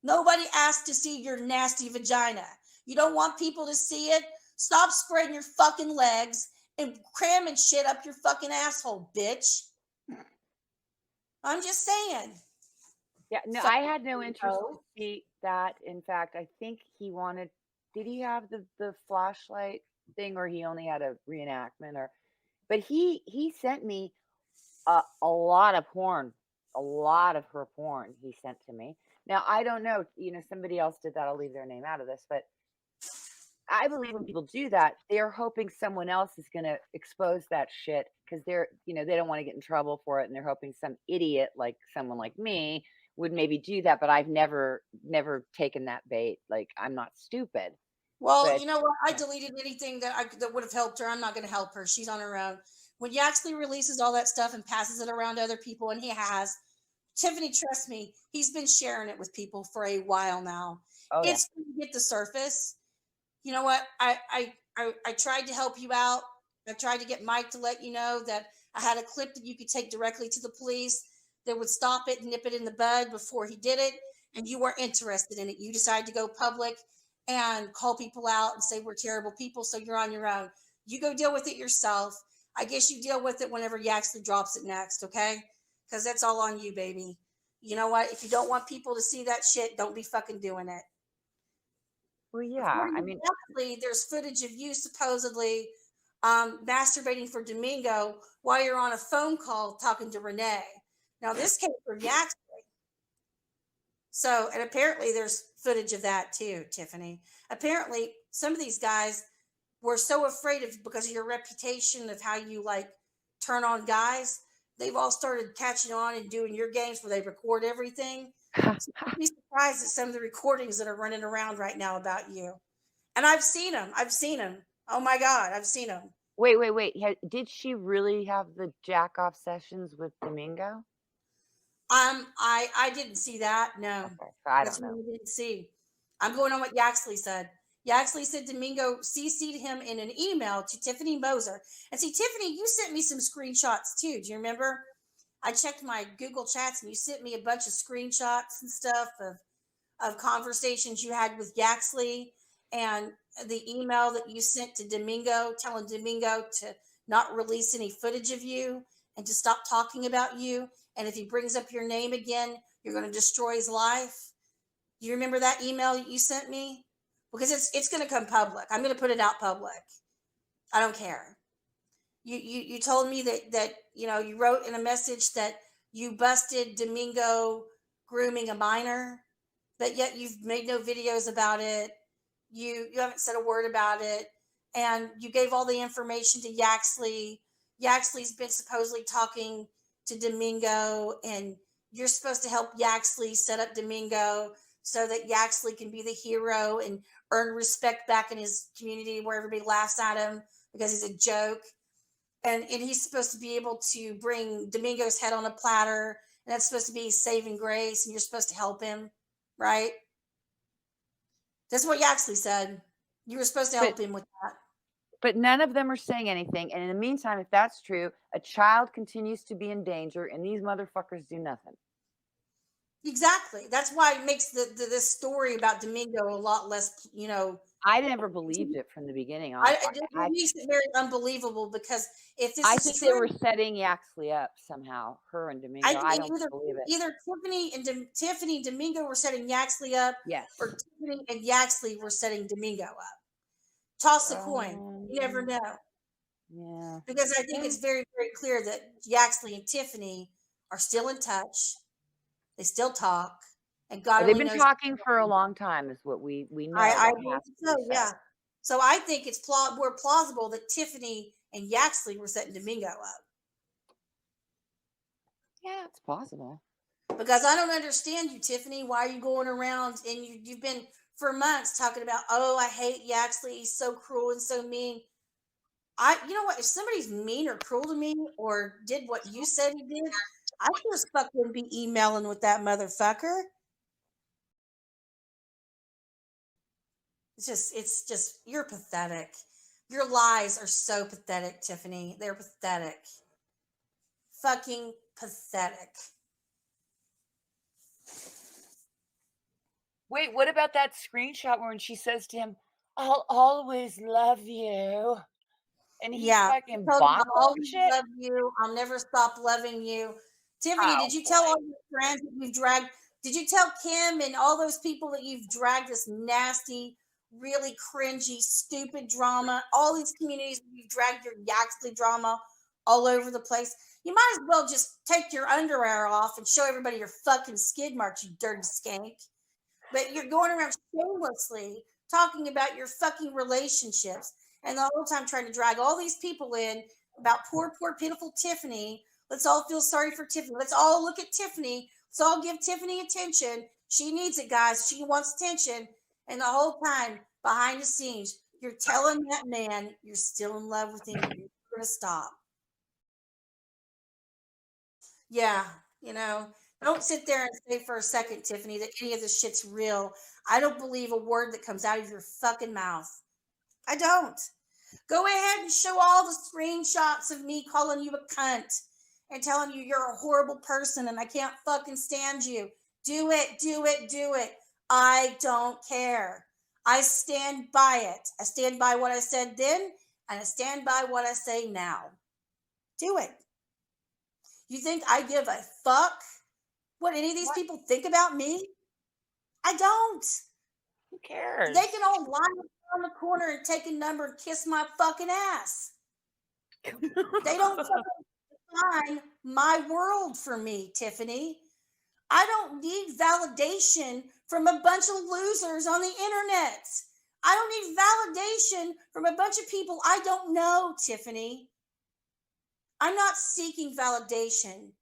Nobody asked to see your nasty vagina. You don't want people to see it? Stop spreading your fucking legs and cramming shit up your fucking asshole, bitch. I'm just saying. Yeah, no, So, I had no interest to see that. In fact, I think he wanted. Did he have the flashlight thing, or he only had a reenactment? Or, but he sent me a lot of porn, a lot of her porn. He sent to me. Now I don't know. Somebody else did that. I'll leave their name out of this, but I believe when people do that, they're hoping someone else is going to expose that shit because they don't want to get in trouble for it, and they're hoping some idiot like someone like me would maybe do that. But I've never taken that bait. Like I'm not stupid, well, but you know what? I yeah. deleted anything that would have helped her. I'm not going to help her. She's on her own. When Yaxley releases all that stuff and passes it around to other people, and he has, Tiffany, trust me, he's been sharing it with people for a while now. Oh yeah. It's going to get the surface. You know what? I tried to help you out. I tried to get Mike to let you know that I had a clip that you could take directly to the police that would stop it and nip it in the bud before he did it. And you weren't interested in it. You decided to go public and call people out and say we're terrible people. So you're on your own. You go deal with it yourself. I guess you deal with it whenever Yaxley drops it next, okay? Because that's all on you, baby. You know what? If you don't want people to see that shit, don't be fucking doing it. Well, yeah. According I to mean, Yaxley, there's footage of you supposedly masturbating for Domingo while you're on a phone call talking to Renee. Now, this came from Yaxley. So, and apparently there's footage of that too, Tiffany. Apparently, some of these guys were so afraid of because of your reputation of how you like turn on guys. They've all started catching on and doing your games where they record everything. So don't be surprised at some of the recordings that are running around right now about you. And I've seen them. I've seen them. Oh my God, I've seen them. Wait, wait, wait. Did she really have the jack off sessions with Domingo? I didn't see that. No, Okay, so I that's don't what know. I didn't see. I'm going on what Yaxley said. Yaxley said Domingo CC'd him in an email to Tiffany Moser. And see, Tiffany, you sent me some screenshots too. Do you remember? I checked my Google chats and you sent me a bunch of screenshots and stuff of conversations you had with Yaxley and the email that you sent to Domingo telling Domingo to not release any footage of you and to stop talking about you. And if he brings up your name again, you're going to destroy his life. Do you remember that email that you sent me? Because it's going to come public. I'm going to put it out public. I don't care. You told me that you wrote in a message that you busted Domingo grooming a minor, but yet you've made no videos about it. You haven't said a word about it, and you gave all the information to Yaxley. Yaxley's been supposedly talking to Domingo, and you're supposed to help Yaxley set up Domingo so that Yaxley can be the hero and earn respect back in his community where everybody laughs at him because he's a joke. And he's supposed to be able to bring Domingo's head on a platter, and that's supposed to be saving grace, and you're supposed to help him, right? That's what Yaxley said. You were supposed to help him with that. But none of them are saying anything. And in the meantime, if that's true, a child continues to be in danger, and these motherfuckers do nothing. Exactly. That's why it makes this story about Domingo a lot less, I never believed it from the beginning. it makes it very unbelievable because if this I is think true, they were setting Yaxley up somehow, her and Domingo. I don't believe it. either Tiffany and Domingo were setting Yaxley up, Yes. or Tiffany and Yaxley were setting Domingo up. Toss a coin. You never know. Yeah. Because I think it's very, very clear that Yaxley and Tiffany are still in touch. They still talk, and God They've only been knows. talking for a long time, is what we know. I believe so, yeah. So I think it's more plausible that Tiffany and Yaxley were setting Domingo up. Yeah, it's possible. Because I don't understand you, Tiffany. Why are you going around and you've been for months talking about, oh, I hate Yaxley. He's so cruel and so mean. You know what? If somebody's mean or cruel to me or did what you said he did, I sure as fuck wouldn't be emailing with that motherfucker. It's just, you're pathetic. Your lies are so pathetic, Tiffany. They're pathetic. Fucking pathetic. Wait, what about that screenshot when she says to him, "I'll always love you," and he fucking bought I'll that shit? love you. I'll never stop loving you. Tiffany, Oh, did you tell all your friends that you've dragged? Did you tell Kim and all those people that you've dragged this nasty, really cringy, stupid drama? All these communities you've dragged your Yaxley drama all over the place. You might as well just take your underwear off and show everybody your fucking skid marks, you dirty skank. But you're going around shamelessly talking about your fucking relationships and the whole time trying to drag all these people in about poor, pitiful Tiffany. Let's all feel sorry for Tiffany. Let's all look at Tiffany. Let's all give Tiffany attention. She needs it, guys. She wants attention. And the whole time, behind the scenes, you're telling that man you're still in love with him. You're going to stop. Yeah, don't sit there and say for a second, Tiffany, that any of this shit's real. I don't believe a word that comes out of your fucking mouth. I don't. Go ahead and show all the screenshots of me calling you a cunt and telling you you're a horrible person and I can't fucking stand you. Do it, do it, do it. I don't care. I stand by it. I stand by what I said then, and I stand by what I say now. Do it. You think I give a fuck what any of these people think about me? I don't. Who cares? They can all line up on the corner and take a number and kiss my fucking ass. They don't fucking define my world for me, Tiffany. I don't need validation from a bunch of losers on the internet. I don't need validation from a bunch of people I don't know, Tiffany. I'm not seeking validation.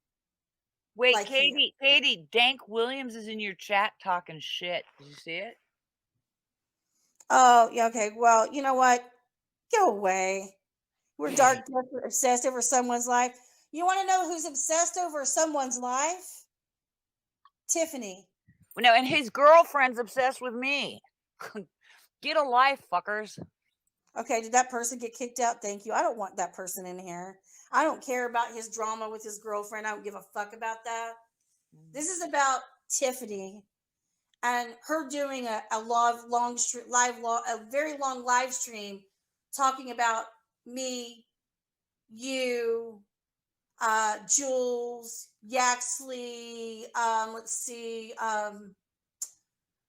Wait, like Katie, Dank Williams is in your chat talking shit. Did you see it? Oh, yeah, okay. Well, you know what? Go away. We're dark, desperate, obsessed over someone's life. You want to know who's obsessed over someone's life? Tiffany. Well, no, and his girlfriend's obsessed with me. Get a life, fuckers. Okay, did that person get kicked out? Thank you. I don't want that person in here. I don't care about his drama with his girlfriend. I don't give a fuck about that. This is about Tiffany and her doing a very long live stream talking about me, you, Jules, Yaxley, let's see,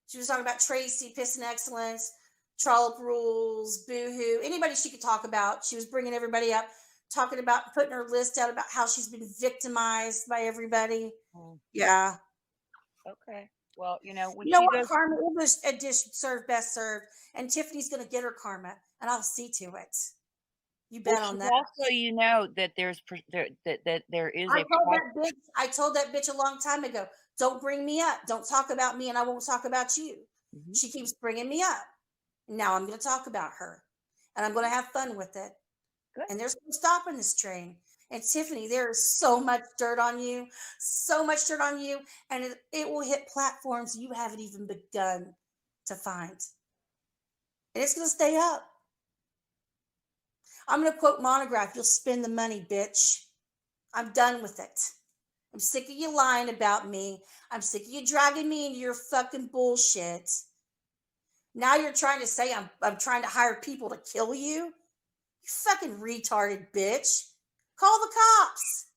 she was talking about Tracy, Piss and Excellence, Trollop Rules, Boohoo, anybody she could talk about. She was bringing everybody up, talking about putting her list out about how she's been victimized by everybody. Mm, Yeah. okay. Well, when You know she what, goes, karma? A dish served best served, and Tiffany's going to get her karma, and I'll see to it. You well, bet on she's that. also, that there's that there is I a told that bitch. I told that bitch a long time ago. Don't bring me up. Don't talk about me, and I won't talk about you. Mhm. She keeps bringing me up. Now I'm going to talk about her, and I'm going to have fun with it. Good. And there's no stopping this train. And Tiffany, there is so much dirt on you, and it will hit platforms you haven't even begun to find. And it's going to stay up. I'm going to quote Monograph. You'll spend the money, bitch. I'm done with it. I'm sick of you lying about me. I'm sick of you dragging me into your fucking bullshit. Now you're trying to say I'm trying to hire people to kill you? You fucking retarded bitch. Call the cops.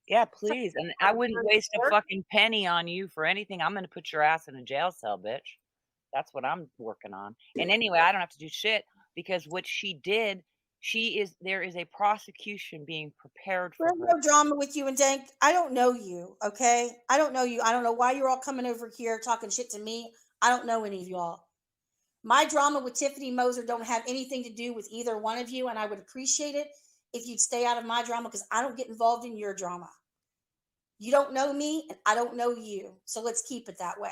Yeah, please. And I wouldn't waste a fucking penny on you for anything. I'm gonna put your ass in a jail cell, bitch. That's what I'm working on. And anyway, I don't have to do shit because what she did, there is a prosecution being prepared for There's her. no drama with you and Dank. I don't know you, okay? I don't know you. I don't know why you're all coming over here talking shit to me. I don't know any of y'all. My drama with Tiffany Moser don't have anything to do with either one of you, and I would appreciate it if you'd stay out of my drama because I don't get involved in your drama. You don't know me, and I don't know you. So let's keep it that way.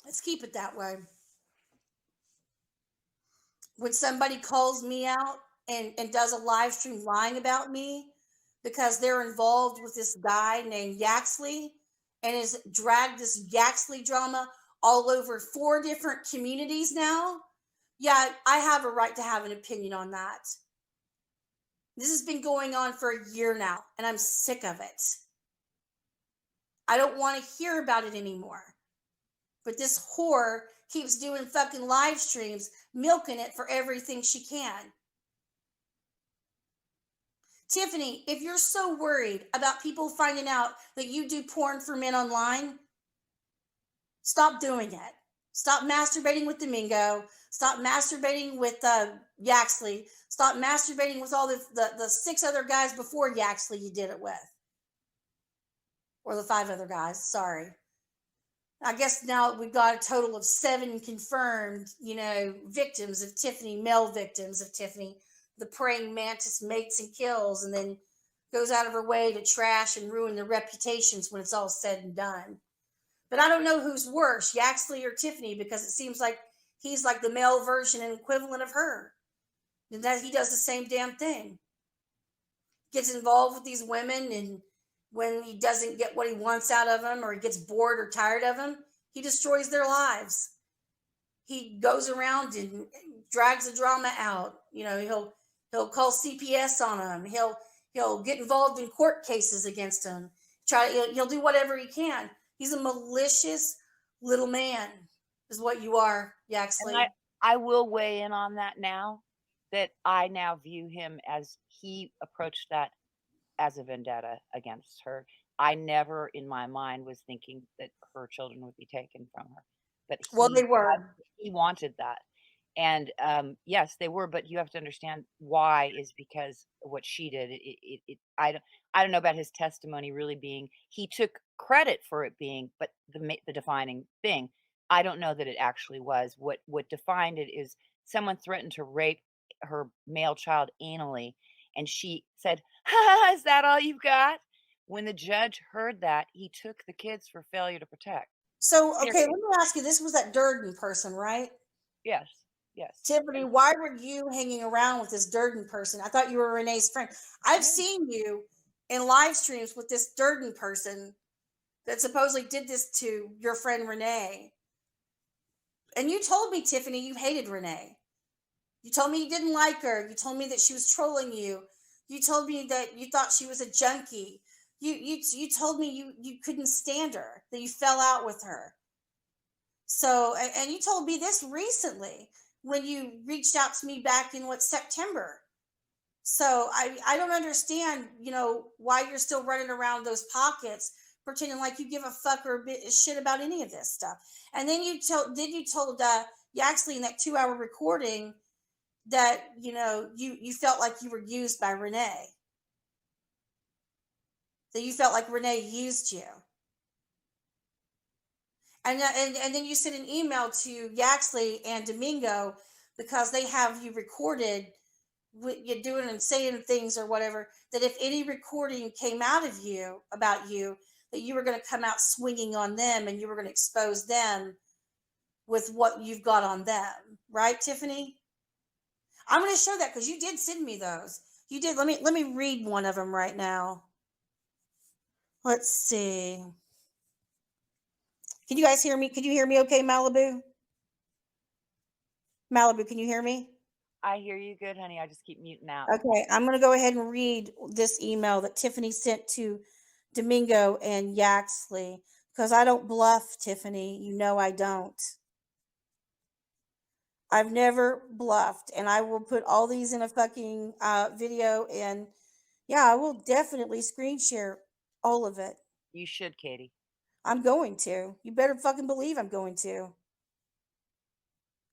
Let's keep it that way. When somebody calls me out and does a live stream lying about me because they're involved with this guy named Yaxley and has dragged this Yaxley drama all over 4 different communities now, yeah, I have a right to have an opinion on that. This has been going on for a year now, and I'm sick of it. I don't want to hear about it anymore. But this whore keeps doing fucking live streams, milking it for everything she can. Tiffany, if you're so worried about people finding out that you do porn for men online, stop doing it. Stop masturbating with Domingo. Stop masturbating with Yaxley. Stop masturbating with all the 6 other guys before Yaxley you did it with. Or the 5 other guys, sorry. I guess now we've got a total of 7 confirmed, victims of Tiffany, male victims of Tiffany, the praying mantis mates and kills, and then goes out of her way to trash and ruin their reputations when it's all said and done. But I don't know who's worse, Yaxley or Tiffany, because it seems like he's like the male version and equivalent of her. And that he does the same damn thing. Gets involved with these women, and when he doesn't get what he wants out of them, or he gets bored or tired of them, he destroys their lives. He goes around and drags the drama out. He'll call CPS on them. He'll get involved in court cases against them. He'll do whatever he can. He's a malicious little man, is what you are, Yaxley. And I will weigh in on that now, that I now view him as he approached that as a vendetta against her. I never in my mind was thinking that her children would be taken from her. But they were. He wanted that. And yes, they were, but you have to understand why is because of what she did. I don't know about his testimony really being, he took credit for it being, but the defining thing, I don't know that it actually was. What defined it is someone threatened to rape her male child anally, and she said, "Ha, is that all you've got?" When the judge heard that, he took the kids for failure to protect. So, Here, okay, let me ask you. This was that Durden person, right? yes, yes. Tiffany, why were you hanging around with this Durden person? I thought you were Renee's friend. I've No, seen you in live streams with this Durden person that supposedly did this to your friend Renee. And you told me, Tiffany, you hated Renee. You told me you didn't like her. You told me that she was trolling you. You told me that you thought she was a junkie. You told me you couldn't stand her, that you fell out with her. So, and you told me this recently when you reached out to me back in September. So I don't understand, why you're still running around those pockets pretending like you give a fuck or a bit of shit about any of this stuff. And then you told Yaxley in that 2 hour recording that, you felt like you were used by Renee. That you felt like Renee used you. And then you sent an email to Yaxley and Domingo because they have you recorded you doing and saying things or whatever, that if any recording came out of you about you, that you were going to come out swinging on them and you were going to expose them with what you've got on them. Right, Tiffany? I'm going to show that because you did send me those. You did. Let me read one of them right now. Let's see. Can you guys hear me? Can you hear me okay, Malibu? Malibu, can you hear me? I hear you good, honey. I just keep muting out. Okay, I'm going to go ahead and read this email that Tiffany sent to Domingo and Yaxley because I don't bluff, Tiffany. You know I don't. I've never bluffed, and I will put all these in a fucking video, and yeah, I will definitely screen share all of it. You should, Katie. I'm going to. You better fucking believe I'm going to.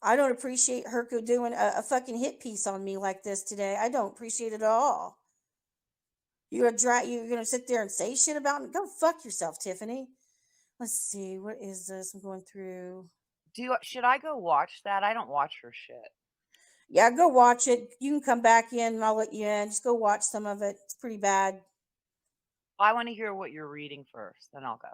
I don't appreciate her doing a fucking hit piece on me like this today. I don't appreciate it at all. You're gonna sit there and say shit about me? Go fuck yourself, Tiffany. Let's see, what is this? I'm going through. Should I go watch that? I don't watch her shit. Yeah, go watch it. You can come back in and I'll let you in. Just go watch some of it. It's pretty bad. I want to hear what you're reading first, then I'll go.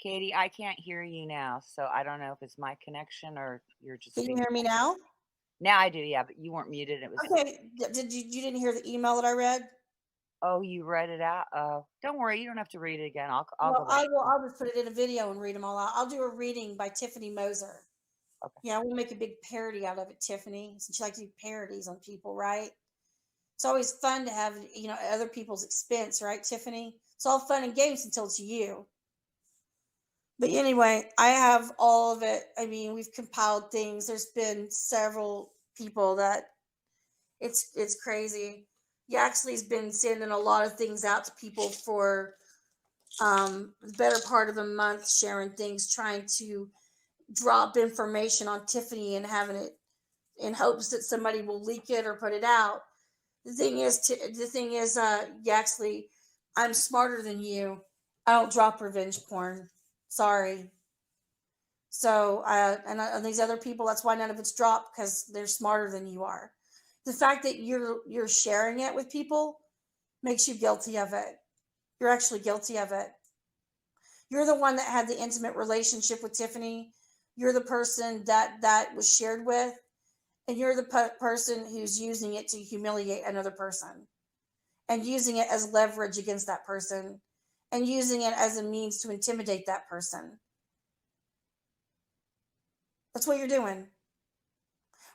Katie, I can't hear you now, so I don't know if it's my connection or you're just Can you being. hear me now? Now I do, yeah, but you weren't muted. It was. Okay. Did you didn't hear the email that I read? Oh, you read it out. Oh, don't worry, you don't have to read it again. I'll Well, go back. I'll just put it in a video and read them all out. I'll do a reading by Tiffany Moser. Okay. Yeah, we'll make a big parody out of it, Tiffany, since you like to do parodies on people, right? It's always fun to have, other people's expense, right, Tiffany? It's all fun and games until it's you. But anyway, I have all of it. I mean, we've compiled things. There's been several people that it's crazy. Yaxley's been sending a lot of things out to people for the better part of a month, sharing things, trying to drop information on Tiffany and having it in hopes that somebody will leak it or put it out. The thing is, Yaxley, I'm smarter than you. I don't drop revenge porn. Sorry. So, and these other people, that's why none of it's dropped, because they're smarter than you are. The fact that you're sharing it with people makes you guilty of it. You're actually guilty of it. You're the one that had the intimate relationship with Tiffany. You're the person that was shared with, and you're the person who's using it to humiliate another person, and using it as leverage against that person, and using it as a means to intimidate that person. That's what you're doing.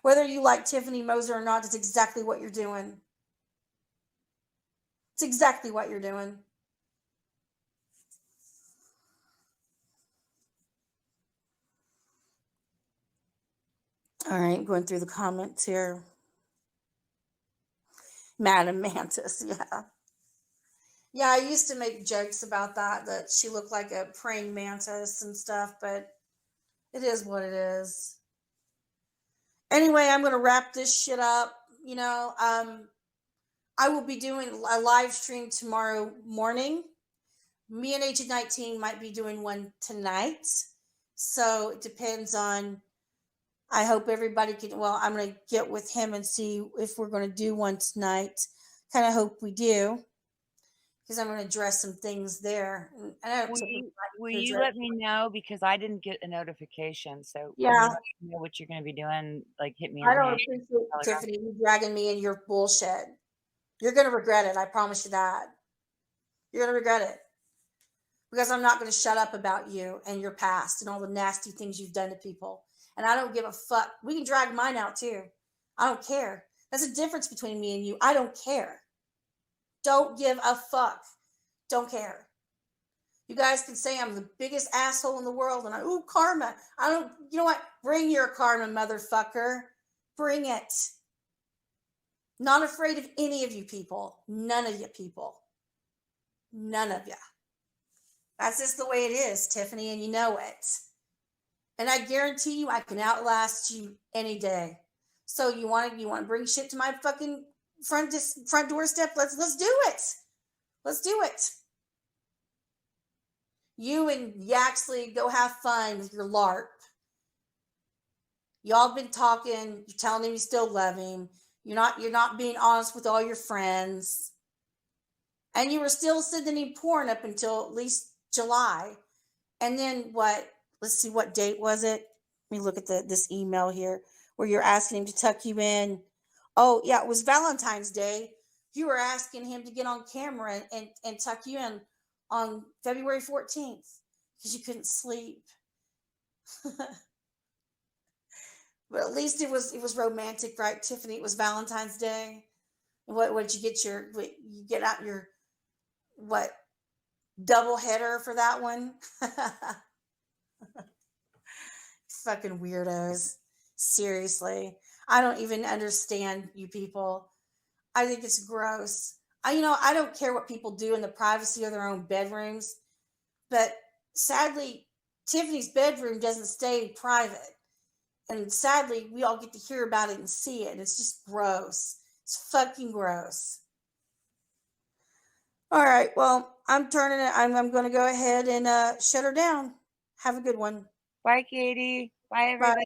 Whether you like Tiffany Moser or not, it's exactly what you're doing. It's exactly what you're doing. All right, going through the comments here. Madam Mantis, yeah. Yeah, I used to make jokes about that she looked like a praying mantis and stuff, but it is what it is. Anyway, I'm going to wrap this shit up. I will be doing a live stream tomorrow morning. Me and Agent 19 might be doing one tonight. So it depends on, I hope everybody can, well, I'm going to get with him and see if we're going to do one tonight. Kind of hope we do, because I'm going to address some things there. And I don't Will you let me know, because I didn't get a notification? So yeah, when you let me know what you're going to be doing, like hit me. I don't appreciate Tiffany you dragging me in your bullshit. You're going to regret it. I promise you that. You're going to regret it, because I'm not going to shut up about you and your past and all the nasty things you've done to people. And I don't give a fuck. We can drag mine out too. I don't care. There's a difference between me and you. I don't care. Don't give a fuck. Don't care. You guys can say I'm the biggest asshole in the world and karma. I don't, you know what? Bring your karma, motherfucker. Bring it. Not afraid of any of you people. None of you people. None of you. That's just the way it is, Tiffany, and you know it. And I guarantee you I can outlast you any day. So you want to bring shit to my fucking front doorstep? Let's do it. Let's do it. You and Yaxley, go have fun with your LARP. Y'all been talking. You're telling him you still love him. You're not being honest with all your friends. And you were still sending him porn up until at least July. And then what? Let's see, what date was it? Let me look at this email here where you're asking him to tuck you in. Oh, yeah, it was Valentine's Day. You were asking him to get on camera and tuck you in on February 14th because you couldn't sleep. But at least it was romantic, right, Tiffany? It was Valentine's Day. What did you get you get out your double header for that one? Fucking weirdos. Seriously. I don't even understand you people. I think it's gross. I don't care what people do in the privacy of their own bedrooms, but sadly, Tiffany's bedroom doesn't stay private. And sadly, we all get to hear about it and see it. And it's just gross. It's fucking gross. All right. Well, I'm turning it. I'm going to go ahead and shut her down. Have a good one. Bye, Katie. Bye, everybody. Bye.